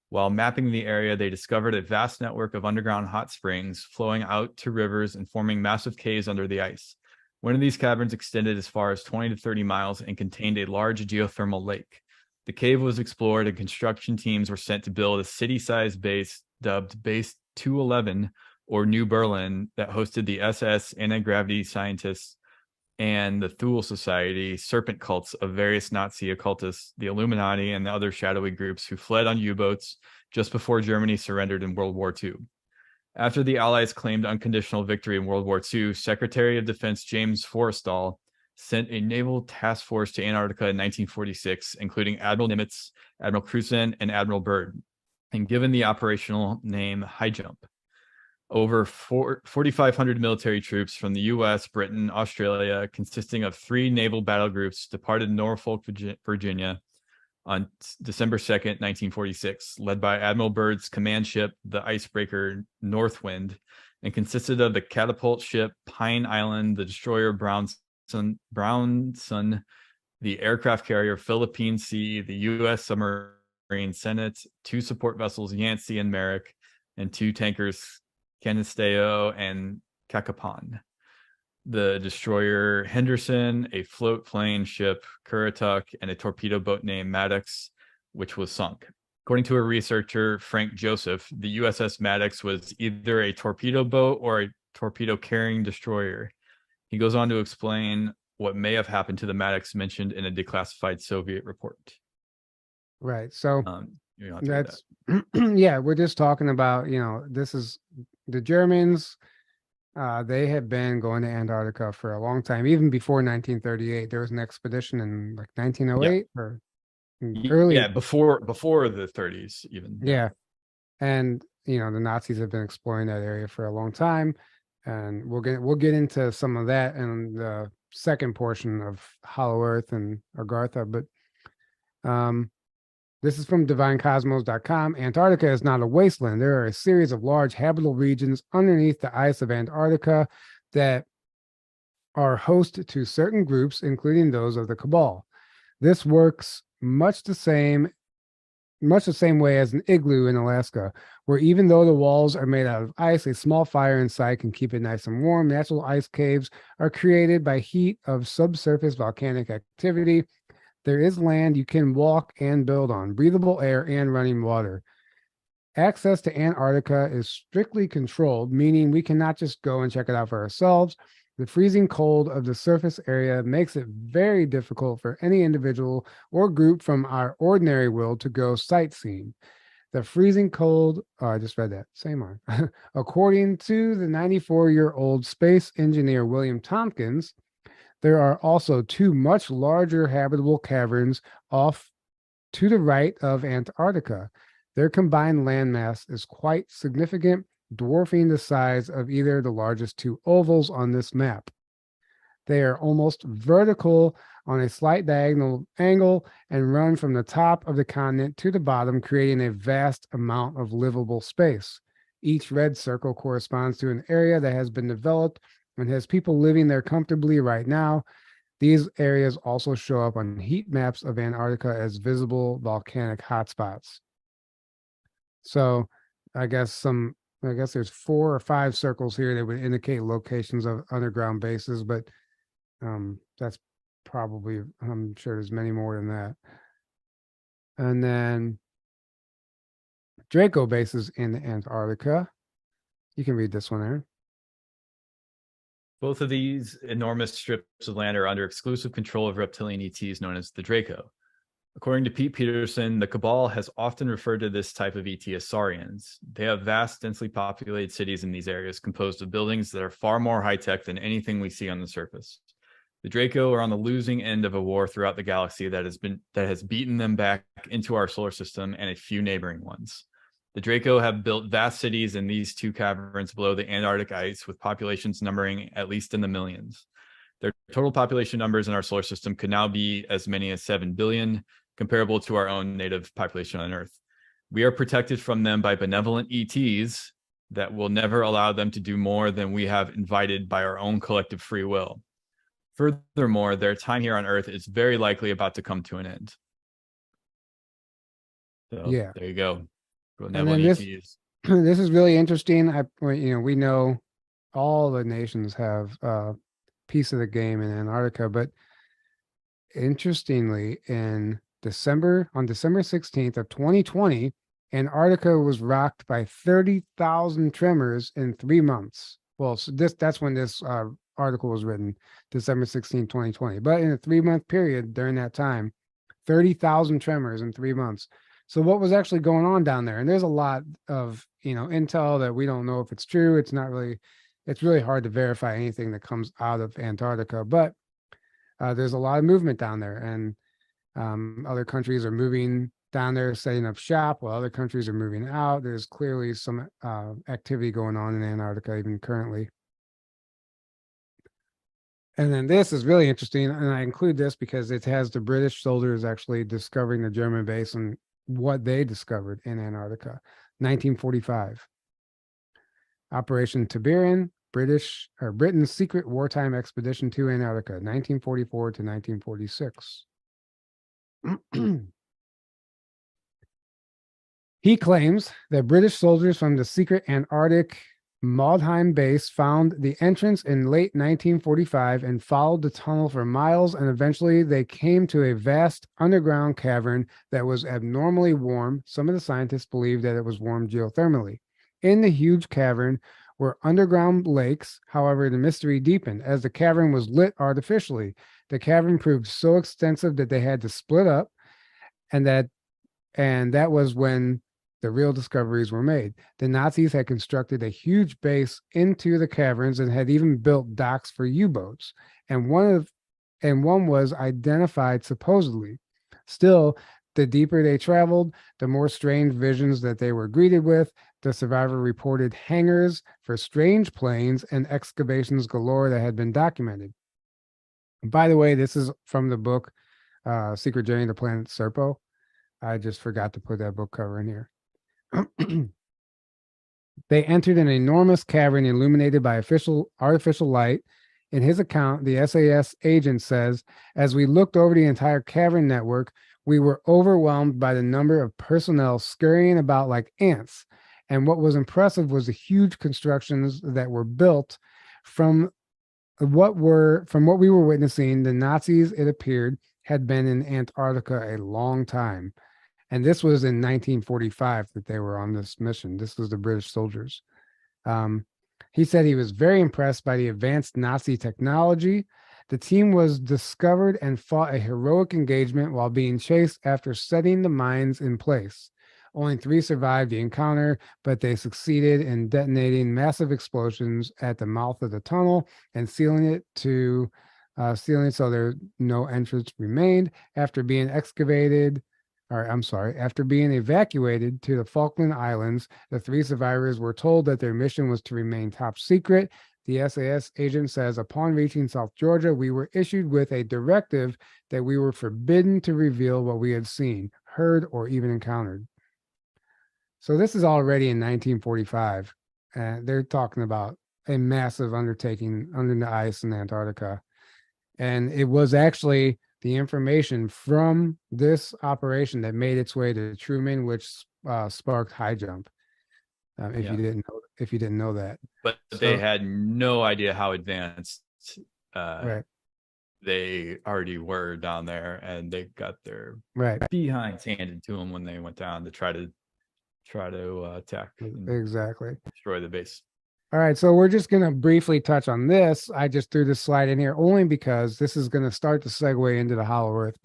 While mapping the area, they discovered a vast network of underground hot springs flowing out to rivers and forming massive caves under the ice. One of these caverns extended as far as 20 to 30 miles and contained a large geothermal lake. The cave was explored, and construction teams were sent to build a city-sized base dubbed Base 211, or New Berlin, that hosted the SS anti-gravity scientists and the Thule Society, serpent cults of various Nazi occultists, the Illuminati, and the other shadowy groups who fled on U-boats just before Germany surrendered in World War II. After the Allies claimed unconditional victory in World War II, Secretary of Defense James Forrestal sent a naval task force to Antarctica in 1946, including Admiral Nimitz, Admiral Cruzen, and Admiral Byrd, and given the operational name High Jump. Over 4,500 military troops from the U.S., Britain, Australia, consisting of 3 naval battle groups, departed Norfolk, Virginia on December 2nd, 1946, led by Admiral Byrd's command ship, the icebreaker Northwind, and consisted of the catapult ship Pine Island, the destroyer Brownson, the aircraft carrier Philippine Sea, the U.S. submarine Senate, 2 support vessels Yancey and Merrick, and 2 tankers Canisteo and Cacapan, the destroyer Henderson, a float plane ship Currituck, and a torpedo boat named Maddox, which was sunk. According to a researcher, Frank Joseph, the USS Maddox was either a torpedo boat or a torpedo carrying destroyer. He goes on to explain what may have happened to the Maddox mentioned in a declassified Soviet report. Right. So that's yeah, we're just talking about, this is the Germans. They had been going to Antarctica for a long time, even before 1938. There was an expedition in like 1908 or early. Yeah, before the 30s even. Yeah. And the Nazis have been exploring that area for a long time, and we'll get into some of that in the second portion of Hollow Earth and Agartha. But this is from divinecosmos.com. Antarctica is not a wasteland. There are a series of large habitable regions underneath the ice of Antarctica that are host to certain groups, including those of the Cabal. This works much the same way as an igloo in Alaska, where even though the walls are made out of ice, a small fire inside can keep it nice and warm. Natural ice caves are created by heat of subsurface volcanic activity. There is land you can walk and build on, breathable air and running water. Access to Antarctica is strictly controlled, meaning we cannot just go and check it out for ourselves. The freezing cold of the surface area makes it very difficult for any individual or group from our ordinary world to go sightseeing. The freezing cold, oh, I just read that, same on. According to the 94-year-old space engineer William Tompkins, there are also two much larger habitable caverns off to the right of Antarctica. Their combined landmass is quite significant, dwarfing the size of either the largest two ovals on this map. They are almost vertical on a slight diagonal angle and run from the top of the continent to the bottom, creating a vast amount of livable space. Each red circle corresponds to an area that has been developed and has people living there comfortably right now. These areas also show up on heat maps of Antarctica as visible volcanic hotspots. So I guess there's 4 or 5 circles here that would indicate locations of underground bases, but that's probably, I'm sure there's many more than that. And then Draco bases in Antarctica. You can read this one, Aaron. Both of these enormous strips of land are under exclusive control of reptilian ETs known as the Draco. According to Pete Peterson, the Cabal has often referred to this type of ET as Saurians. They have vast, densely populated cities in these areas composed of buildings that are far more high-tech than anything we see on the surface. The Draco are on the losing end of a war throughout the galaxy that has beaten them back into our solar system and a few neighboring ones. The Draco have built vast cities in these 2 caverns below the Antarctic ice, with populations numbering at least in the millions. Their total population numbers in our solar system could now be as many as 7 billion, comparable to our own native population on Earth. We are protected from them by benevolent ETs that will never allow them to do more than we have invited by our own collective free will. Furthermore, their time here on Earth is very likely about to come to an end. So, yeah, there you go. And then this is really interesting. We know all the nations have a piece of the game in Antarctica, but interestingly, on December 16th of 2020, Antarctica was rocked by 30,000 tremors in 3 months. Well, so that's when this article was written, December 16, 2020. But in a 3-month period during that time, 30,000 tremors in 3 months. So what was actually going on down there? And there's a lot of, intel that we don't know if it's true. It's really hard to verify anything that comes out of Antarctica, but there's a lot of movement down there, and other countries are moving down there, setting up shop, while other countries are moving out. There's clearly some activity going on in Antarctica even currently. And then this is really interesting, and I include this because it has the British soldiers actually discovering the German base and what they discovered in Antarctica. 1945. Operation Tiberan, Britain's secret wartime expedition to Antarctica, 1944 to 1946. He claims that British soldiers from the secret Antarctic Maldheim base found the entrance in late 1945 and followed the tunnel for miles, and eventually they came to a vast underground cavern that was abnormally warm. Some of the scientists believe that it was warmed geothermally. In the huge cavern were underground lakes. However, the mystery deepened as the cavern was lit artificially. The cavern proved so extensive that they had to split up, and that was when the real discoveries were made. The Nazis had constructed a huge base into the caverns and had even built docks for U-boats. And one was identified supposedly. Still, the deeper they traveled, the more strange visions that they were greeted with. The survivor reported hangars for strange planes and excavations galore that had been documented. By the way, this is from the book Secret Journey to Planet Serpo. I just forgot to put that book cover in here. They entered an enormous cavern illuminated by artificial light. In his account, the SAS agent says, as we looked over the entire cavern network, we were overwhelmed by the number of personnel scurrying about like ants. And what was impressive was the huge constructions that were built from what we were witnessing. The Nazis, it appeared, had been in Antarctica a long time. And this was in 1945 that they were on this mission. This was the British soldiers. He said he was very impressed by the advanced Nazi technology. The team was discovered and fought a heroic engagement while being chased after setting the mines in place. Only 3 survived the encounter, but they succeeded in detonating massive explosions at the mouth of the tunnel and sealing it so there no entrance remained. After being evacuated to the Falkland Islands, the 3 survivors were told that their mission was to remain top secret. The SAS agent says, upon reaching South Georgia, we were issued with a directive that we were forbidden to reveal what we had seen, heard, or even encountered. So this is already in 1945. They're talking about a massive undertaking under the ice in Antarctica. And it was actually the information from this operation that made its way to Truman, which sparked High Jump. If you didn't know that, but they had no idea how advanced right. they already were down there, and they got their behinds handed to them when they went down to try to attack exactly destroy the base. All right, so we're just going to briefly touch on this. I just threw this slide in here only because this is going to start to segue into the Hollow Earth.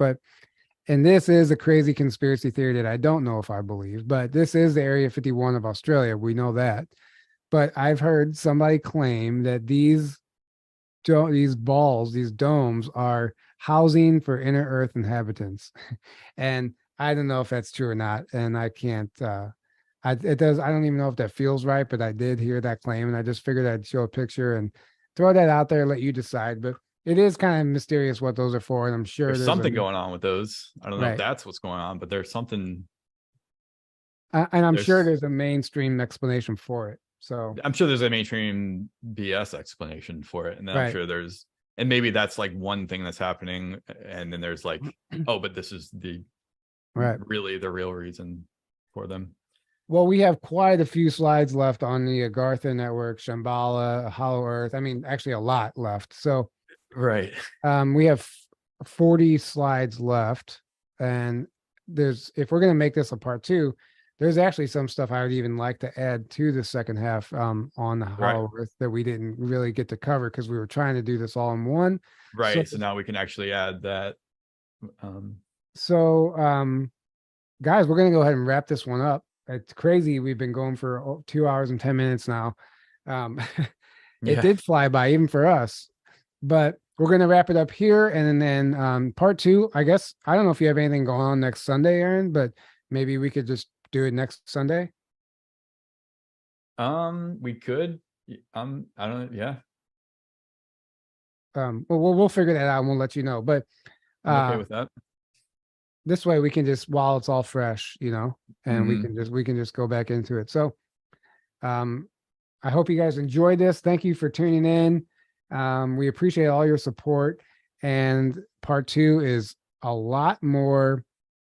And this is a crazy conspiracy theory that I don't know if I believe, but this is the Area 51 of Australia. We know that. But I've heard somebody claim that these domes are housing for inner Earth inhabitants. And I don't know if that's true or not. And I can't, I don't even know if that feels right, but I did hear that claim, and I just figured I'd show a picture and throw that out there, let you decide. But it is kind of mysterious what those are for, and I'm sure there's something going on with those. I don't know if that's what's going on, but there's something. And I'm sure there's a mainstream explanation for it. So I'm sure there's a mainstream BS explanation for it, and then I'm sure there's, and maybe that's like one thing that's happening, and then there's like, oh, but this is really the real reason for them. Well, we have quite a few slides left on the Agartha network, Shambhala, Hollow Earth. I mean, actually a lot left. So we have 40 slides left, and if we're going to make this a part 2, there's actually some stuff I would even like to add to the second half on the Hollow Earth that we didn't really get to cover because we were trying to do this all in one. So now we can actually add that. Guys, we're going to go ahead and wrap this one up. It's crazy. We've been going for 2 hours and 10 minutes now. It did fly by even for us, but we're going to wrap it up here. And then part 2, I guess, I don't know if you have anything going on next Sunday, Aaron, but maybe we could just do it next Sunday. We could, I don't know. Yeah. We'll figure that out and we'll let you know, but I'm okay with that. This way we can just, while it's all fresh, and we can just go back into it. So I hope you guys enjoyed this. Thank you for tuning in. We appreciate all your support, and part 2 is a lot more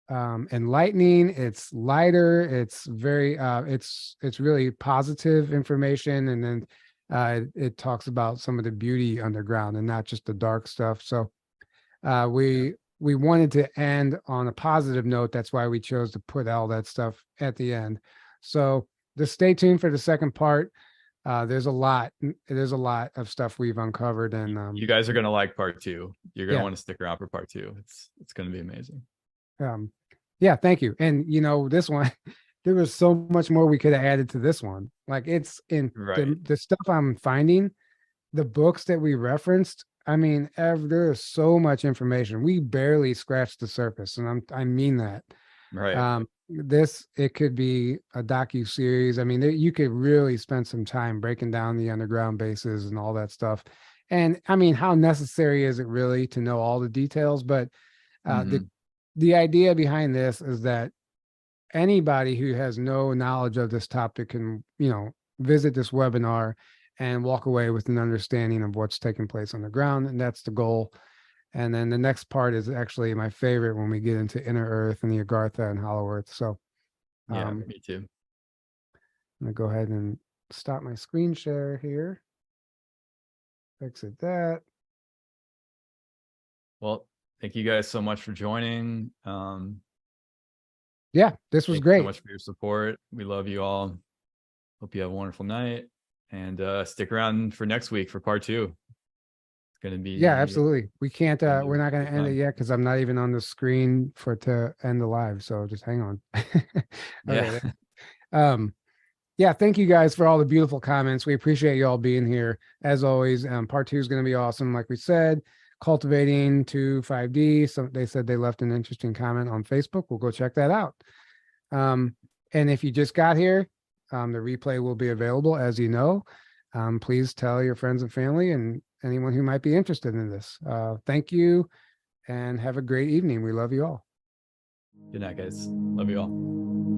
enlightening. It's lighter. It's very it's really positive information, and then it talks about some of the beauty underground and not just the dark stuff. So we wanted to end on a positive note. That's why we chose to put all that stuff at the end. So just stay tuned for the second part. There's a lot of stuff we've uncovered, and you guys are going to like part 2. You're going to want to stick around for part 2. It's going to be amazing. Yeah, thank you. And this one, there was so much more we could have added to this one. Like, it's in the stuff I'm finding, the books that we referenced. I mean, there's so much information. We barely scratched the surface, and I mean that. Right. It could be a docu-series. I mean, you could really spend some time breaking down the underground bases and all that stuff. And I mean, how necessary is it really to know all the details? But the idea behind this is that anybody who has no knowledge of this topic can, visit this webinar and walk away with an understanding of what's taking place on the ground. And that's the goal. And then the next part is actually my favorite when we get into Inner Earth and the Agartha and Hollow Earth. So yeah, me too. I'm gonna go ahead and stop my screen share here. Exit that. Well, thank you guys so much for joining. Yeah, this was great. So much for your support. We love you all. Hope you have a wonderful night. and stick around for next week for part 2. It's going to be Yeah, absolutely. We can't, we're not going to end it fun. yet because I'm not even on the screen to end the live. So just hang on. Yeah. Yeah, thank you guys for all the beautiful comments. We appreciate you all being here. As always, part 2 is going to be awesome. Like we said, cultivating to 5D. So they said they left an interesting comment on Facebook. We'll go check that out. And if you just got here, the replay will be available, as you know. Please tell your friends and family and anyone who might be interested in this. Thank you and have a great evening. We love you all. Good night, guys. Love you all.